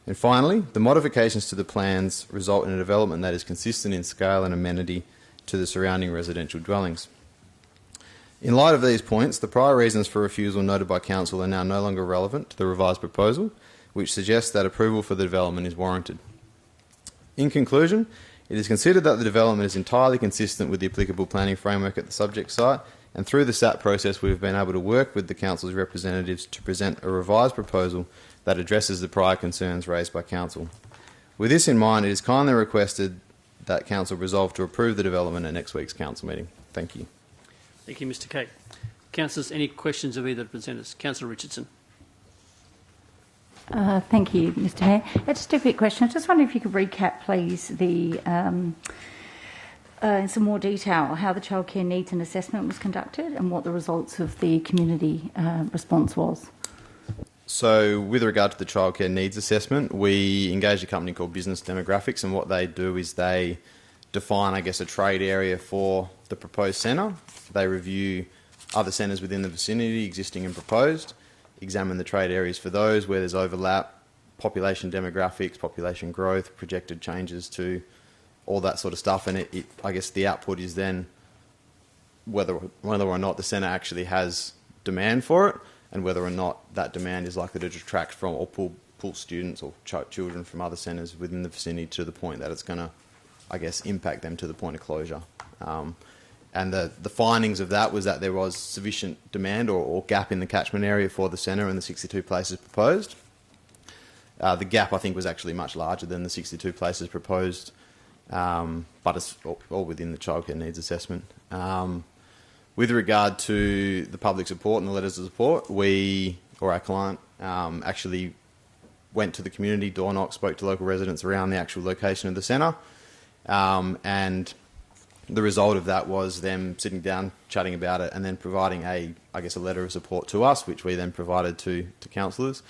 And finally, the modifications to the plans result in a development that is consistent in scale and amenity to the surrounding residential dwellings. In light of these points, the prior reasons for refusal noted by Council are now no longer relevant to the revised proposal, which suggests that approval for the development is warranted. In conclusion, it is considered that the development is entirely consistent with the applicable planning framework at the subject site, and through the SAT process we have been able to work with the Council's representatives to present a revised proposal that addresses the prior concerns raised by Council. With this in mind, it is kindly requested that Council resolve to approve the development at next week's Council meeting. Thank you.
Thank you, Mr. Cake. Councillors, any questions of either of the presenters? Councillor Richardson.
Thank you, Mr. Hare. Just a quick question. I just wonder if you could recap, please, in some more detail how the childcare needs and assessment was conducted and what the results of the community response was.
So with regard to the childcare needs assessment, we engaged a company called Business Demographics, and what they do is they define, I guess, a trade area for the proposed centre. They review other centres within the vicinity, existing and proposed, examine the trade areas for those where there's overlap, population demographics, population growth, projected changes to all that sort of stuff, and I guess the output is then whether or not the centre actually has demand for it, and whether or not that demand is likely to detract from or pull students or children from other centres within the vicinity to the point that it's going to, I guess, impact them to the point of closure. And the findings of that was that there was sufficient demand or gap in the catchment area for the centre and the 62 places proposed. The gap, I think, was actually much larger than the 62 places proposed but it's all within the childcare needs assessment. With regard to the public support and the letters of support, our client, actually went to the community, door knocked, spoke to local residents around the actual location of the centre, and the result of that was them sitting down, chatting about it, and then providing a letter of support to us, which we then provided to councillors.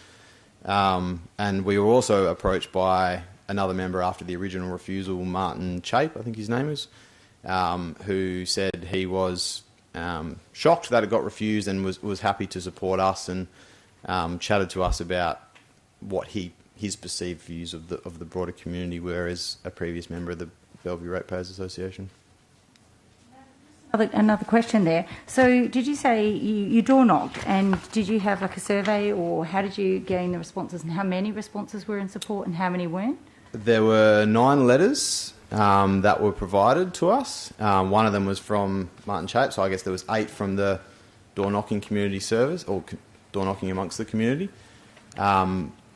And we were also approached by another member after the original refusal, Martin Chape, I think his name is, who said he was shocked that it got refused and was happy to support us, and chatted to us about what his perceived views of the broader community were as a previous member of the Bellevue Ratepayers Association.
Another question there. So did you say you door knocked, and did you have like a survey, or how did you gain the responses, and how many responses were in support and how many weren't?
There were 9 letters that were provided to us. One of them was from Martin Chape, so I guess there was 8 from the door knocking community service, or door knocking amongst the community.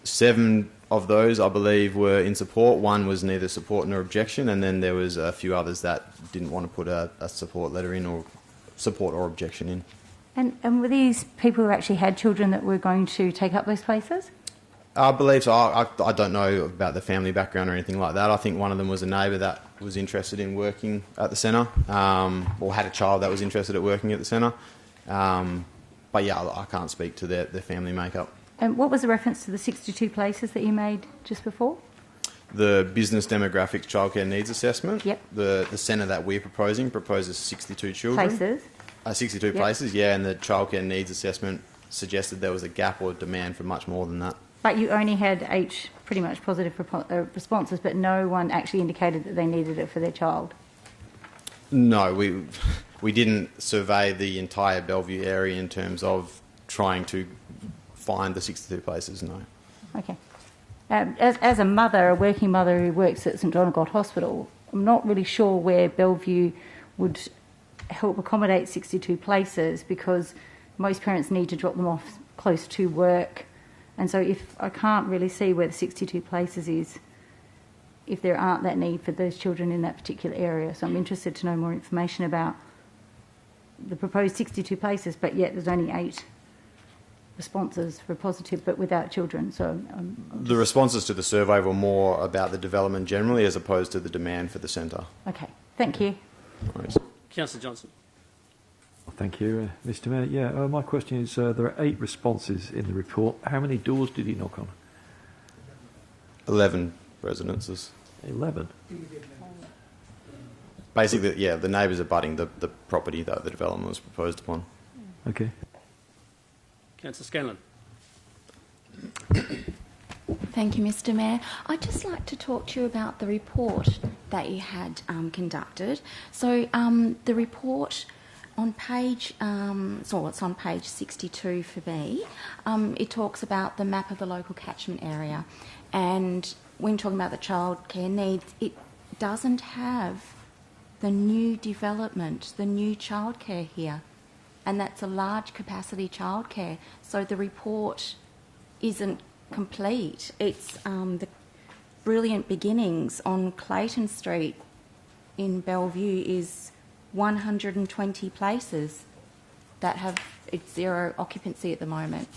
7 of those, I believe, were in support. 1 was neither support nor objection, and then there was a few others that didn't want to put a support letter in, or support or objection in.
And were these people who actually had children that were going to take up those places?
I believe so. I don't know about the family background or anything like that. I think one of them was a neighbour that was interested in working at the centre, or had a child that was interested at working at the centre. But yeah, I can't speak to their family makeup.
And what was the reference to the 62 places that you made just before?
The business demographics childcare needs assessment.
Yep.
The centre that we're proposing proposes 62 children.
Places?
62
Yep.
places, yeah, and the childcare needs assessment suggested there was a gap or demand for much more than that.
But you only had 8 pretty much positive responses, but no one actually indicated that they needed it for their child?
No, we didn't survey the entire Bellevue area in terms of trying to find the 62 places, no.
Okay. As a mother, a working mother who works at St John of God Hospital, I'm not really sure where Bellevue would help accommodate 62 places, because most parents need to drop them off close to work. And so I can't really see where the 62 places is if there aren't that need for those children in that particular area. So I'm interested to know more information about the proposed 62 places, but yet there's only 8 responses for positive, but without children. So
the responses to the survey were more about the development generally as opposed to the demand for the centre.
Okay, thank you.
No worries.
Councillor Johnson.
Thank you, Mr Mayor. Yeah, my question is, there are 8 responses in the report. How many doors did he knock on?
11 residences.
11?
Basically, yeah, the neighbours abutting the property that the development was proposed upon.
Okay.
Councillor Scanlon.
Thank you, Mr Mayor. I'd just like to talk to you about the report that you had conducted. So the report on page, it's on page 62 for me, it talks about the map of the local catchment area, and when talking about the childcare needs, it doesn't have the new development, the new childcare here, and that's a large capacity childcare. So the report isn't complete. It's the Brilliant Beginnings on Clayton Street in Bellevue is 120 places that have it's 0 occupancy at the moment.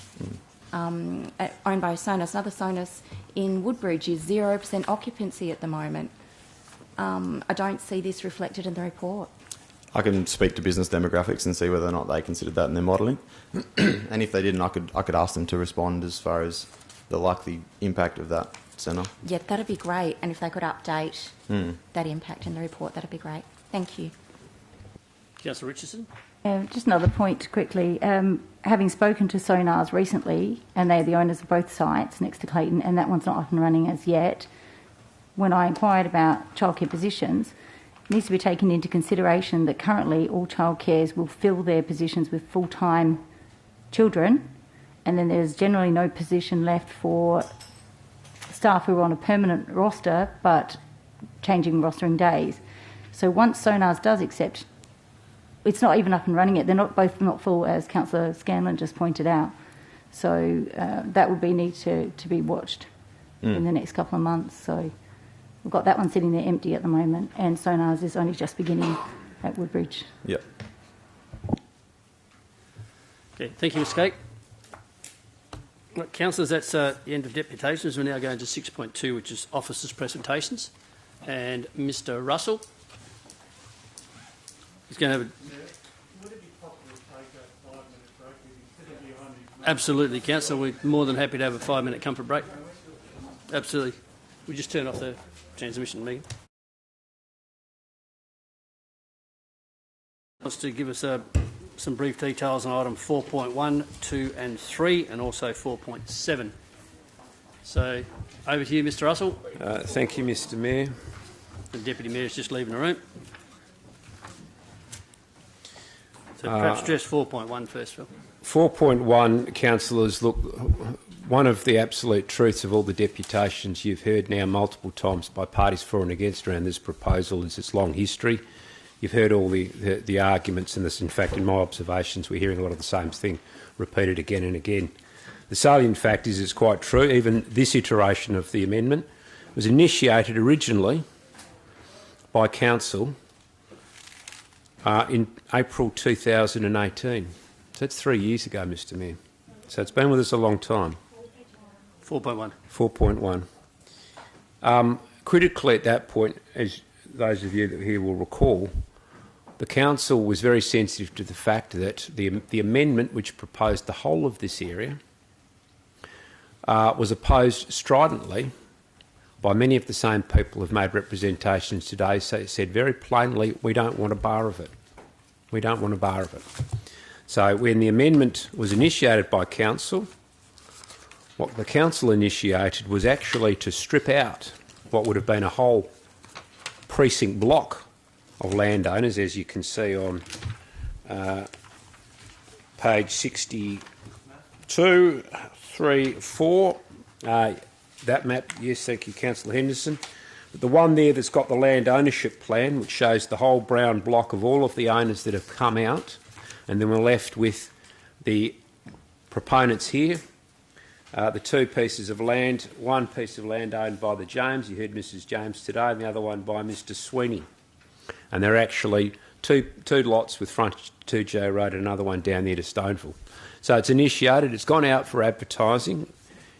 Owned by Sonus. Another Sonus in Woodbridge is 0% occupancy at the moment. I don't see this reflected in the report.
I can speak to business demographics and see whether or not they considered that in their modelling. And if they didn't, I could ask them to respond as far as the likely impact of that centre.
Yeah, that'd be great. And if they could update that impact in the report, that'd be great. Thank you.
Councillor Richardson.
Just another point quickly. Having spoken to Sonars recently, and they're the owners of both sites next to Clayton, and that one's not up and running as yet, when I inquired about childcare positions, it needs to be taken into consideration that currently all childcares will fill their positions with full-time children, and then there's generally no position left for staff who are on a permanent roster but changing rostering days. So once Sonars does accept, it's not even up and running yet. They're both not full, as Councillor Scanlon just pointed out. So that would be need to be watched in the next couple of months. So We've got that one sitting there empty at the moment, and Sonars is only just beginning at Woodbridge.
Yep.
Okay, thank you, Ms. Cake. Right, councillors, that's the end of deputations. We're now going to 6.2, which is officers' presentations. And Mr. Russell is going to have a...
Would it be possible to take a 5-minute break? Instead of you only...
Absolutely, councillor. We're more than happy to have a 5-minute comfort break. Absolutely. We just turn off the transmission meeting. Wants to give us some brief details on item 4.1, 2 and 3, and also 4.7. So, over to you, Mr. Russell.
Thank you, Mr. Mayor.
The Deputy Mayor is just leaving the room. So perhaps address 4.1 first, Phil.
4.1, councillors, look, one of the absolute truths of all the deputations you've heard now multiple times by parties for and against around this proposal is its long history. You've heard all the arguments, and this, in fact, in my observations, we're hearing a lot of the same thing repeated again and again. The salient fact is it's quite true. Even this iteration of the amendment was initiated originally by Council in April 2018. So that's 3 years ago, Mr. Mayor. So it's been with us a long time.
4.1.
4.1. Critically at that point, as those of you that here will recall, the Council was very sensitive to the fact that the amendment which proposed the whole of this area was opposed stridently by many of the same people who've made representations today, so said very plainly, we don't want a bar of it. We don't want a bar of it. So when the amendment was initiated by Council, what the Council initiated was actually to strip out what would have been a whole precinct block of landowners, as you can see on page 62, 3, 4. That map, yes, thank you, Councillor Henderson. But the one there that's got the land ownership plan, which shows the whole brown block of all of the owners that have come out, and then we're left with the proponents here, the two pieces of land, one piece of land owned by the James, you heard Mrs James today, and the other one by Mr Sweeney. And they're actually two lots with frontage to 2J Road and another one down there to Stoneville. So it's initiated, it's gone out for advertising.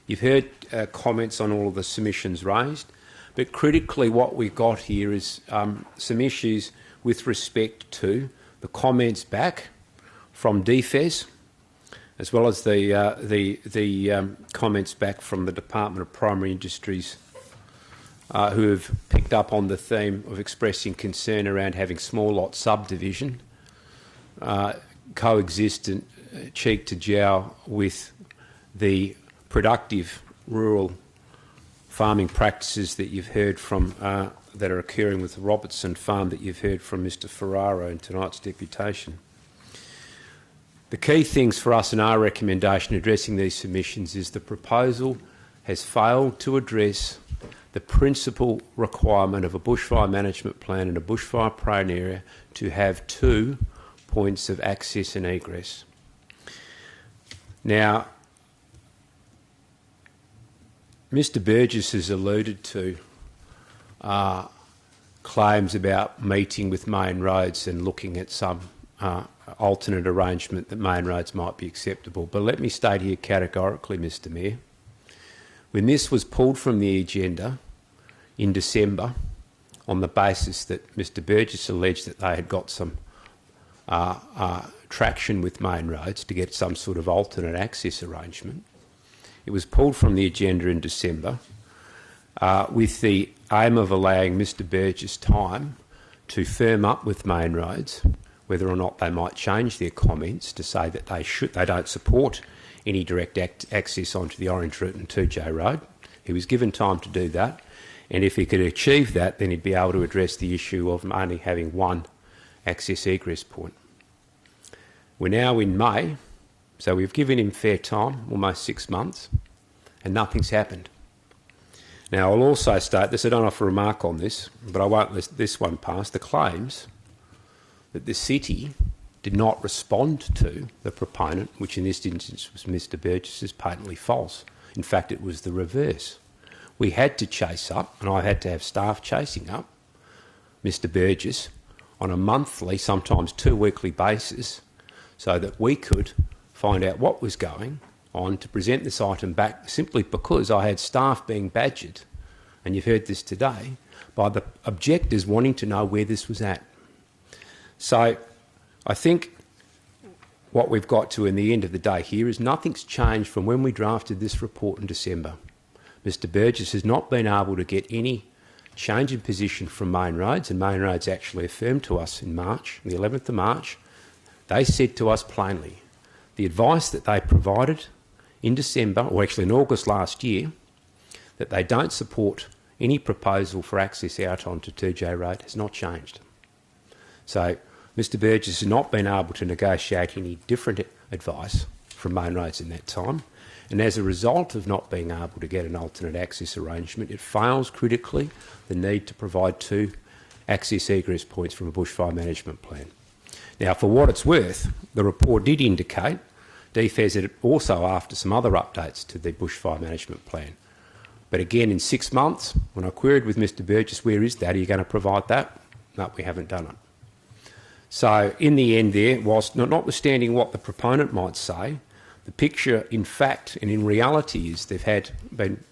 You've heard comments on all of the submissions raised, but critically what we've got here is some issues with respect to the comments back from DFES, as well as the comments back from the Department of Primary Industries, who have picked up on the theme of expressing concern around having small lot subdivision coexistent cheek to jowl with the productive rural farming practices that you've heard from that are occurring with the Robertson farm that you've heard from Mr Ferraro in tonight's deputation. The key things for us in our recommendation addressing these submissions is the proposal has failed to address the principal requirement of a bushfire management plan and a bushfire prone area to have 2 points of access and egress. Now, Mr Burgess has alluded to claims about meeting with Main Roads and looking at some alternate arrangement that Main Roads might be acceptable. But let me state here categorically, Mr Mayor, when this was pulled from the agenda in December on the basis that Mr Burgess alleged that they had got some traction with Main Roads to get some sort of alternate access arrangement, it was pulled from the agenda in December with the aim of allowing Mr Burgess time to firm up with Main Roads whether or not they might change their comments to say that they don't support any direct access onto the Orange Route and 2J Road. He was given time to do that, and if he could achieve that, then he'd be able to address the issue of only having one access egress point. We're now in May, so we've given him fair time, almost 6 months, and nothing's happened. Now, I'll also state this, I don't offer a remark on this, but I won't let this one pass. The claims that the city did not respond to the proponent, which in this instance was Mr Burgess, is patently false. In fact, it was the reverse. we had to chase up, and I had to have staff chasing up Mr Burgess on a monthly, sometimes 2-weekly basis, so that we could find out what was going on to present this item back, simply because I had staff being badgered, and you've heard this today, by the objectors wanting to know where this was at. So I think what we've got to in the end of the day here is nothing's changed from when we drafted this report in December. Mr Burgess has not been able to get any change in position from Main Roads, and Main Roads actually affirmed to us in March, the 11th of March, they said to us plainly, the advice that they provided in December, or actually in August last year, that they don't support any proposal for access out onto 2J Road has not changed. So Mr Burgess has not been able to negotiate any different advice from Main Roads in that time, and as a result of not being able to get an alternate access arrangement, it fails critically the need to provide 2 access egress points from a bushfire management plan. Now, for what it's worth, the report did indicate DFES had also after some other updates to the bushfire management plan. But again, in 6 months, when I queried with Mr Burgess, where is that? Are you going to provide that? No, we haven't done it. So in the end there, whilst notwithstanding what the proponent might say, the picture in fact and in reality is they've been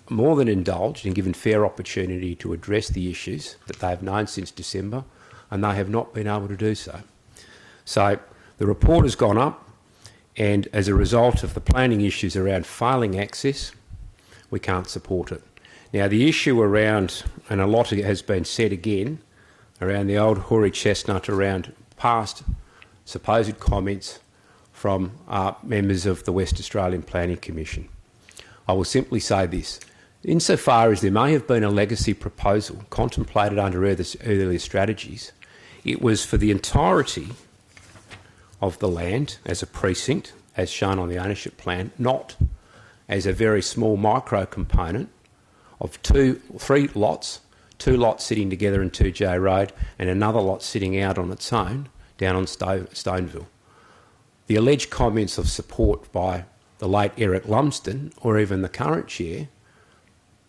more than indulged and given fair opportunity to address the issues that they have known since December, and they have not been able to do so. So the report has gone up, and as a result of the planning issues around failing access, we can't support it. Now, the issue around, and a lot has been said again, around the old hoary chestnut around past supposed comments from members of the West Australian Planning Commission. I will simply say this. Insofar as there may have been a legacy proposal contemplated under earlier strategies, it was for the entirety of the land as a precinct, as shown on the ownership plan, not as a very small micro component of 3 lots, 2 lots sitting together in 2J Road and another lot sitting out on its own down on Stoneville. The alleged comments of support by the late Eric Lumsden, or even the current chair,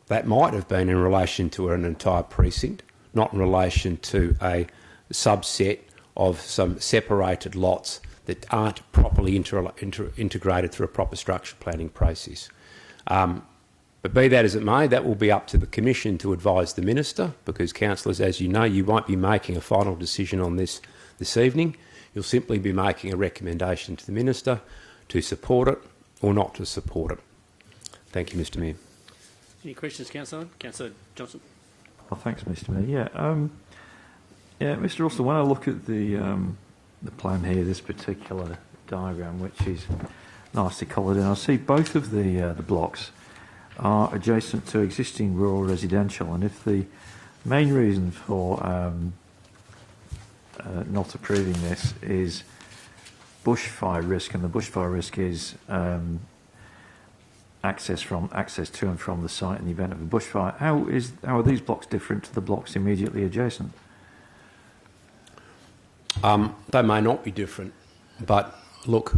that might have been in relation to an entire precinct, not in relation to a subset of some separated lots that aren't properly integrated through a proper structure planning process. But be that as it may, that will be up to the Commission to advise the Minister, because, councillors, as you know, you won't be making a final decision on this evening. You'll simply be making a recommendation to the Minister to support it or not to support it. Thank you, Mr Mayor.
Any questions, Councillor? Councillor Johnson.
Well, thanks, Mr Mayor. Yeah, Mr Russell, when I look at the plan here, this particular diagram, which is nicely coloured in, I see both of the blocks are adjacent to existing rural residential, and if the main reason for not approving this is bushfire risk, and the bushfire risk is access to and from the site in the event of a bushfire, how are these blocks different to the blocks immediately adjacent?
They may not be different, but look,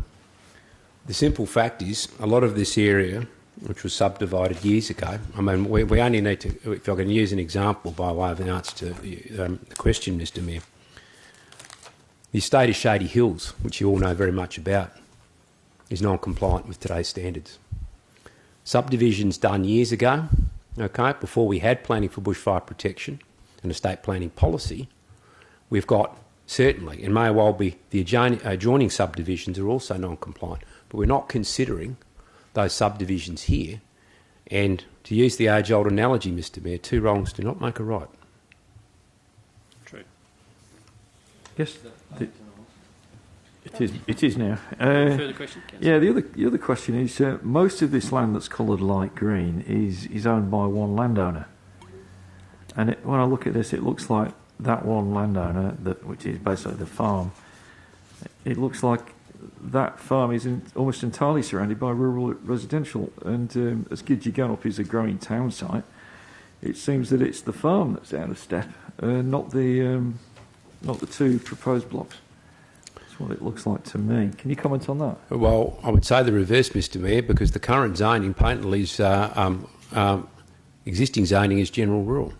the simple fact is a lot of this area, which was subdivided years ago, I mean, we only need to, if I can use an example by way of an answer to the question, Mr Mayor, the estate of Shady Hills, which you all know very much about, is non-compliant with today's standards. Subdivisions done years ago, okay, before we had planning for bushfire protection and estate planning policy, we've got certainly, and may well be, the adjoining subdivisions are also non-compliant, but we're not considering those subdivisions here. And to use the age-old analogy, Mr Mayor, 2 wrongs do not make a right.
True.
Yes, it is now.
Further question?
Yeah, the other question is, most of this land that's coloured light green is owned by one landowner. And when I look at this, it looks like that one landowner, which is basically the farm, it looks like that farm is almost entirely surrounded by rural residential, and as Gidgegunup is a growing town site, it seems that it's the farm that's out of step, not the 2 proposed blocks. That's what it looks like to me. Can you comment on that?
Well, I would say the reverse, Mr Mayor, because the current zoning patently is Existing zoning is general rule.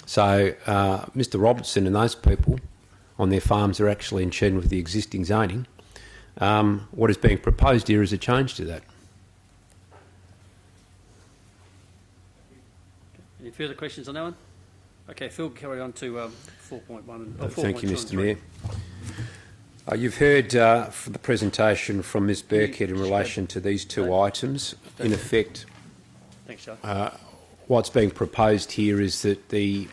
So Mr Robertson and those people on their farms are actually in tune with the existing zoning. What is being proposed here is a change to that.
Any further questions on that one? Okay, Phil, carry on to 4.1 and 4.2.
Thank you, Mr Mayor. You've heard from the presentation from Ms Burkhead in relation to these two items. In effect,
thanks, Joe.
What's being proposed here is that the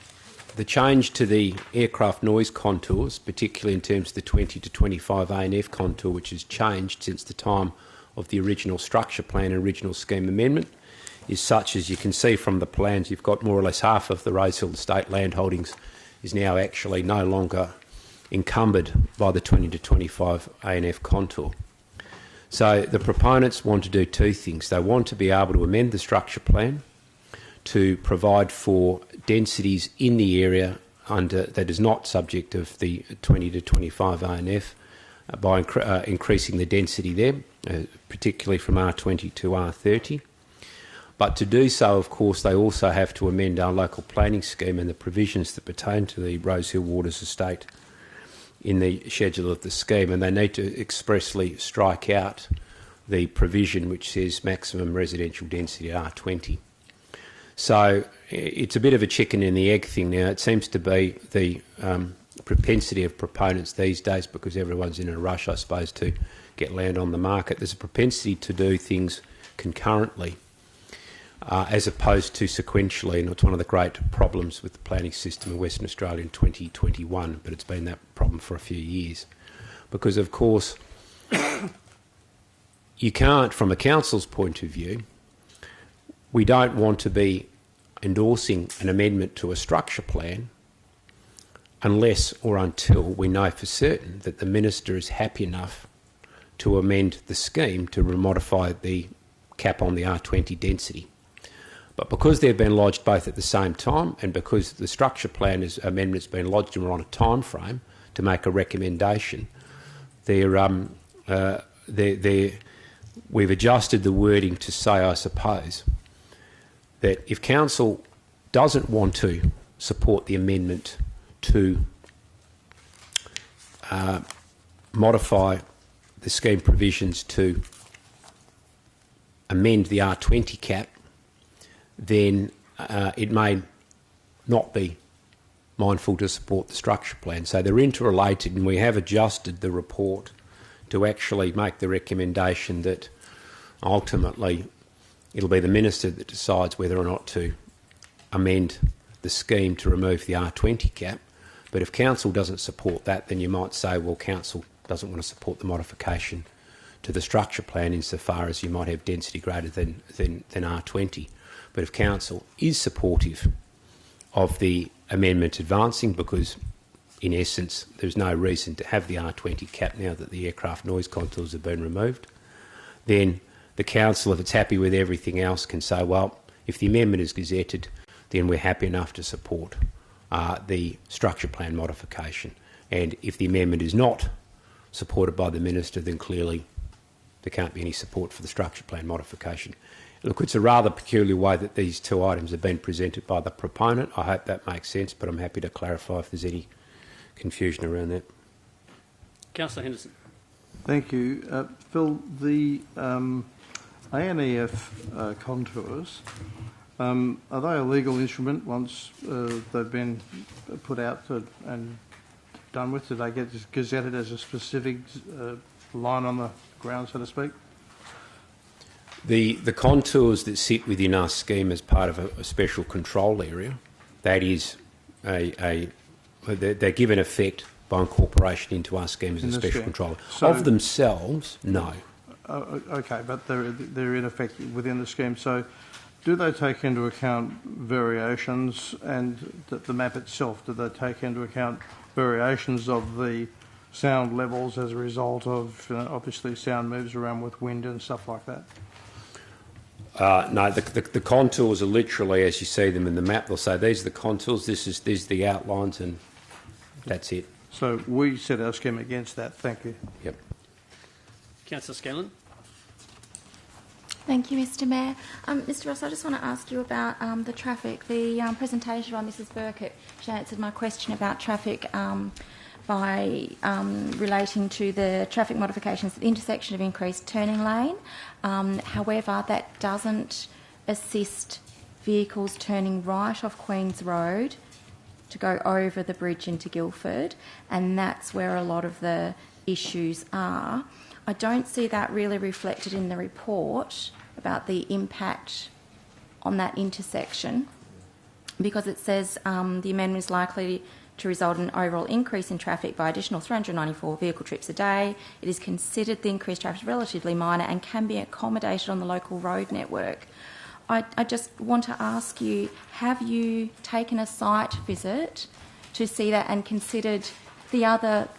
change to the aircraft noise contours, particularly in terms of the 20 to 25 ANF contour, which has changed since the time of the original structure plan and original scheme amendment, is such, as you can see from the plans, you've got more or less half of the Rosehill Estate land holdings is now actually no longer encumbered by the 20 to 25 ANF contour. So the proponents want to do two things. They want to be able to amend the structure plan to provide for densities in the area that is not subject of the 20 to 25 ANF by increasing the density there, particularly from R20 to R30. But to do so, of course, they also have to amend our local planning scheme and the provisions that pertain to the Rosehill Waters Estate in the schedule of the scheme, and they need to expressly strike out the provision which says maximum residential density at R20. So it's a bit of a chicken and the egg thing now. It seems to be the propensity of proponents these days, because everyone's in a rush, I suppose, to get land on the market. There's a propensity to do things concurrently as opposed to sequentially, and it's one of the great problems with the planning system in Western Australia in 2021, but it's been that problem for a few years. Because, of course, you can't, from a council's point of view, we don't want to be endorsing an amendment to a structure plan unless or until we know for certain that the minister is happy enough to amend the scheme to modify the cap on the R20 density. But because they've been lodged both at the same time, and because the structure plan amendment's been lodged and we're on a time frame to make a recommendation, we've adjusted the wording to say, I suppose, that if council doesn't want to support the amendment to modify the scheme provisions to amend the R20 cap, then it may not be mindful to support the structure plan. So they're interrelated, and we have adjusted the report to actually make the recommendation that ultimately it'll be the minister that decides whether or not to amend the scheme to remove the R20 cap. But if council doesn't support that, then you might say, well, council doesn't want to support the modification to the structure plan insofar as you might have density greater than R20. But if council is supportive of the amendment advancing, because in essence there's no reason to have the R20 cap now that the aircraft noise contours have been removed, then the council, if it's happy with everything else, can say, well, if the amendment is gazetted, then we're happy enough to support the structure plan modification. And if the amendment is not supported by the minister, then clearly there can't be any support for the structure plan modification. Look, it's a rather peculiar way that these two items have been presented by the proponent. I hope that makes sense, but I'm happy to clarify if there's any confusion around that.
Councillor Henderson.
Thank you. Phil, the ANEF contours, are they a legal instrument once they've been put out and done with? Do they get gazetted as a specific line on the ground, so to speak?
The contours that sit within our scheme as part of a special control area, that is they're given effect by incorporation into our scheme as a special control. So, of themselves, no.
Okay, but they're in effect within the scheme. So do they take into account variations, and the map itself, do they take into account variations of the sound levels as a result of, obviously sound moves around with wind and stuff like that?
No, the contours are literally as you see them in the map. They'll say these are the contours, these are the outlines, and that's it.
So we set our scheme against that. Thank you.
Yep.
Councillor Scanlon.
Thank you, Mr Mayor. Mr Ross, I just want to ask you about the traffic. The presentation by Mrs Burkett, she answered my question about traffic by relating to the traffic modifications at the intersection of increased turning lane. However, that doesn't assist vehicles turning right off Queen's Road to go over the bridge into Guildford, and that's where a lot of the issues are. I don't see that really reflected in the report about the impact on that intersection, because it says the amendment is likely to result in an overall increase in traffic by additional 394 vehicle trips a day. It is considered the increased traffic is relatively minor and can be accommodated on the local road network. I just want to ask you, have you taken a site visit to see that and considered the other?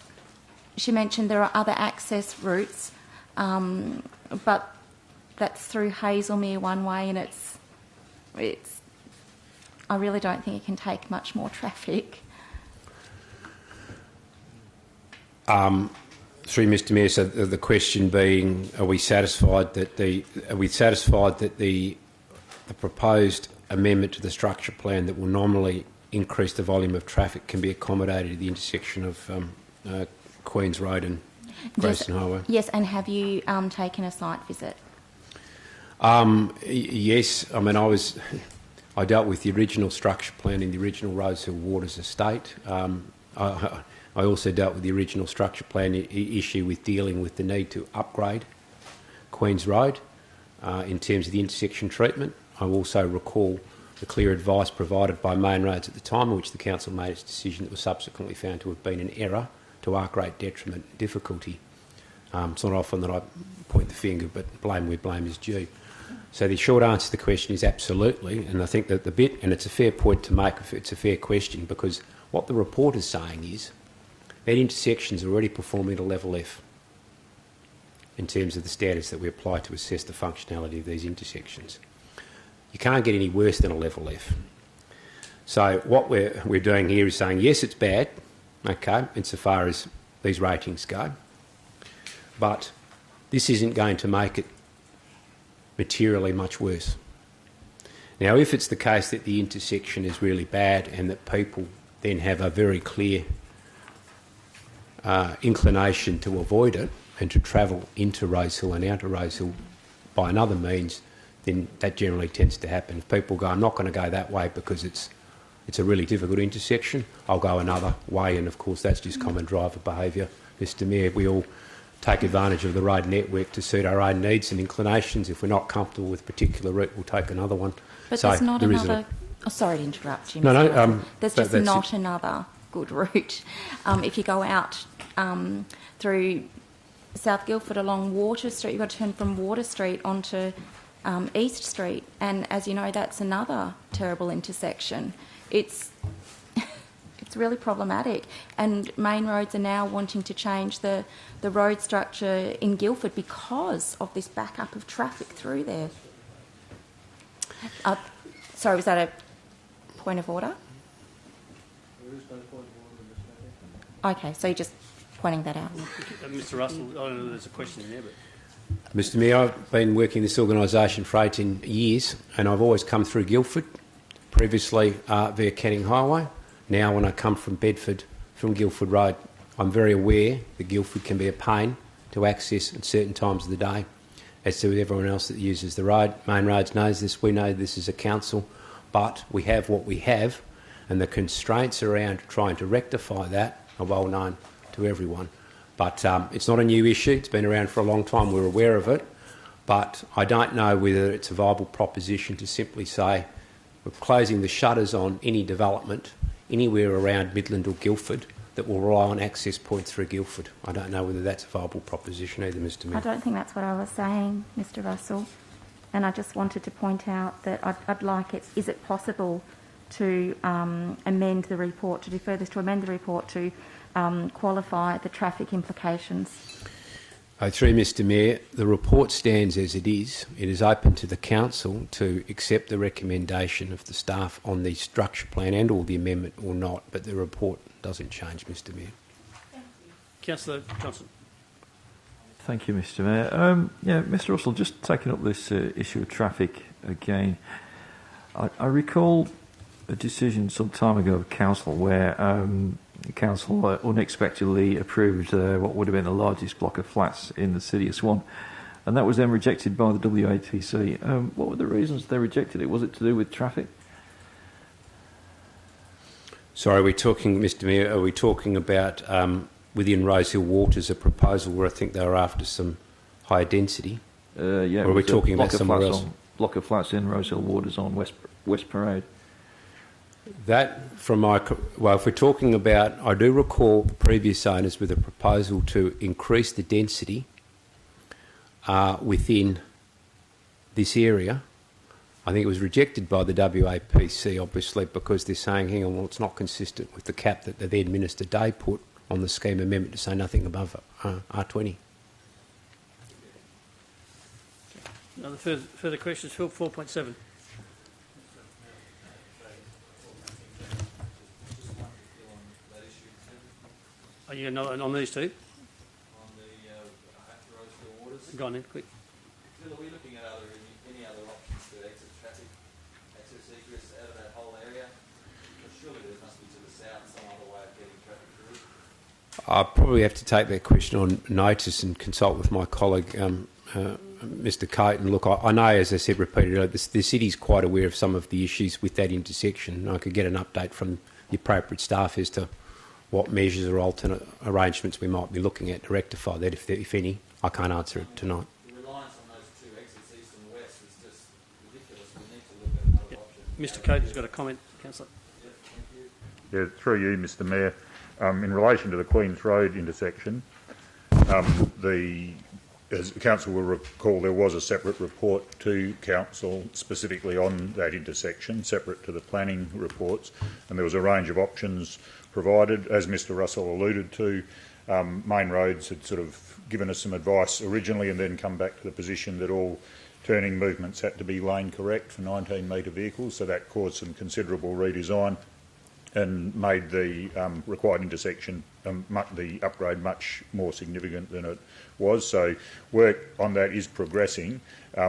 She mentioned there are other access routes, but that's through Hazelmere one way, and it's. I really don't think it can take much more traffic.
Through Mr Mayor, so the question being, are we satisfied that the proposed amendment to the structure plan that will nominally increase the volume of traffic can be accommodated at the intersection of Queen's Road and Grayston Highway?
Yes, and have you taken a site visit?
Yes, I mean I dealt with the original structure plan in the original Rosehill Waters estate. I also dealt with the original structure plan issue with dealing with the need to upgrade Queen's Road in terms of the intersection treatment. I also recall the clear advice provided by Main Roads at the time in which the council made its decision that was subsequently found to have been an error to our great detriment and difficulty. It's not often that I point the finger, but blame where blame is due. So the short answer to the question is absolutely, and I think that and it's a fair point to make, it's a fair question, because what the report is saying is that intersections are already performing at a level F in terms of the standards that we apply to assess the functionality of these intersections. You can't get any worse than a level F. So what we're doing here is saying, yes, it's bad, okay, insofar as these ratings go, but this isn't going to make it materially much worse. Now, if it's the case that the intersection is really bad and that people then have a very clear inclination to avoid it and to travel into Rosehill and out of Rosehill by another means, then that generally tends to happen. If people go, I'm not going to go that way because it's a really difficult intersection, I'll go another way, and of course that's just common driver behaviour. Mr Mayor, we all take advantage of the road network to suit our own needs and inclinations. If we're not comfortable with a particular route, we'll take another one.
But
so
there's not another... sorry to interrupt you, Mr.
No,
Russell. There's just not another good route. If you go out through South Guildford along Water Street, you've got to turn from Water Street onto East Street, and as you know, that's another terrible intersection. It's really problematic, and Main Roads are now wanting to change the road structure in Guildford because of this backup of traffic through there. Sorry, was that a point of order?
There is no point of order.
Okay, so you're just pointing that out.
Mr Russell, I don't know, there's a question in there, but...
Mr Mayor, I've been working in this organisation for 18 years and I've always come through Guildford, previously via Canning Highway. Now when I come from Bedford, from Guildford Road, I'm very aware that Guildford can be a pain to access at certain times of the day, as to everyone else that uses the road. Main Roads knows this, we know this as a council, but we have what we have, and the constraints around trying to rectify that are well known to everyone. But it's not a new issue, it's been around for a long time, we're aware of it, but I don't know whether it's a viable proposition to simply say we're closing the shutters on any development anywhere around Midland or Guildford that will rely on access points through Guildford. I don't know whether that's a viable proposition either, Mr Mayor.
I don't think that's what I was saying, Mr Russell, and I just wanted to point out that I'd like it, is it possible to amend the report, to defer this, to amend the report to qualify the traffic implications?
Through Mr Mayor, the report stands as it is. It is open to the council to accept the recommendation of the staff on the structure plan and or the amendment or not, but the report doesn't change, Mr Mayor.
Councillor Johnson.
Thank you, Mr. Mayor. Mr. Russell, just taking up this issue of traffic again. I recall a decision some time ago of council where the council unexpectedly approved what would have been the largest block of flats in the city of Swan, and that was then rejected by the WATC. What were the reasons they rejected it? Was it to do with traffic?
Sorry, are we talking, Mr. Mayor, are we talking about within Rosehill Waters a proposal where I think they were after some higher density?
Or
are we talking about somewhere else?
Block of flats in Rosehill Waters on West Parade.
That, from my... Well, if we're talking about... I do recall previous owners with a proposal to increase the density within this area. I think it was rejected by the WAPC, obviously, because they're saying, hang on, well, it's not consistent with the cap that the then Minister Day put on the scheme amendment to say nothing above R20.
Other further questions, Phil? 4.7. Are you on these two?
On the Rosehill Waters.
Go on then, quick.
Phil, are we looking at any other options to exit traffic, access egress out of that whole area? Well, surely there must be to the south some other way of getting traffic through.
I'll probably have to take that question on notice and consult with my colleague, Mr. Caton. Look, I know, as I said repeatedly, the city's quite aware of some of the issues with that intersection. I could get an update from the appropriate staff as to what measures or alternate arrangements we might be looking at to rectify that, if any. I can't answer it tonight.
The reliance on those two exits, east and west, is just ridiculous. We need to look at another option.
Mr. Caton's got a comment, Councillor.
Yeah, through you, Mr. Mayor. In relation to the Queen's Road intersection, as Council will recall, there was a separate report to Council specifically on that intersection, separate to the planning reports, and there was a range of options provided. As Mr. Russell alluded to, Main Roads had sort of given us some advice originally and then come back to the position that all turning movements had to be lane correct for 19-metre vehicles, so that caused some considerable redesign and made the required intersection, the upgrade, much more significant than it was. So work on that is progressing.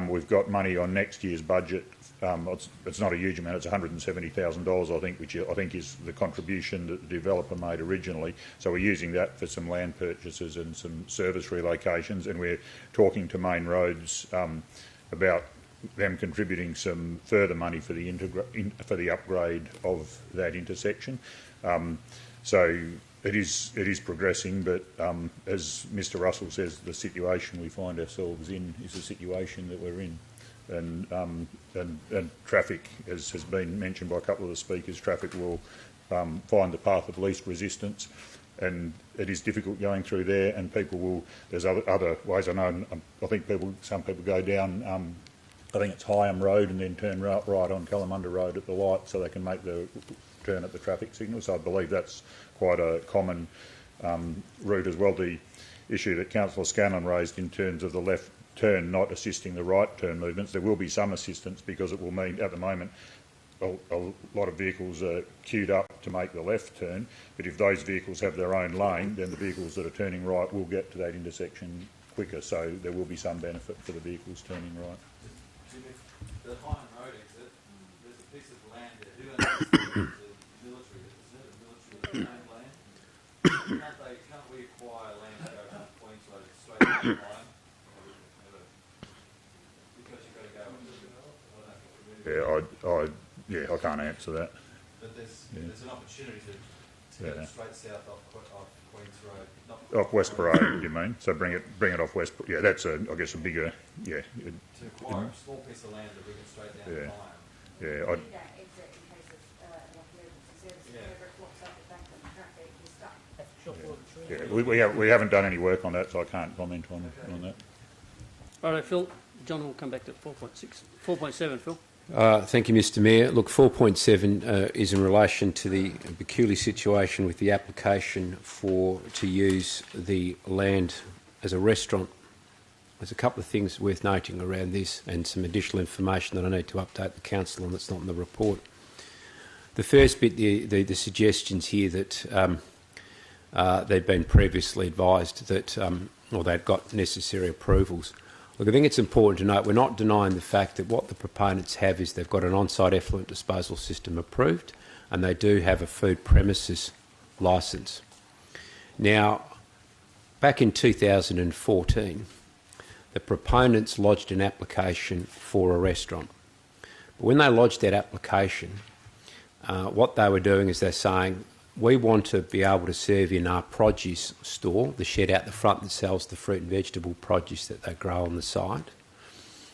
We've got money on next year's budget. It's not a huge amount, it's $170,000, I think, which I think is the contribution that the developer made originally. So we're using that for some land purchases and some service relocations, and we're talking to Main Roads about them contributing some further money for the upgrade of that intersection. So it is progressing, but as Mr. Russell says, the situation we find ourselves in is the situation that we're in. And traffic, as has been mentioned by a couple of the speakers, traffic will find the path of least resistance, and it is difficult going through there. And people will. There's other ways. I know. I think some people go down. I think it's Higham Road and then turn right on Kalamunda Road at the light, so they can make the turn at the traffic signal. So I believe that's quite a common route as well. The issue that Councillor Scanlon raised in terms of the left turn not assisting the right turn movements, there will be some assistance because it will mean at the moment a lot of vehicles are queued up to make the left turn, but if those vehicles have their own lane, then the vehicles that are turning right will get to that intersection quicker, so there will be some benefit for the vehicles turning right.
The Higham Road exit, there's a piece of land there. Who owns the military? Is it a military owned land? Can't we acquire land to go from Queen's Road straight to Higham? Because you've got to go.
I can't answer that.
But there's an opportunity to get it straight south off Queen's Road.
Off West Parade, you mean? So bring it off West. Yeah, that's I guess a bigger. Yeah.
To acquire a small piece of land to bring it straight down to Higham.
Yeah. We haven't done any work on that, so I can't comment on that.
Right, Phil. John will come back to 4.7, Phil.
Thank you, Mr. Mayor. Look, 4.7 is in relation to the peculiar situation with the application to use the land as a restaurant. There's a couple of things worth noting around this and some additional information that I need to update the council on that's not in the report. The first bit, the suggestions here that they'd been previously advised that or they'd got necessary approvals. Look, I think it's important to note we're not denying the fact that what the proponents have is they've got an on-site effluent disposal system approved, and they do have a food premises licence. Now, back in 2014, the proponents lodged an application for a restaurant. But when they lodged that application, what they were doing is they're saying, we want to be able to serve in our produce store, the shed out the front that sells the fruit and vegetable produce that they grow on the site.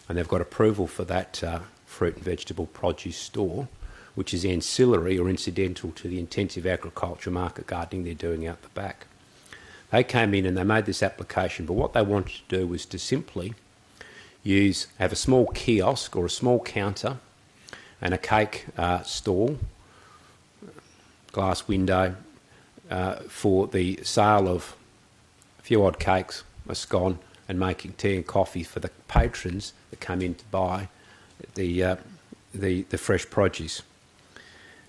And they've got approval for that fruit and vegetable produce store, which is ancillary or incidental to the intensive agriculture market gardening they're doing out the back. They came in and they made this application, but what they wanted to do was to simply have a small kiosk or a small counter and a cake stall, glass window, for the sale of a few odd cakes, a scone, and making tea and coffee for the patrons that come in to buy the fresh produce.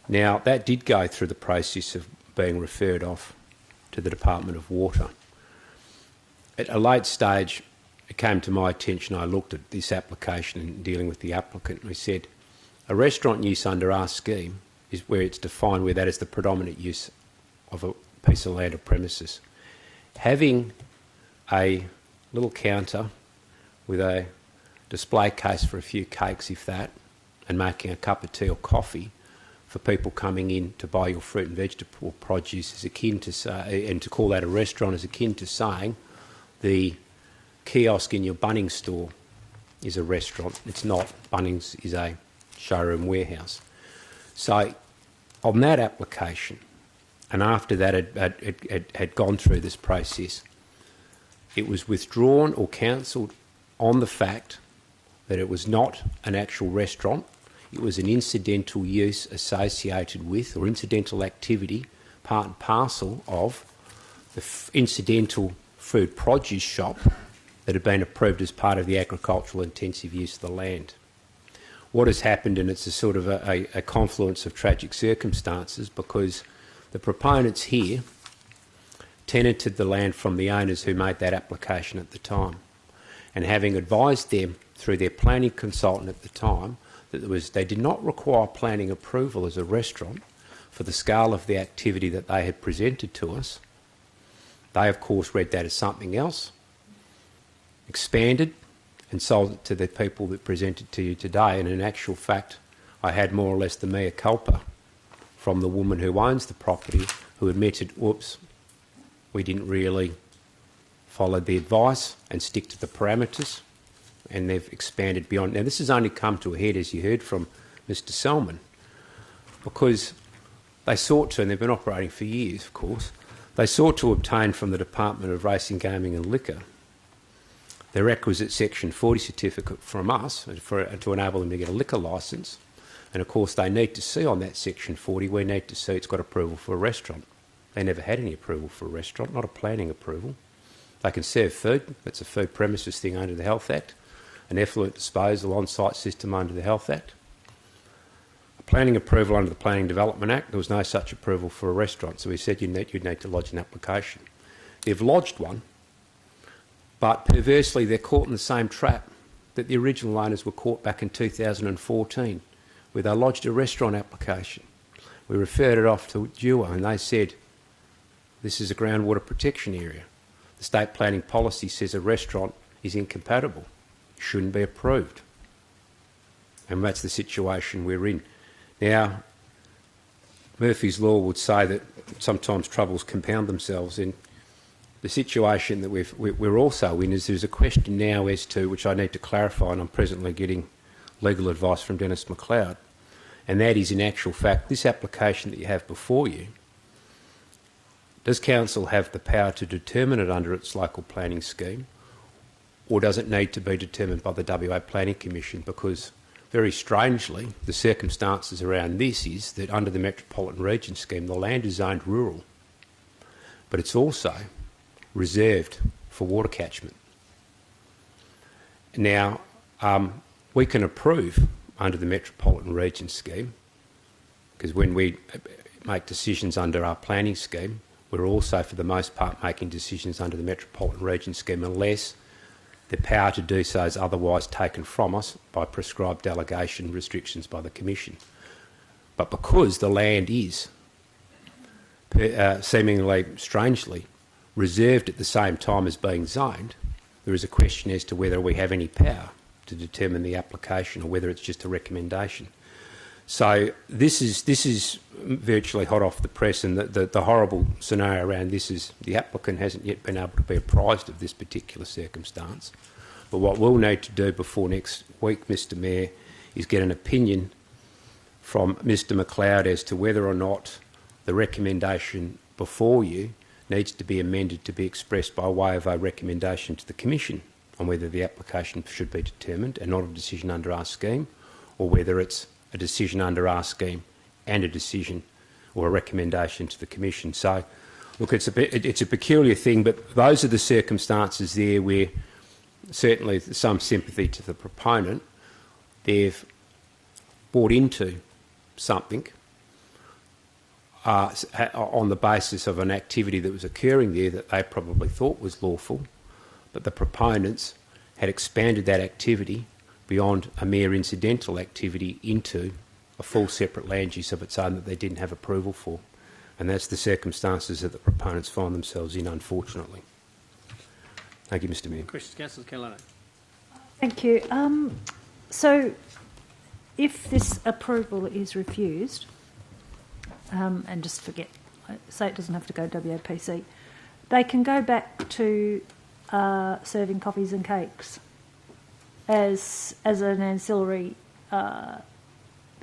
Now, that did go through the process of being referred off to the Department of Water. At a late stage, it came to my attention, I looked at this application and dealing with the applicant, and we said, a restaurant use under our scheme is where it's defined where that is the predominant use of a piece of land or premises. Having a little counter with a display case for a few cakes, if that, and making a cup of tea or coffee for people coming in to buy your fruit and vegetable produce is akin to say, and to call that a restaurant is akin to saying the kiosk in your Bunnings store is a restaurant. It's not. Bunnings is a showroom warehouse. So on that application, and after that it had gone through this process, it was withdrawn or cancelled on the fact that it was not an actual restaurant. It was an incidental use associated with, or incidental activity, part and parcel of the incidental food produce shop that had been approved as part of the agricultural intensive use of the land. What has happened, and it's a sort of a confluence of tragic circumstances, because the proponents here tenanted the land from the owners who made that application at the time. And having advised them through their planning consultant at the time that they did not require planning approval as a restaurant for the scale of the activity that they had presented to us, they of course read that as something else, expanded and sold it to the people that presented to you today. And in actual fact, I had more or less the mea culpa from the woman who owns the property, who admitted, whoops, we didn't really follow the advice and stick to the parameters, and they've expanded beyond. Now, this has only come to a head, as you heard from Mr Selman, because they sought to, and they've been operating for years, of course, they sought to obtain from the Department of Racing, Gaming and Liquor the requisite Section 40 certificate from us to enable them to get a liquor licence. And of course they need to see on that Section 40, we need to see it's got approval for a restaurant. They never had any approval for a restaurant, not a planning approval. They can serve food, that's a food premises thing under the Health Act, an effluent disposal on-site system under the Health Act. A planning approval under the Planning Development Act, there was no such approval for a restaurant, so we said you'd need to lodge an application. They've lodged one, but perversely they're caught in the same trap that the original owners were caught back in 2014, where they lodged a restaurant application. We referred it off to DEWA and they said, this is a groundwater protection area. The state planning policy says a restaurant is incompatible, shouldn't be approved. And that's the situation we're in. Now, Murphy's Law would say that sometimes troubles compound themselves, and the situation that we're also in is there's a question now as to, which I need to clarify, and I'm presently getting legal advice from Dennis McLeod, and that is, in actual fact, this application that you have before you, does Council have the power to determine it under its local planning scheme, or does it need to be determined by the WA Planning Commission? Because, very strangely, the circumstances around this is that under the Metropolitan Region scheme, the land is zoned rural, but it's also reserved for water catchment. Now, we can approve under the Metropolitan Region scheme, because when we make decisions under our planning scheme, we're also, for the most part, making decisions under the Metropolitan Region Scheme unless the power to do so is otherwise taken from us by prescribed delegation restrictions by the Commission. But because the land is, seemingly strangely, reserved at the same time as being zoned, there is a question as to whether we have any power to determine the application or whether it's just a recommendation. So this is virtually hot off the press, and the horrible scenario around this is the applicant hasn't yet been able to be apprised of this particular circumstance. But what we'll need to do before next week, Mr Mayor, is get an opinion from Mr McLeod as to whether or not the recommendation before you needs to be amended to be expressed by way of a recommendation to the Commission on whether the application should be determined and not a decision under our scheme, or whether it's a decision under our scheme and a decision or a recommendation to the Commission. So, look, it's a peculiar thing, but those are the circumstances there where certainly some sympathy to the proponent. They've bought into something on the basis of an activity that was occurring there that they probably thought was lawful, but the proponents had expanded that activity beyond a mere incidental activity into a full separate land use of its own that they didn't have approval for. And that's the circumstances that the proponents find themselves in, unfortunately. Thank you, Mr Mayor.
Questions, Councillor Catalano.
Thank you. So, if this approval is refused, and just forget, say it doesn't have to go WAPC, they can go back to serving coffees and cakes as an ancillary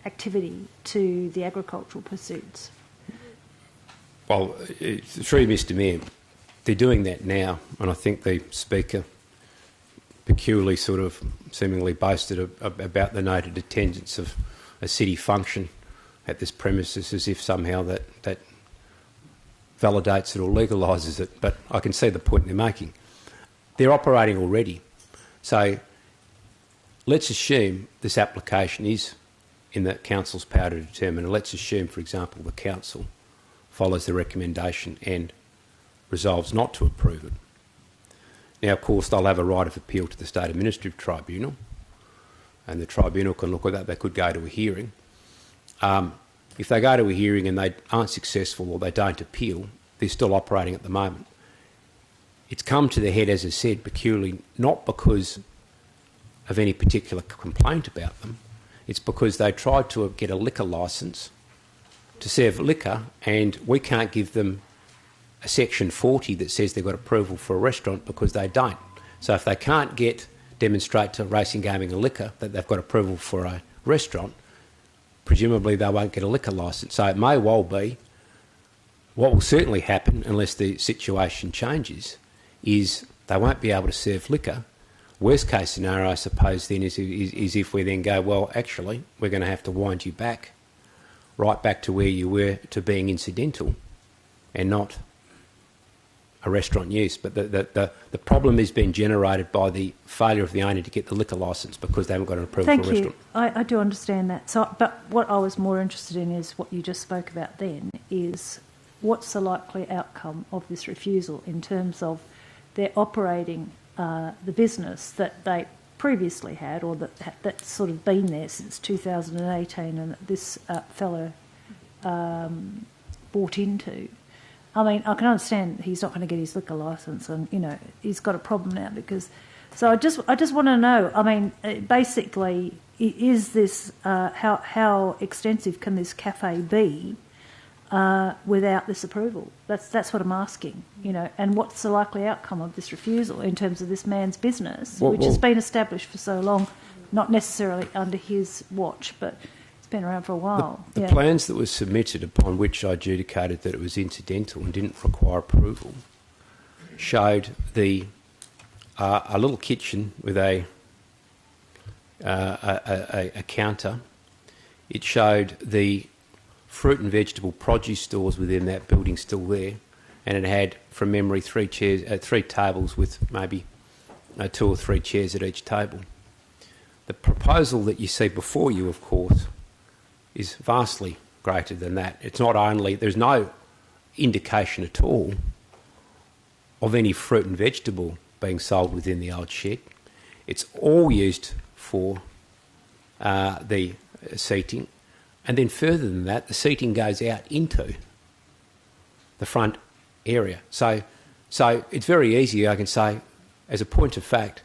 activity to the agricultural pursuits.
Well, through Mr Mayor, they're doing that now, and I think the Speaker peculiarly sort of seemingly boasted about the noted attendance of a city function at this premises as if somehow that validates it or legalises it, but I can see the point they're making. They're operating already. So let's assume this application is in the Council's power to determine, and let's assume, for example, the Council follows the recommendation and resolves not to approve it. Now, of course, they'll have a right of appeal to the State Administrative Tribunal, and the Tribunal can look at that. They could go to a hearing. If they go to a hearing and they aren't successful or they don't appeal, they're still operating at the moment. It's come to the head, as I said, peculiarly not because of any particular complaint about them. It's because they tried to get a liquor licence to serve liquor, and we can't give them a section 40 that says they've got approval for a restaurant because they don't. So if they can't demonstrate to Racing, Gaming and Liquor that they've got approval for a restaurant, presumably they won't get a liquor licence. So it may well be, what will certainly happen unless the situation changes, is they won't be able to serve liquor. Worst case scenario, I suppose, then is if we then go, well, actually, we're going to have to wind you back, right back to where you were, to being incidental and not a restaurant use. But the problem has been generated by the failure of the owner to get the liquor licence because they haven't got an approval for a restaurant.
Thank you. I do understand that. So, but what I was more interested in is what you just spoke about then, is what's the likely outcome of this refusal in terms of their operating the business that they previously had, or that's sort of been there since 2018 and that this fellow bought into. I mean, I can understand he's not going to get his liquor licence, and he's got a problem now because. So I just want to know. I mean, basically, is this how extensive can this cafe be without this approval? That's what I'm asking. And what's the likely outcome of this refusal in terms of this man's business, which has been established for so long, not necessarily under his watch, but it's been around for a while.
The plans that were submitted, upon which I adjudicated that it was incidental and didn't require approval, showed a little kitchen with a counter. It showed the fruit and vegetable produce stores within that building still there, and it had, from memory, three tables with maybe 2 or 3 chairs at each table. The proposal that you see before you, of course, is vastly greater than that. It's not only, there's no indication at all of any fruit and vegetable being sold within the old shed. It's all used for the seating. And then further than that, the seating goes out into the front area. So it's very easy, I can say, as a point of fact,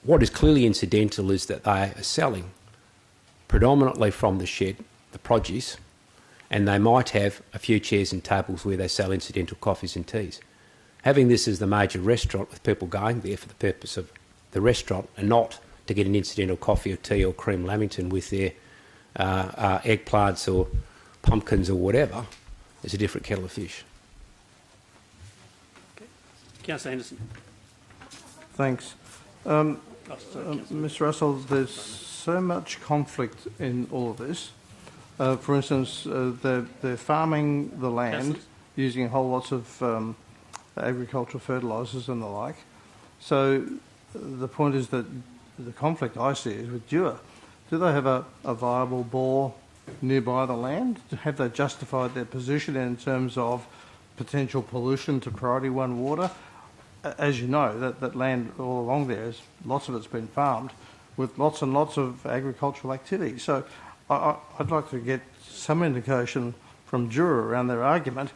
what is clearly incidental is that they are selling predominantly from the shed, the produce, and they might have a few chairs and tables where they sell incidental coffees and teas. Having this as the major restaurant with people going there for the purpose of the restaurant and not to get an incidental coffee or tea or cream lamington with their eggplants or pumpkins or whatever is a different kettle of fish.
Councillor Henderson.
Thanks. Ms Russell, there's so much conflict in all of this. For instance, they're farming the land using whole lots of agricultural fertilisers and the like. So the point is that the conflict I see is with Dewar. Do they have a viable bore nearby the land? Have they justified their position in terms of potential pollution to Priority 1 water? As you know, that land all along there, lots of it's been farmed with lots and lots of agricultural activity. So I'd like to get some indication from Dewar around their argument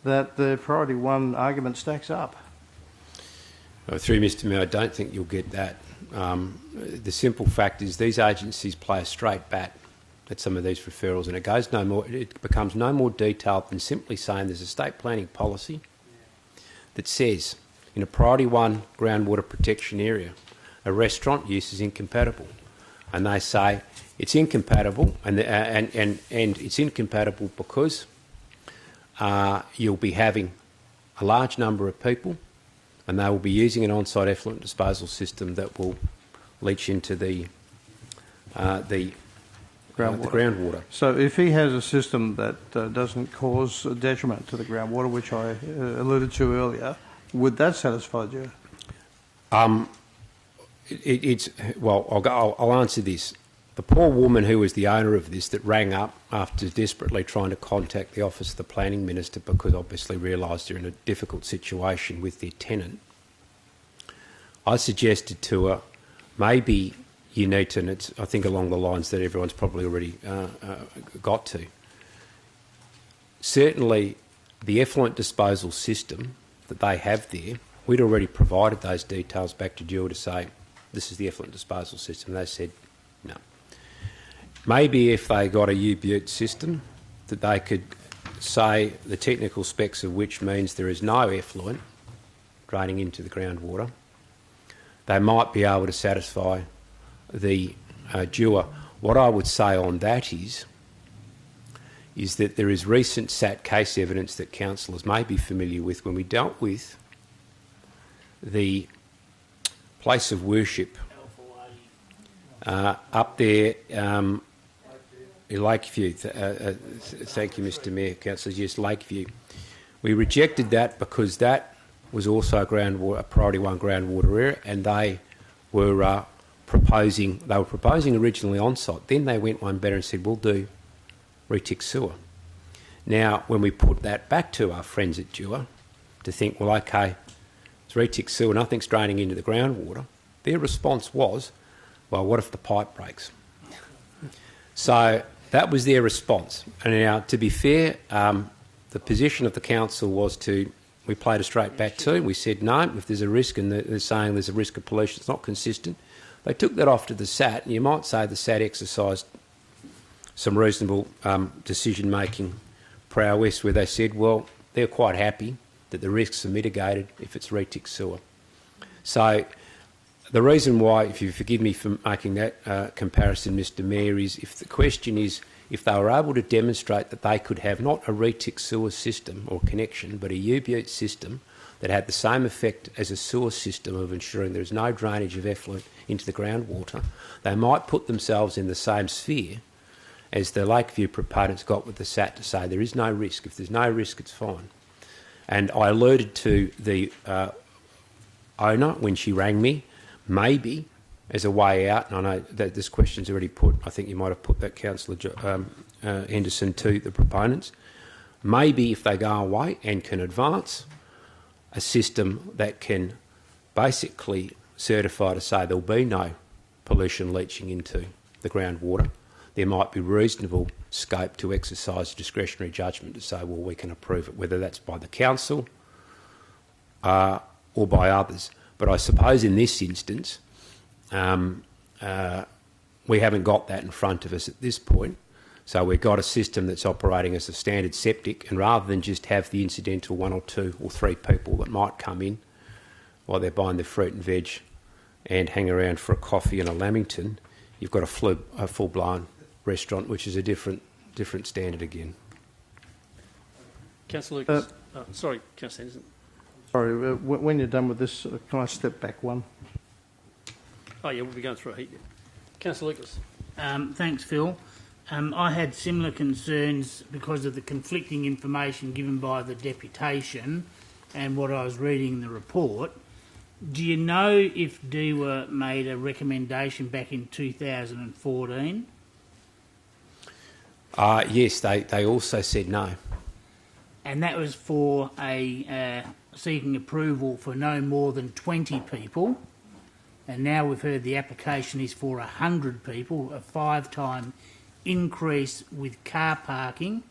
that the Priority 1 argument stacks up.
Through Mr Mayor, I don't think you'll get that. The simple fact is these agencies play a straight bat at some of these referrals, and it becomes no more detailed than simply saying there's a state planning policy that says in a Priority 1 groundwater protection area, a restaurant use is incompatible, and they say it's incompatible, and it's incompatible because you'll be having a large number of people, and they will be using an on-site effluent disposal system that will leach into the groundwater.
So if he has a system that doesn't cause a detriment to the groundwater, which I alluded to earlier, would that satisfy you?
I'll answer this. The poor woman who was the owner of this that rang up after desperately trying to contact the Office of the Planning Minister because obviously realised they're in a difficult situation with their tenant, I suggested to her, maybe you need to, and it's, I think along the lines that everyone's probably already got to, certainly the effluent disposal system that they have there, we'd already provided those details back to Dewar to say, this is the effluent disposal system. They said, no. Maybe if they got a U-Butte system that they could say the technical specs of which means there is no effluent draining into the groundwater, they might be able to satisfy the Dewar. What I would say on that is that there is recent SAT case evidence that councillors may be familiar with when we dealt with the place of worship up there in Lakeview. Thank you, Mr Mayor, councillors. Yes, Lakeview. We rejected that because that was also a Priority 1 groundwater area, and they were proposing originally on site. Then they went one better and said, we'll do retic sewer. Now, when we put that back to our friends at Dewar to think, well, okay, it's retic sewer, nothing's draining into the groundwater, their response was, well, what if the pipe breaks? So that was their response. And now, to be fair, the position of the council was we played a straight bat too. We said, no, if there's a risk, and they're saying there's a risk of pollution, it's not consistent. They took that off to the SAT, and you might say the SAT exercised some reasonable decision-making prowess where they said, well, they're quite happy that the risks are mitigated if it's retic sewer. So the reason why, if you forgive me for making that comparison, Mr Mayor, is if the question is if they were able to demonstrate that they could have not a retic sewer system or connection, but a U-Butte system that had the same effect as a sewer system of ensuring there is no drainage of effluent into the groundwater, they might put themselves in the same sphere as the Lakeview proponents got with the SAT to say there is no risk. If there's no risk, it's fine. And I alluded to the owner when she rang me, maybe as a way out, and I know that this question's already put, I think you might have put that, Councillor Henderson, to the proponents, maybe if they go away and can advance, a system that can basically certify to say there'll be no pollution leaching into the groundwater, there might be reasonable scope to exercise discretionary judgment to say, well, we can approve it, whether that's by the council or by others. But I suppose in this instance, we haven't got that in front of us at this point. So we've got a system that's operating as a standard septic, and rather than just have the incidental 1 or 2 or 3 people that might come in while they're buying their fruit and veg and hang around for a coffee and a Lamington, you've got a full-blown restaurant, which is a different standard again.
Councillor Lucas. Sorry, Councillor Henderson.
Sorry, when you're done with this, can I step back one?
Oh, yeah, we'll be going through a heat. Councillor Lucas.
Thanks, Phil. I had similar concerns because of the conflicting information given by the deputation and what I was reading in the report. Do you know if DEWA made a recommendation back in 2014?
Yes, they also said no.
And that was for seeking approval for no more than 20 people. And now we've heard the application is for 100 people, a 5-time increase with car parking.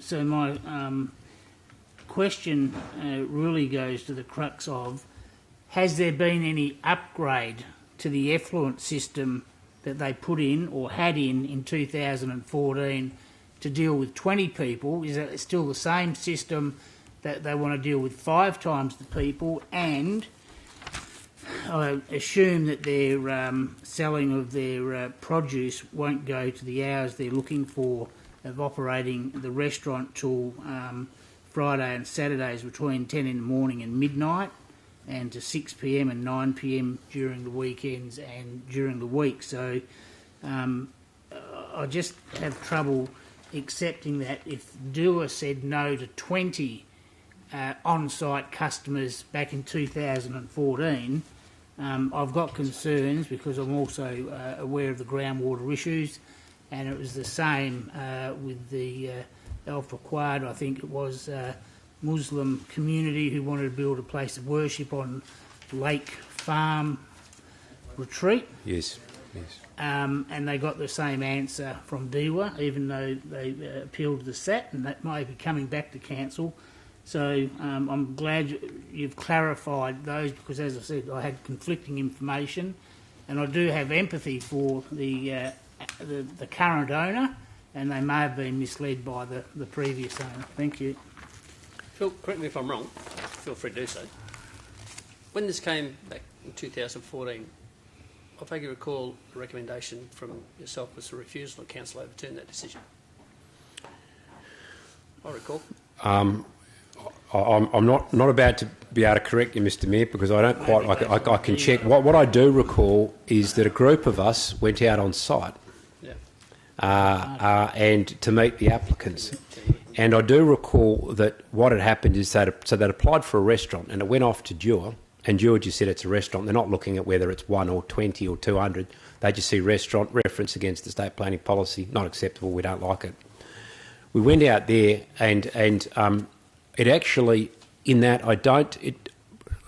So my question really goes to the crux of, has there been any upgrade to the effluent system that they put in or had in 2014 to deal with 20 people? Is it still the same system that they want to deal with 5 times the people? And I assume that their selling of their produce won't go to the hours they're looking for of operating the restaurant till Friday and Saturdays between 10 in the morning and midnight, and to 6 p.m. and 9 p.m. during the weekends and during the week. So I just have trouble accepting that if DEWA said no to 20 on-site customers back in 2014, I've got concerns because I'm also aware of the groundwater issues, and it was the same with the Al Faqad, I think it was, Muslim community who wanted to build a place of worship on Lake Farm Retreat.
Yes, yes.
And they got the same answer from DEWA, even though they appealed to the SAT, and that might be coming back to council. So I'm glad you've clarified those, because, as I said, I had conflicting information, and I do have empathy for the current owner, and they may have been misled by the previous owner. Thank you.
Phil, correct me if I'm wrong. Feel free to do so. When this came back in 2014, I vaguely recall a recommendation from yourself was a refusal of council overturn that decision. I recall.
I'm not about to be able to correct you, Mr. Mayor, because I don't quite. I can check. What I do recall is that a group of us went out on site, and to meet the applicants. And I do recall that what had happened is they'd applied for a restaurant, and it went off to DEWA, and DEWA just said it's a restaurant. They're not looking at whether it's 1 or 20 or 200. They just see restaurant, reference against the state planning policy, not acceptable, we don't like it. We went out there, and it actually, in that,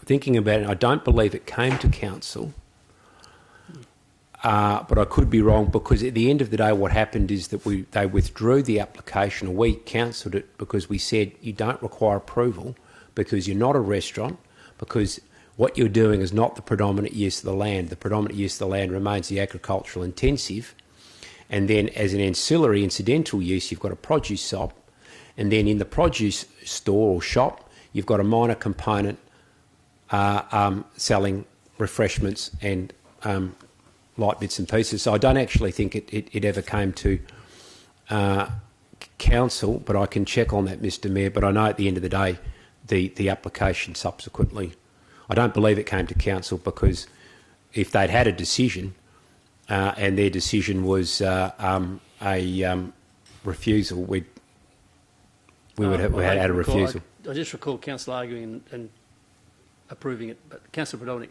thinking about it, I don't believe it came to council, but I could be wrong, because at the end of the day what happened is that they withdrew the application, or we cancelled it, because we said you don't require approval because you're not a restaurant, because what you're doing is not the predominant use of the land. The predominant use of the land remains the agricultural intensive, and then as an ancillary incidental use you've got a produce shop, and then in the produce store or shop you've got a minor component selling refreshments and light bits and pieces. So I don't actually think it ever came to council, but I can check on that, Mr. Mayor. But I know at the end of the day, the application subsequently, I don't believe it came to council, because if they'd had a decision and their decision was a refusal, we would have had a refusal.
I just recall council arguing and approving it, but Councillor Podolnik.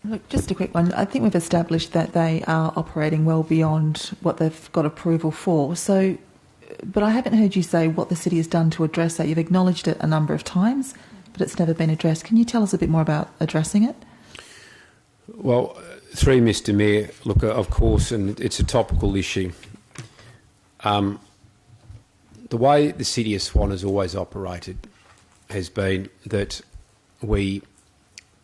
Look, just a quick one. I think we've established that they are operating well beyond what they've got approval for. So, but I haven't heard you say what the city has done to address that. You've acknowledged it a number of times, but it's never been addressed. Can you tell us a bit more about addressing it?
Well, through Mr Mayor, look, of course, and it's a topical issue. The way the City of Swan has always operated has been that we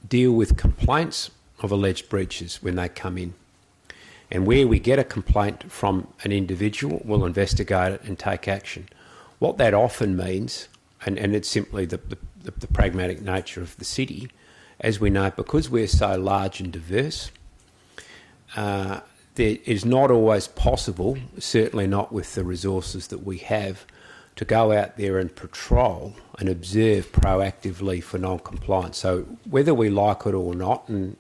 deal with complaints of alleged breaches when they come in. And where we get a complaint from an individual, we'll investigate it and take action. What that often means, and it's simply the pragmatic nature of the city, as we know, because we're so large and diverse, there is not always possible, certainly not with the resources that we have, to go out there and patrol and observe proactively for non-compliance. So whether we like it or not, and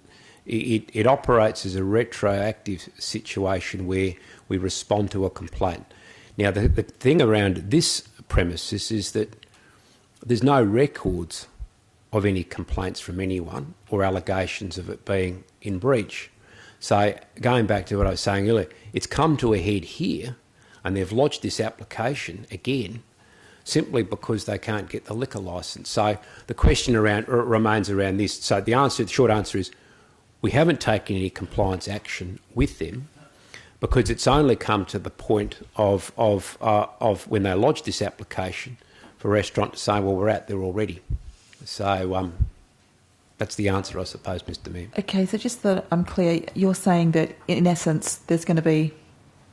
it operates as a retroactive situation where we respond to a complaint. Now, the thing around this premises is that there's no records of any complaints from anyone or allegations of it being in breach. So going back to what I was saying earlier, it's come to a head here and they've lodged this application again simply because they can't get the liquor licence. So the question remains around this. So the short answer is we haven't taken any compliance action with them because it's only come to the point of when they lodged this application for a restaurant to say, well, we're out there already. So that's the answer, I suppose, Mr Mayor.
Okay, so just that I'm clear, you're saying that in essence there's going to be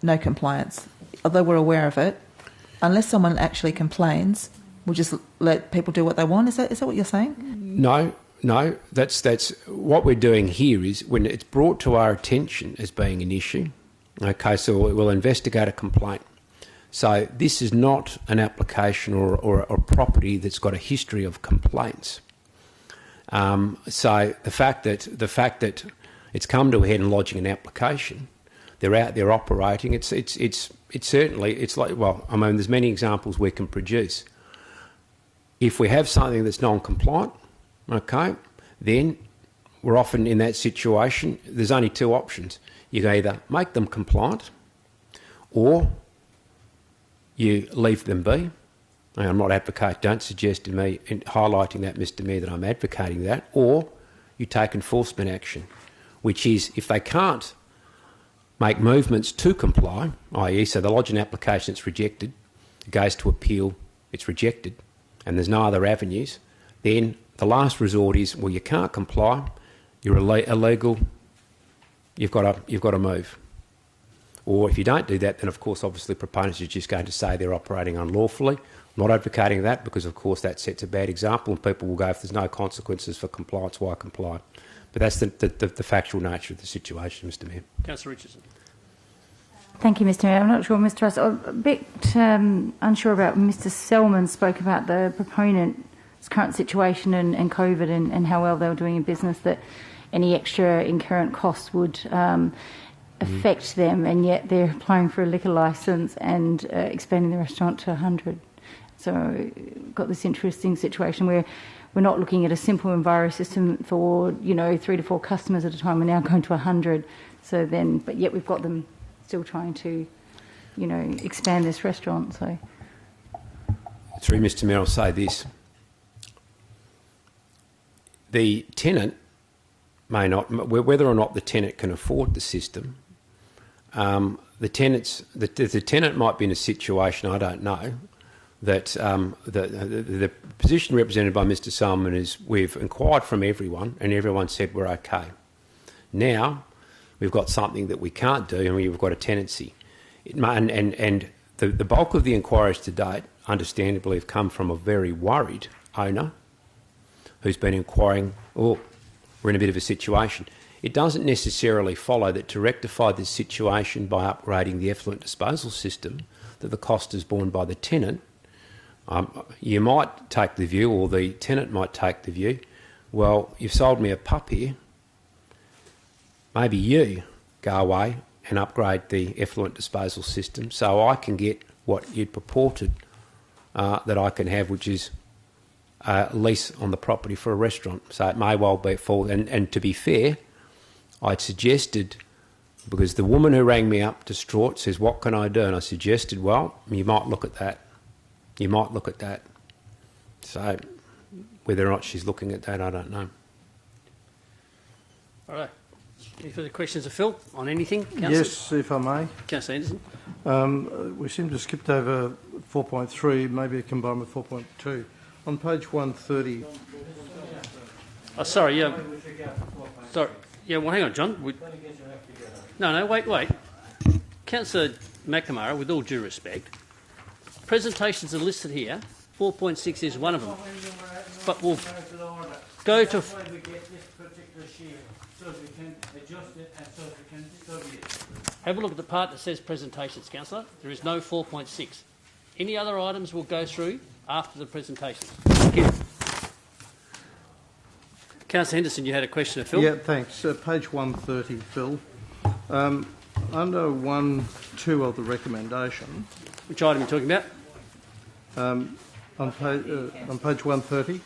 no compliance, although we're aware of it, unless someone actually complains, we'll just let people do what they want. Is that what you're saying?
No. That's what we're doing here is when it's brought to our attention as being an issue. Okay, so we'll investigate a complaint. So this is not an application or a property that's got a history of complaints. So the fact that it's come to a head and lodging an application, they're out there operating. It's certainly like, well, I mean, there's many examples we can produce. If we have something that's non-compliant, okay, then we're often in that situation. There's only two options. You can either make them compliant, or you leave them be. I'm not advocating, don't suggest to me in highlighting that, Mr Mayor, that I'm advocating that, or you take enforcement action, which is if they can't make movements to comply, i.e. so they lodge an application, it's rejected, it goes to appeal, it's rejected, and there's no other avenues, then the last resort is, well, you can't comply, you're illegal, you've got to move. Or if you don't do that, then of course, obviously, proponents are just going to say they're operating unlawfully. I'm not advocating that because, of course, that sets a bad example and people will go, if there's no consequences for compliance, why comply? But that's the factual nature of the situation, Mr Mayor.
Councillor Richardson.
Thank you, Mr Mayor. I'm not sure, Mr Russell. I'm a bit unsure about Mr Selman spoke about the proponent's current situation and COVID and how well they were doing in business, that any extra incurrent costs would affect them, and yet they're applying for a liquor licence and expanding the restaurant to 100. So got this interesting situation where we're not looking at a simple Enviro system for 3 to 4 customers at a time. We're now going to 100. So then, but yet we've got them still trying to, expand this restaurant. So,
through Mr Mayor, I'll say this: the tenant may not, whether or not the tenant can afford the system. The tenant might be in a situation, I don't know, that the position represented by Mr Salmon is we've inquired from everyone and everyone said we're okay. Now we've got something that we can't do and we've got a tenancy. And the bulk of the inquiries to date, understandably, have come from a very worried owner who's been inquiring, we're in a bit of a situation. It doesn't necessarily follow that to rectify this situation by upgrading the effluent disposal system, that the cost is borne by the tenant. You might take the view, or the tenant might take the view, well, you've sold me a pup here, maybe you go away and upgrade the effluent disposal system so I can get what you'd purported that I can have, which is a lease on the property for a restaurant. So it may well be full. And to be fair, I'd suggested, because the woman who rang me up distraught says, what can I do? And I suggested, well, you might look at that. You might look at that. So whether or not she's looking at that, I don't know.
All right. Any further questions of Phil on anything? Councillor?
Yes, if I may.
Councillor Anderson.
We seem to have skipped over 4.3, maybe combined with 4.2. On page 130.
Oh, sorry, yeah. Sorry. Yeah, well, hang on, John. No, wait. Councillor McNamara, with all due respect, presentations are listed here. 4.6 is one of them. But we'll go to... Have a look at the part that says presentations, Councillor. There is no 4.6. Any other items we'll go through after the presentation. Thank you. Councillor Henderson, you had a question of Phil?
Yeah, thanks. Page 130, Phil. Under 1.2 of the recommendation...
Which item are you talking about?
On page 130,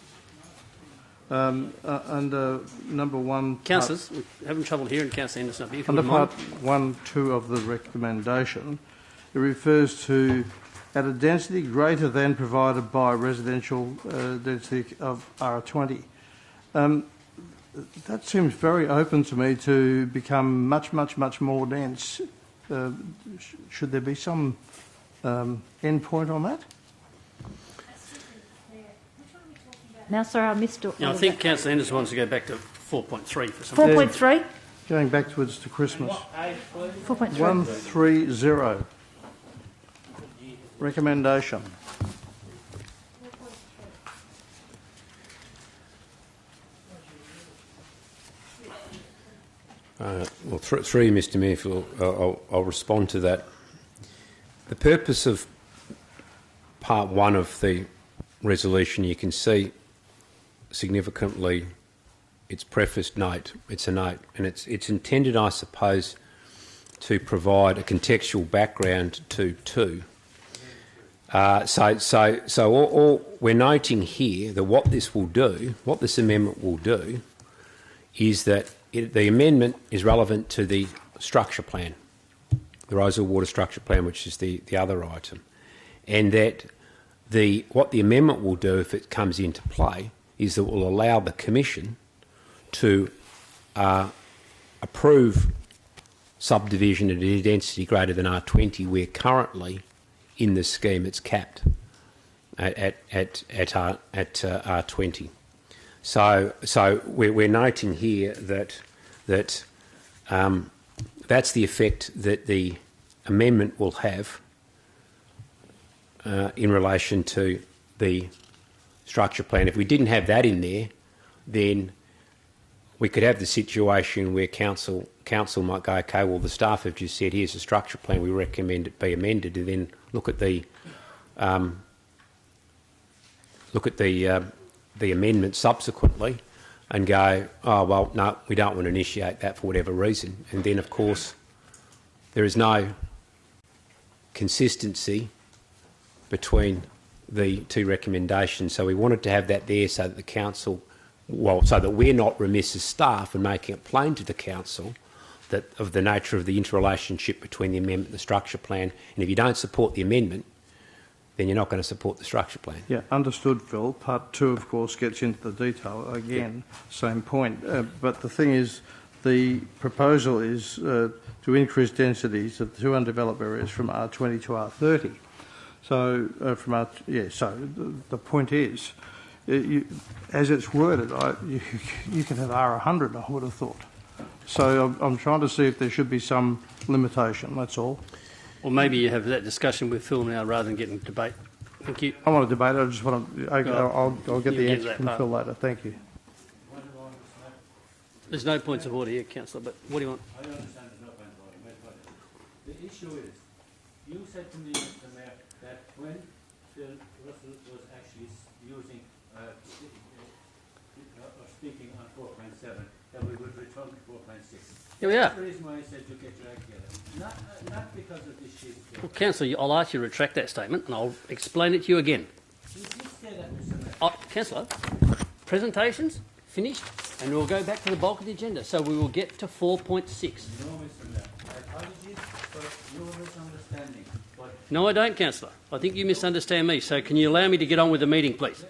under number 1...
Councillors, we're having trouble hearing Councillor Henderson up here.
Under part 1.2 of the recommendation, it refers to at a density greater than provided by residential density of R20. That seems very open to me to become much more dense. Should there be some end point on that?
Now, sorry, I missed it.
No, I think Councillor Henderson wants to go back to 4.3 for some
4.3?
Going backwards to Christmas.
4.3.
130. Recommendation.
Well, three, Mr Mayor, I'll respond to that. The purpose of part 1 of the resolution, you can see significantly its prefaced note. It's a note, and it's intended, I suppose, to provide a contextual background to 2. So all we're noting here that what this will do, what this amendment will do, is that the amendment is relevant to the structure plan, the Rosehill Water Structure Plan, which is the other item, and that what the amendment will do, if it comes into play, is that it will allow the Commission to approve subdivision at a density greater than R20, where currently in the scheme it's capped at R20. So we're noting here that that's the effect that the amendment will have in relation to the structure plan. If we didn't have that in there, then we could have the situation where council might go, okay, well, the staff have just said, here's the structure plan, we recommend it be amended, and then look at the amendment subsequently and go, oh, well, no, we don't want to initiate that for whatever reason. And then, of course, there is no consistency between the 2 recommendations. So we wanted to have that there so that the council, so that we're not remiss as staff in making it plain to the council that of the nature of the interrelationship between the amendment and the structure plan. And if you don't support the amendment, then you're not going to support the structure plan.
Yeah, understood, Phil. Part 2, of course, gets into the detail. Again, same point. But the thing is, the proposal is to increase densities of the 2 undeveloped areas from R20 to R30. So, so the point is, as it's worded, you can have R100, I would have thought. So I'm trying to see if there should be some limitation, that's all.
Or maybe you have that discussion with Phil now rather than getting debate. Thank you.
I want to debate it. I just want to... I'll get the answer from Phil later. Thank you.
There's no points of order here, Councillor, but what do you want?
I understand there's no point of order. The issue is, you said to me, Mr Mayor, that when Phil Russell was actually using or speaking on 4.7, that we would return to 4.6.
Here we are.
That's the reason why I said you get your act together. Not because of this sheet.
Well, Councillor, I'll ask you to retract that statement and I'll explain it to you again.
Please say that, Mr Mayor.
Councillor, presentations, finished, and we'll go back to the bulk of the agenda. So we will get to 4.6.
No, Mr Mayor. Apologies for your misunderstanding. But
No, I don't, Councillor. I think you misunderstand me. So can you allow me to get on with the meeting, please?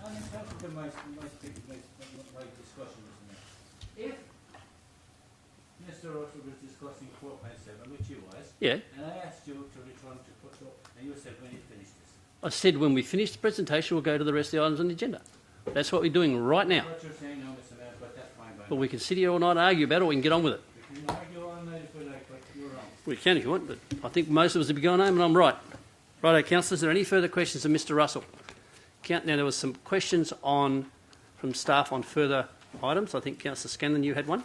I'm entitled to my discussion, Mr Mayor. If Mr Russell was discussing 4.7, which he was,
Yeah.
and I asked you to return to put up, and you said when you finished this.
I said when we finish the presentation, we'll go to the rest of the items on the agenda. That's what we're doing right now.
What you're saying now, Mr Mayor, but that's fine by
But
me.
we can sit here all night and argue about it, or we can get on with it.
We can argue all night if we like, but you're wrong.
We can if you want, but I think most of us will be going home, and I'm right. Righto, councillors, are there any further questions of Mr Russell? Now, there was some questions from staff on further items. I think, Councillor Scanlon, you had one?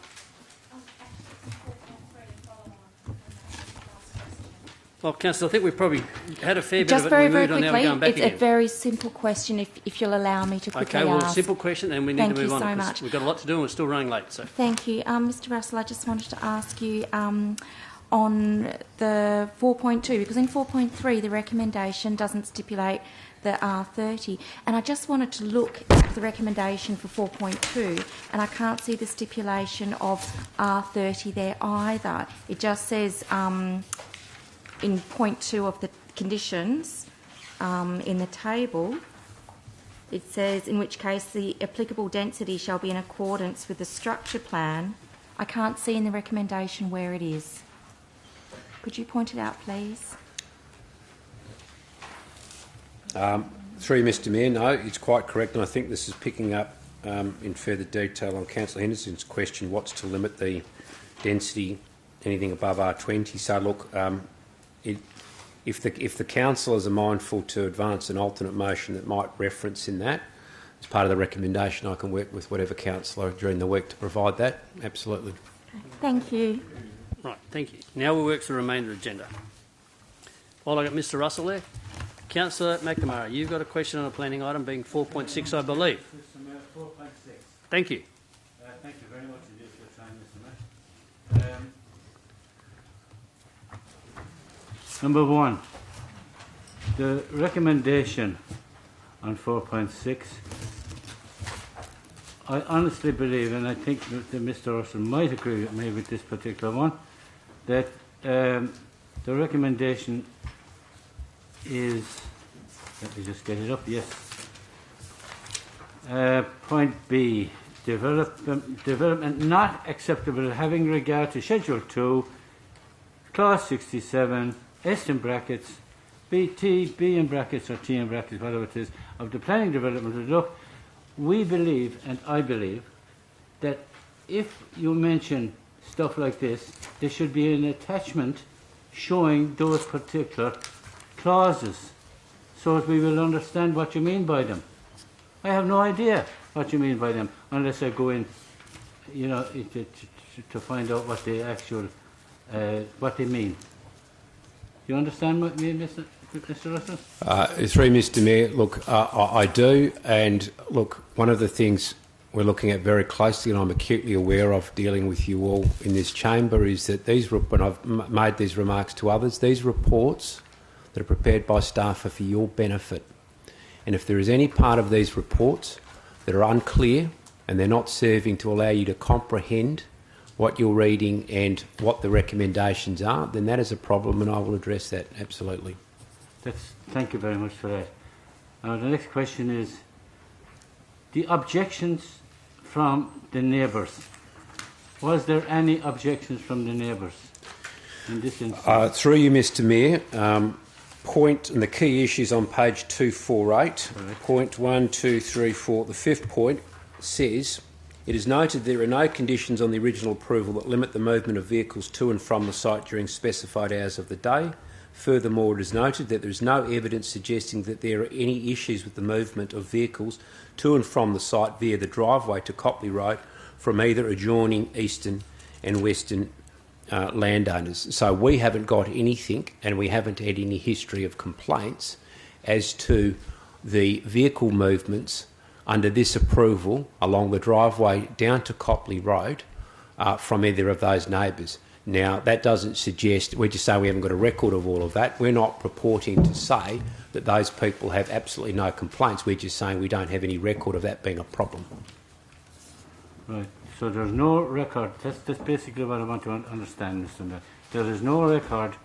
Well, Councillor, I think we've probably had a fair bit
Just
of it.
very,
and we
very
moved on, now we're
quickly,
going back
it's
again.
a very simple question, if you'll allow me to quickly
Okay, well,
ask.
simple question, and we need
Thank
to move
you
on
so
because
much.
we've got a lot to do and we're still running late. So,
Thank you. Mr Russell, I just wanted to ask you on the 4.2, because in 4.3 the recommendation doesn't stipulate the R30, and I just wanted to look at the recommendation for 4.2, and I can't see the stipulation of R30 there either. It just says in point 2 of the conditions in the table, it says, in which case the applicable density shall be in accordance with the structure plan. I can't see in the recommendation where it is. Could you point it out, please?
Through Mr Mayor, no, it's quite correct, and I think this is picking up in further detail on Councillor Henderson's question, what's to limit the density, anything above R20. So, look, if the councillors are mindful to advance an alternate motion that might reference in that, as part of the recommendation, I can work with whatever councillor during the week to provide that. Absolutely.
Thank you.
right, thank you. Now we'll work through the remainder of the agenda. While I got Mr Russell there, Councillor McNamara, you've got a question on a planning item being 4.6, I believe.
Mr Mayor, 4.6.
Thank you.
Thank you very much indeed for your time, Mr Mayor. Number one, the recommendation on 4.6, I honestly believe, and I think that Mr Russell might agree with me with this particular one, that the recommendation is, let me just get it up, yes. Point B, development not acceptable having regard to Schedule 2, Clause 67, S in brackets, B in brackets or T in brackets, whatever it is, of the planning development. Look, we believe, and I believe, that if you mention stuff like this, there should be an attachment showing those particular clauses so that we will understand what you mean by them. I have no idea what you mean by them unless I go in, you know, to find out what the actual, what they mean. Do you understand what me, Mr. Russell?
Through Mr Mayor, look, I do, and look, one of the things we're looking at very closely, and I'm acutely aware of dealing with you all in this chamber, is that when I've made these remarks to others, these reports that are prepared by staff are for your benefit. And if there is any part of these reports that are unclear and they're not serving to allow you to comprehend what you're reading and what the recommendations are, then that is a problem, and I will address that, absolutely.
Thank you very much for that. Now, the next question is the objections from the neighbours. Was there any objections from the neighbours in this instance?
Through you, Mr Mayor, and the key issues on page 248, point 1, 2, 3, 4, the fifth point says, it is noted there are no conditions on the original approval that limit the movement of vehicles to and from the site during specified hours of the day. Furthermore, it is noted that there is no evidence suggesting that there are any issues with the movement of vehicles to and from the site via the driveway to Copley Road from either adjoining eastern and western landowners. So we haven't got anything, and we haven't had any history of complaints as to the vehicle movements under this approval along the driveway down to Copley Road from either of those neighbours. Now, that doesn't suggest, we're just saying we haven't got a record of all of that. We're not purporting to say that those people have absolutely no complaints. We're just saying we don't have any record of that being a problem.
Right. So there's no record. That's basically what I want to understand, Mr. Mayor. There is no record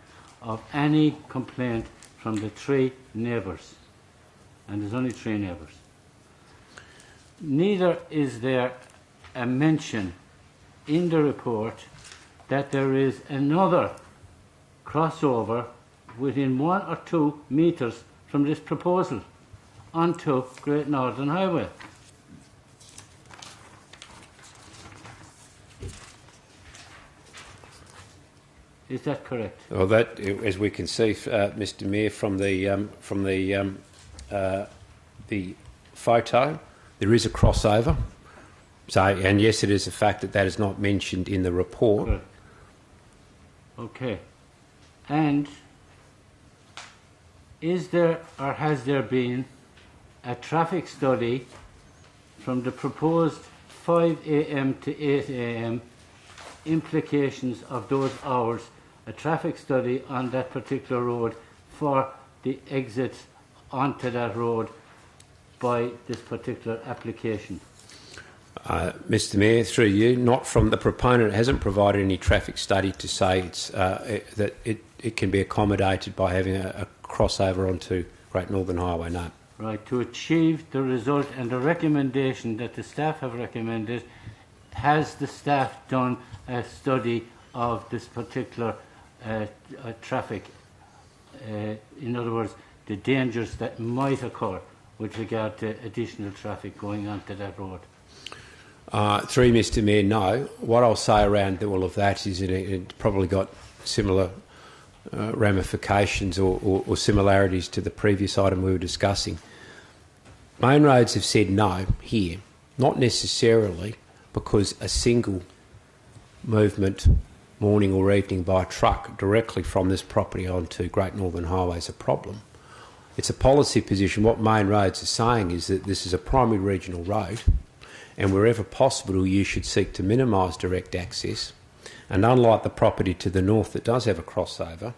of any complaint from the 3 neighbours, and there's only 3 neighbours. Neither is there a mention in the report that there is another crossover within 1 or 2 metres from this proposal onto Great Northern Highway. Is that correct?
Well, that, as we can see, Mr. Mayor, from the photo, there is a crossover. So, and yes, it is a fact that is not mentioned in the report.
Good. Okay. And is there or has there been a traffic study from the proposed 5 a.m. to 8 a.m. implications of those hours, a traffic study on that particular road for the exits onto that road by this particular application?
Mr. Mayor, through you, not from the proponent, hasn't provided any traffic study to say that it can be accommodated by having a crossover onto Great Northern Highway, no.
Right, to achieve the result and the recommendation that the staff have recommended, has the staff done a study of this particular traffic? In other words, the dangers that might occur with regard to additional traffic going onto that road?
Through Mr. Mayor, no. What I'll say around all of that is it's probably got similar ramifications or similarities to the previous item we were discussing. Main Roads have said no here, not necessarily because a single movement, morning or evening, by a truck directly from this property onto Great Northern Highway is a problem. It's a policy position. What Main Roads are saying is that this is a primary regional road, and wherever possible you should seek to minimise direct access. And unlike the property to the north that does have a crossover,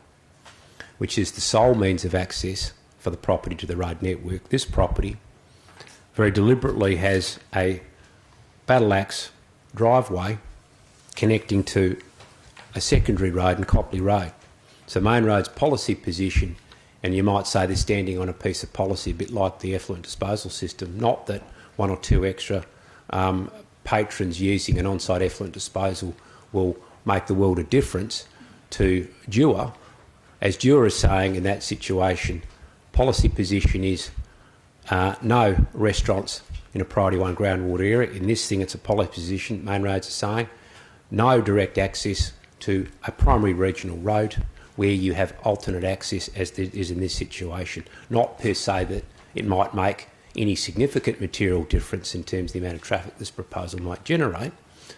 which is the sole means of access for the property to the road network, this property very deliberately has a battle axe driveway connecting to a secondary road in Copley Road. So Main Road's policy position, and you might say they're standing on a piece of policy a bit like the effluent disposal system, not that 1 or 2 extra patrons using an on-site effluent disposal will make the world of difference to Dewar. As Dewar is saying in that situation, policy position is no restaurants in a priority 1 groundwater area. In this thing it's a policy position, Main Roads are saying no direct access to a primary regional road where you have alternate access as there is in this situation. Not per se that it might make any significant material difference in terms of the amount of traffic this proposal might generate,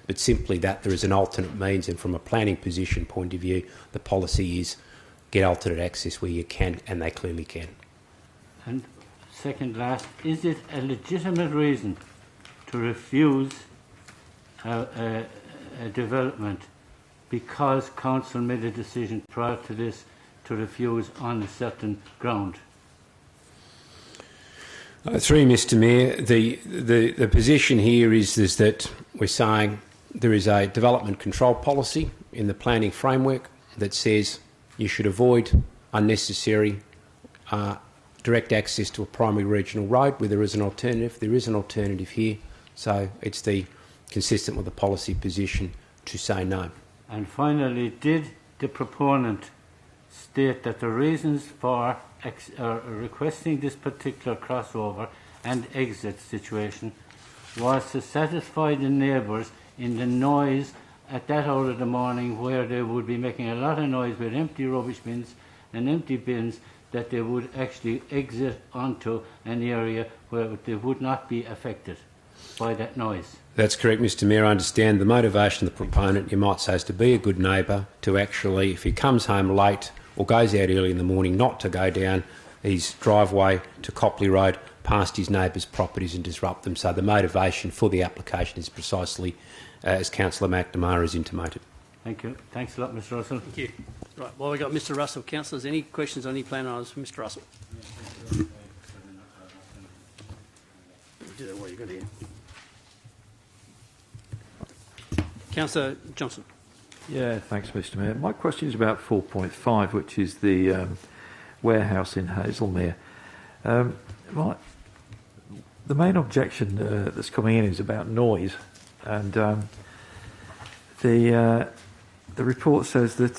but simply that there is an alternate means, and from a planning position point of view, the policy is get alternate access where you can, and they clearly can.
And second last, is it a legitimate reason to refuse a development because council made a decision prior to this to refuse on a certain ground?
Through Mr. Mayor, the position here is that we're saying there is a development control policy in the planning framework that says you should avoid unnecessary direct access to a primary regional road where there is an alternative. There is an alternative here, so it's consistent with the policy position to say no.
And finally, did the proponent state that the reasons for requesting this particular crossover and exit situation was to satisfy the neighbours in the noise at that hour of the morning, where they would be making a lot of noise with empty rubbish bins and empty bins, that they would actually exit onto an area where they would not be affected by that noise?
That's correct, Mr. Mayor. I understand the motivation of the proponent, you might say, is to be a good neighbour, to actually, if he comes home late or goes out early in the morning, not to go down his driveway to Copley Road past his neighbours' properties and disrupt them. So the motivation for the application is precisely as Councillor McNamara has intimated.
Thank you. Thanks a lot, Mr. Russell.
Thank you. Right, well, we've got Mr. Russell. Councillors, any questions on any plan items for Mr. Russell? Do that while you've got here. Councillor Johnson.
Yeah, thanks, Mr. Mayor. My question is about 4.5, which is the warehouse in Hazelmere. The main objection that's coming in is about noise, and the report says that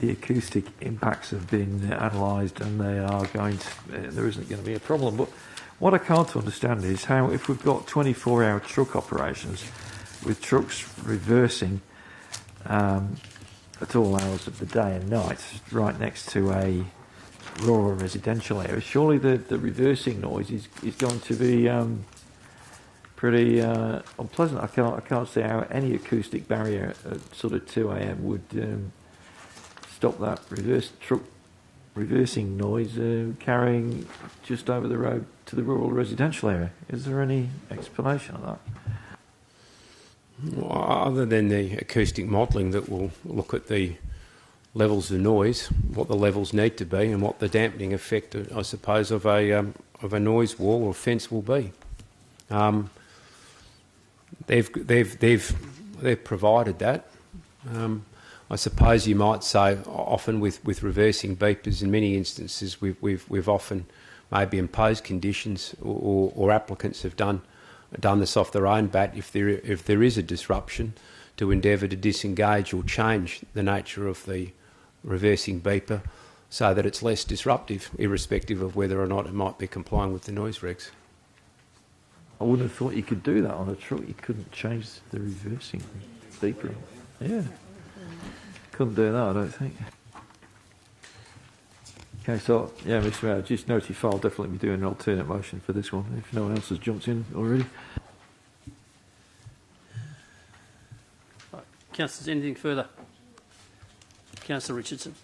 the acoustic impacts have been analysed and they are going to, there isn't going to be a problem. But what I can't understand is how, if we've got 24-hour truck operations with trucks reversing at all hours of the day and night, right next to a rural residential area, surely the reversing noise is going to be pretty unpleasant. I can't see how any acoustic barrier at sort of 2 a.m. would stop that truck reversing noise carrying just over the road to the rural residential area. Is there any explanation of that?
Well, other than the acoustic modelling that will look at the levels of noise, what the levels need to be, and what the dampening effect, I suppose, of a noise wall or fence will be. They've provided that. I suppose you might say, often with reversing beepers, in many instances, we've often maybe imposed conditions, or applicants have done this off their own bat if there is a disruption, to endeavour to disengage or change the nature of the reversing beeper so that it's less disruptive, irrespective of whether or not it might be complying with the noise regs.
I wouldn't have thought you could do that on a truck. You couldn't change the reversing beeper. Yeah. Couldn't do that, I don't think. Okay, so, yeah, Mr. Mayor, just notify, I'll definitely be doing an alternate motion for this one, if no one else has jumped in already.
Right. Councillors, anything further? Councillor Richardson.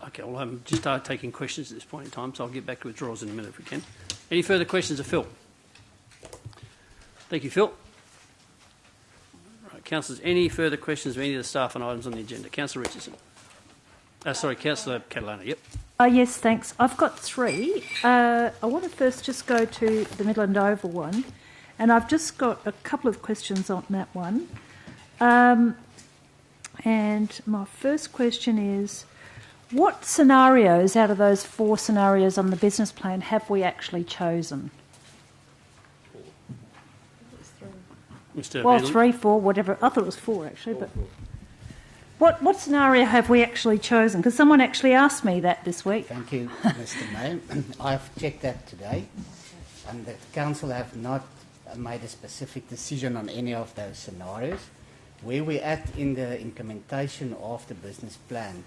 Okay, well, I'm just taking questions at this point in time, so I'll get back to withdrawals in a minute if we can. Any further questions of Phil? Thank you, Phil. Right, councillors, any further questions of any of the staff on items on the agenda? Councillor Richardson. Sorry, Councillor Catalano, yep.
Yes, thanks. I've got three. I want to first just go to the Midland Oval one, and I've just got a couple of questions on that one. And my first question is, what scenarios out of those 4 scenarios on the business plan have we actually chosen? Well, 3, 4, whatever. I thought it was 4 actually, but what scenario have we actually chosen? Because someone actually asked me that this week.
Thank you, Mr. Mayor. I've checked that today, and the council have not made a specific decision on any of those scenarios. Where we're at in the implementation of the business plan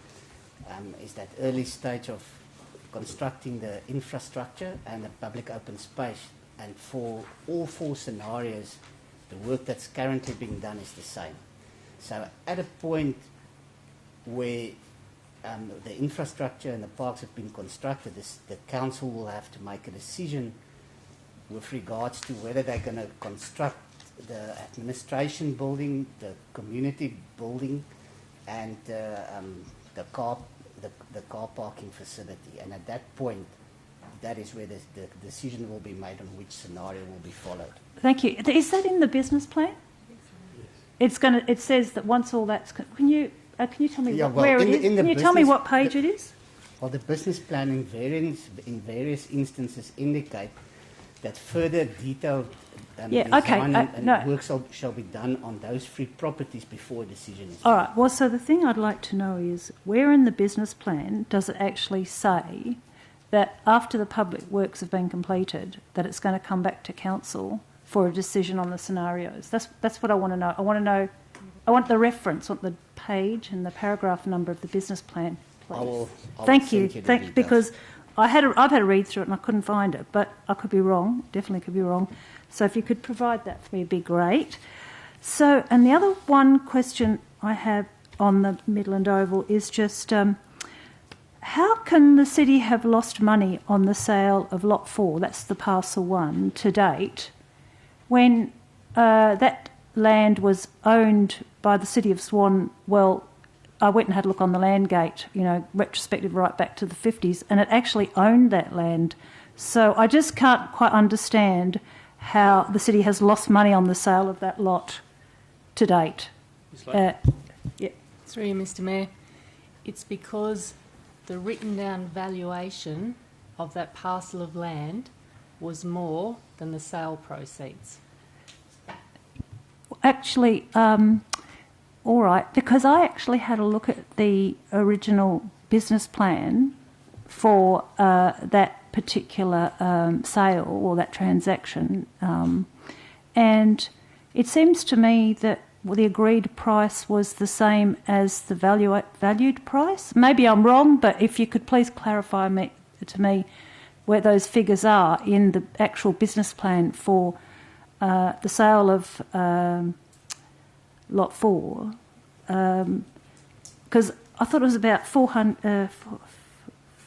is that early stage of constructing the infrastructure and the public open space. And for all 4 scenarios, the work that's currently being done is the same. So at a point where the infrastructure and the parks have been constructed, the council will have to make a decision with regards to whether they're going to construct the administration building, the community building, and the car parking facility. And at that point, that is where the decision will be made on which scenario will be followed.
Thank you. Is that in the business plan? It's going to. It says that once all that's. Can you tell me where it is? Can you tell me what page it is?
Well, the business plan in various instances indicate that further detailed design and work shall be done on those 3 properties before a decision is made.
All right. Well, so the thing I'd like to know is, where in the business plan does it actually say that after the public works have been completed, that it's going to come back to council for a decision on the scenarios? That's what I want to know. I want the reference, I want the page and the paragraph number of the business plan, please. Thank you. Because I've had a read through it and I couldn't find it, but I could be wrong. Definitely could be wrong. So if you could provide that for me, it'd be great. So, and the other one question I have on the Midland Oval is just, how can the city have lost money on the sale of Lot 4, that's the parcel 1, to date, when that land was owned by the City of Swan, well, I went and had a look on the Landgate, retrospective right back to the 50s, and it actually owned that land. So I just can't quite understand how the city has lost money on the sale of that lot to date.
Yeah. Through you, Mr. Mayor. It's because the written down valuation of that parcel of land was more than the sale proceeds.
Actually, all right, because I actually had a look at the original business plan for that particular sale or that transaction, and it seems to me that the agreed price was the same as the valued price. Maybe I'm wrong, but if you could please clarify to me where those figures are in the actual business plan for the sale of Lot 4, because I thought it was about 4.15.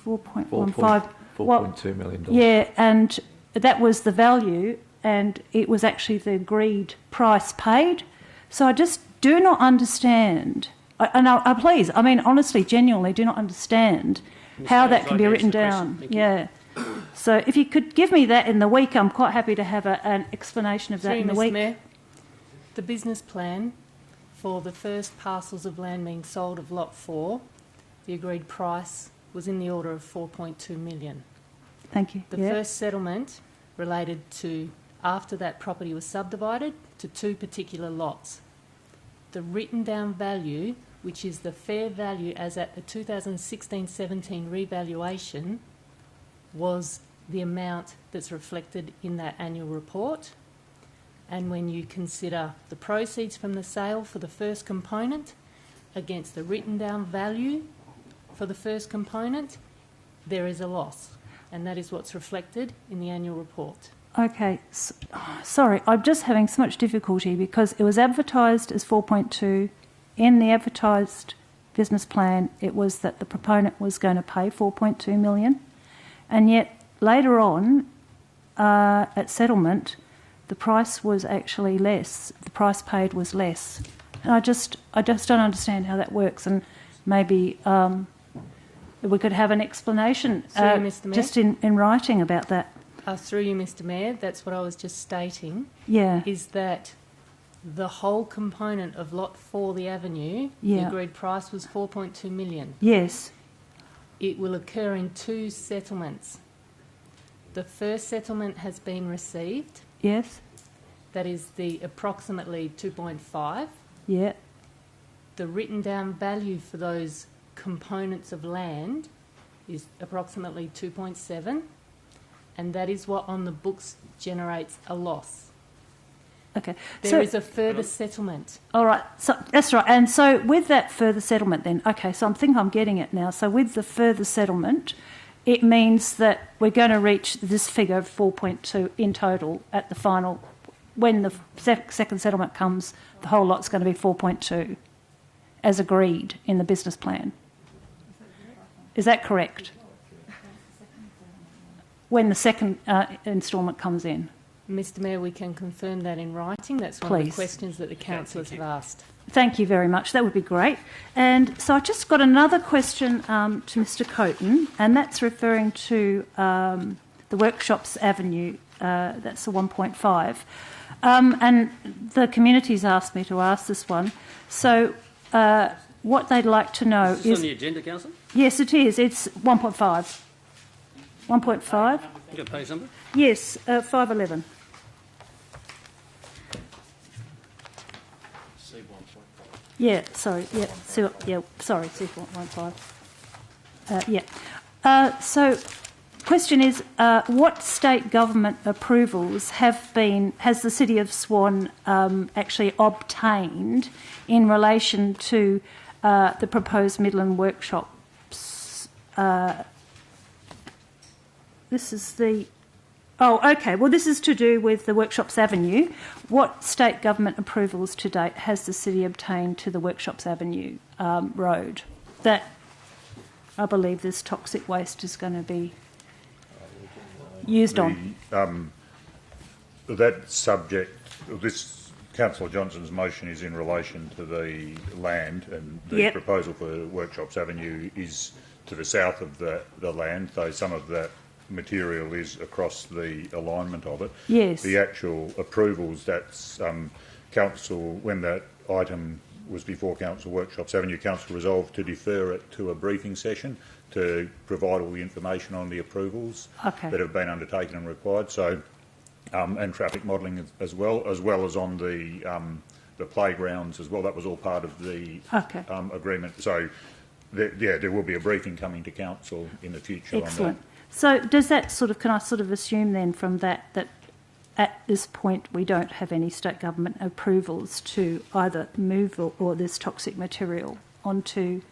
$4.2 million.
Yeah, and that was the value, and it was actually the agreed price paid. So I just do not understand, please, I mean, honestly, genuinely do not understand how that can be written down. Yeah. So if you could give me that in the week, I'm quite happy to have an explanation of that in the week.
Mayor, the business plan for the first parcels of land being sold of Lot 4, the agreed price was in the order of $4.2 million.
Thank you.
The first settlement related to after that property was subdivided to 2 particular lots. The written down value, which is the fair value as at the 2016-17 revaluation, was the amount that's reflected in that annual report. And when you consider the proceeds from the sale for the first component against the written down value for the first component, there is a loss. And that is what's reflected in the annual report.
Okay, sorry, I'm just having so much difficulty because it was advertised as 4.2. In the advertised business plan, it was that the proponent was going to pay 4.2 million, and yet later on, at settlement, the price was actually less. The price paid was less, and I just don't understand how that works. And maybe we could have an explanation, just in writing about that.
Through you, Mr. Mayor, that's what I was just stating.
Yeah.
Is that the whole component of Lot 4, the Avenue,
Yeah.
the agreed price was 4.2 million.
Yes.
It will occur in 2 settlements. The first settlement has been received.
Yes.
That is the approximately 2.5.
Yeah.
The written down value for those components of land is approximately 2.7. And that is what on the books generates a loss.
Okay.
There is a further settlement.
All right. So that's right. And so with that further settlement then, okay, so I think I'm getting it now. So with the further settlement, it means that we're going to reach this figure of 4.2 in total at the final. When the second settlement comes, the whole lot's going to be 4.2 as agreed in the business plan. Is that correct? When the second instalment comes in.
Mr. Mayor, we can confirm that in writing. That's one of the
Please.
questions that the councillors have asked.
Thank you very much. That would be great. And so I just got another question to Mr. Coaten, and that's referring to the Workshops Avenue. That's the 1.5. And the community's asked me to ask this one. So what they'd like to know
Is this on the agenda, Councillor?
Yes, it is. It's 1.5. 1.5?
You got page number?
Yes, 511. Yeah, sorry. Yeah, sorry, C1.5. So, question is, what state government approvals has the City of Swan actually obtained in relation to the proposed Midland workshops? This is the... Oh, okay. Well, this is to do with the Workshops Avenue. What state government approvals to date has the city obtained to the Workshops Avenue road? That, I believe, this toxic waste is going to be used on.
That subject, this Councillor Johnson's motion is in relation to the land, and the proposal for Workshops Avenue is to the south of the land, though some of that material is across the alignment of it.
Yes.
The actual approvals, that's Council, when that item was before Council Workshops Avenue, Council resolved to defer it to a briefing session to provide all the information on the approvals that have been undertaken and required. So, and traffic modelling as well as on the playgrounds as well. That was all part of the agreement. So, there will be a briefing coming to Council in the future on that.
So does that can I assume then from that at this point we don't have any state government approvals to either move or this toxic material onto,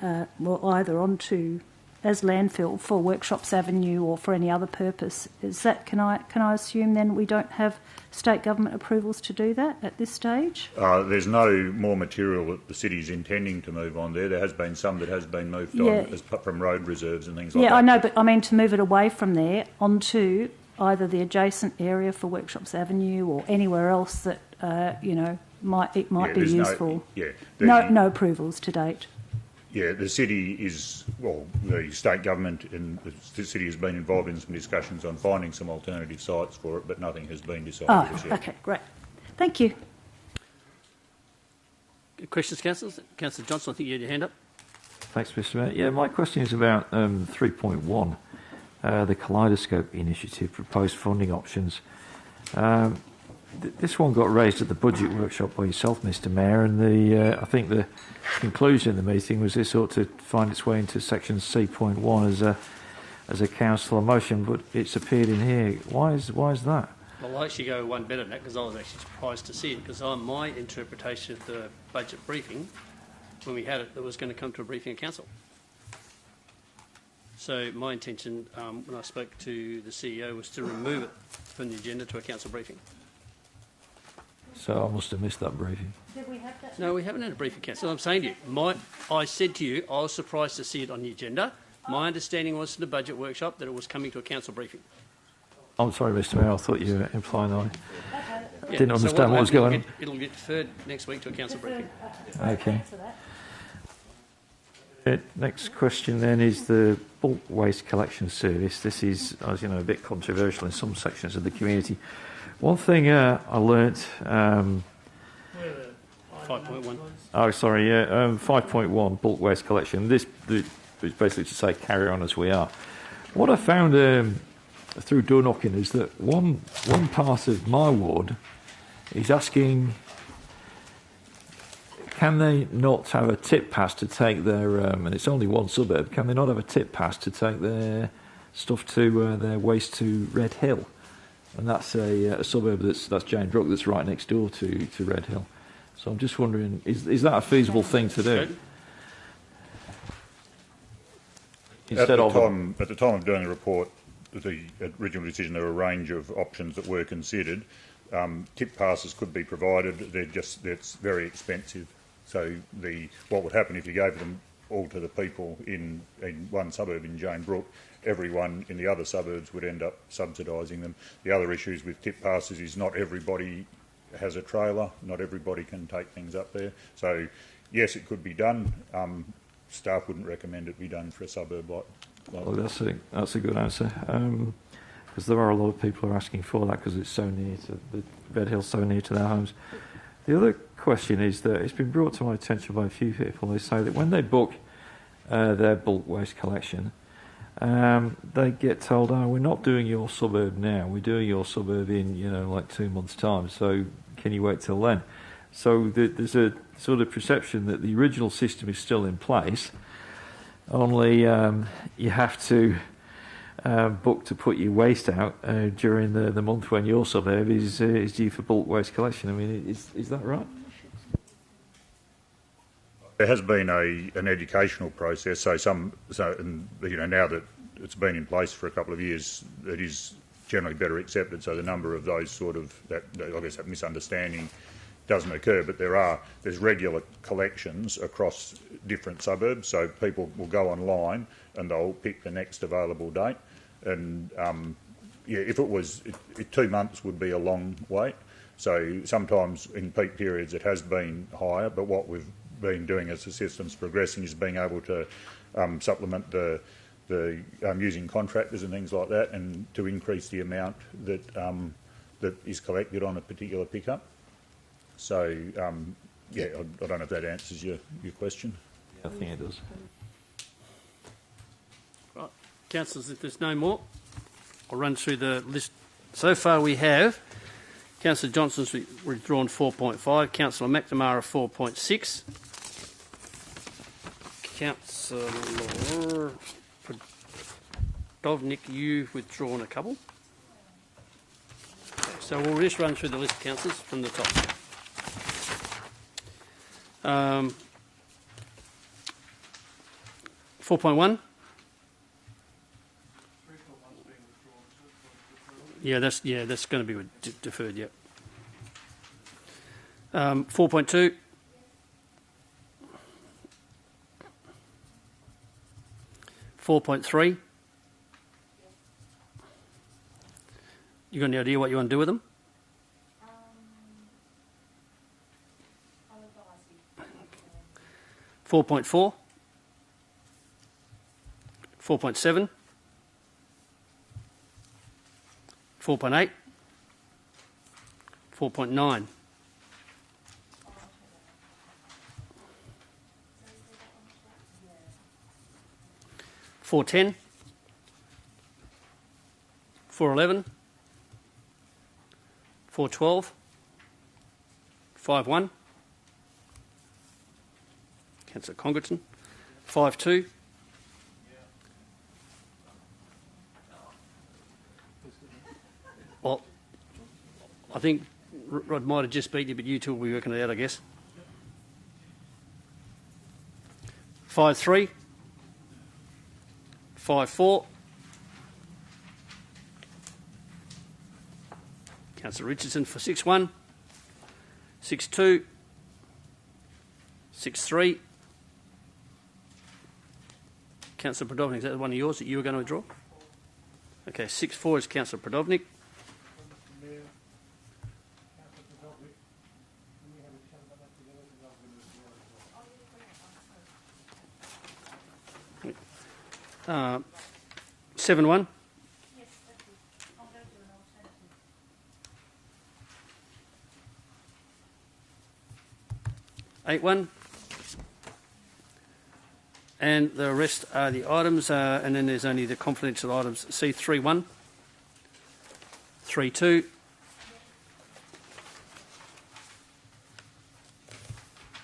either onto as landfill for Workshops Avenue or for any other purpose? Is that can I assume then we don't have state government approvals to do that at this stage?
There's no more material that the city is intending to move on there. There has been some that has been moved on from road reserves and things like that.
Yeah, I know, but I mean to move it away from there onto either the adjacent area for Workshops Avenue or anywhere else that might be useful. No approvals to date.
Yeah, the city is, the state government and the city has been involved in some discussions on finding some alternative sites for it, but nothing has been decided as yet.
Okay, great. Thank you.
Questions, councillors? Councillor Johnson, I think you had your hand up.
Thanks, Mr. Mayor. Yeah, my question is about 3.1, the Kaleidoscope Initiative, proposed funding options. This one got raised at the budget workshop by yourself, Mr. Mayor, and I think the conclusion of the meeting was this ought to find its way into section C.1 as a council motion, but it's appeared in here. Why is that?
Well, I'll actually go one better than that because I was actually surprised to see it because on my interpretation of the budget briefing, when we had it, it was going to come to a briefing of council. So my intention when I spoke to the CEO was to remove it from the agenda to a council briefing.
So I must have missed that briefing.
Did we have that?
No, we haven't had a briefing, council. I'm saying to you, I said to you, I was surprised to see it on the agenda. My understanding was to the budget workshop that it was coming to a council briefing.
I'm sorry, Mr. Mayor, I thought you were implying I didn't understand what was going on.
It'll get deferred next week to a council briefing.
Okay. Next question then is the bulk waste collection service. This is, as you know, a bit controversial in some sections of the community. One thing I learnt...
5.1.
Oh, sorry, 5.1, bulk waste collection. This is basically to say carry on as we are. What I found through door knocking is that one part of my ward is asking, can they not have a tip pass to take their, and it's only one suburb, can they not have a tip pass to take their stuff to their waste to Red Hill? And that's a suburb that's Jane Brook that's right next door to Red Hill. So I'm just wondering, is that a feasible thing to do?
At the time of doing the report, the original decision, there were a range of options that were considered. Tip passes could be provided. It's very expensive. So what would happen if you gave them all to the people in one suburb in Jane Brook, everyone in the other suburbs would end up subsidising them. The other issues with tip passes is not everybody has a trailer, not everybody can take things up there. So, yes, it could be done. Staff wouldn't recommend it be done for a suburb like
well, that's a good answer. Because there are a lot of people who are asking for that because it's so near to the Red Hill's so near to their homes. The other question is that it's been brought to my attention by a few people. They say that when they book their bulk waste collection, they get told, "Oh, we're not doing your suburb now. We're doing your suburb in like 2 months' time. So can you wait till then?" So there's a sort of perception that the original system is still in place. Only you have to book to put your waste out during the month when your suburb is due for bulk waste collection. I mean, is that right?
There has been an educational process. Now that it's been in place for a couple of years, it is generally better accepted. So the number of those that misunderstanding doesn't occur. But there's regular collections across different suburbs. So people will go online and they'll pick the next available date. And if it was 2 months would be a long wait. So sometimes in peak periods it has been higher, but what we've been doing as the system's progressing is being able to supplement the using contractors and things like that, and to increase the amount that that is collected on a particular pickup. So yeah, I don't know if that answers your question.
Yeah, I think it does.
Right, councillors, if there's no more, I'll run through the list. So far we have Councillor Johnson's withdrawn 4.5, Councillor McNamara 4.6, Councillor Podovnik, you've withdrawn a couple. So we'll just run through the list of councillors from the top. 4.1. Yeah, that's going to be deferred. Yep. 4.2. 4.3. You got any idea what you want to do with them? 4.4. 4.7. 4.8. 4.9. 4.10. 4.11. 4.12. 5.1. Councillor Congleton. 5.2. Well, I think Rod might have just beat you, but you two will be working it out, I guess. 5.3. 5.4. Councillor Richardson for 6.1. 6.2. 6.3. Councillor Podovnik, is that one of yours that you were going to withdraw? Okay, 6.4 is Councillor Podovnik. Uh, 7.1. 8.1. And the rest are the items, and then there's only the confidential items. C3.1, 3.2,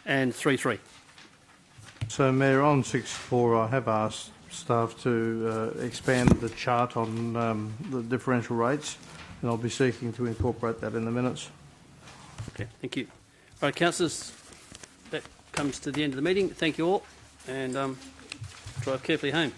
and 3.3.
So, Mayor, on 6.4, I have asked staff to expand the chart on the differential rates, and I'll be seeking to incorporate that in the minutes.
Okay, thank you. All right, councillors, that comes to the end of the meeting. Thank you all, and drive carefully home.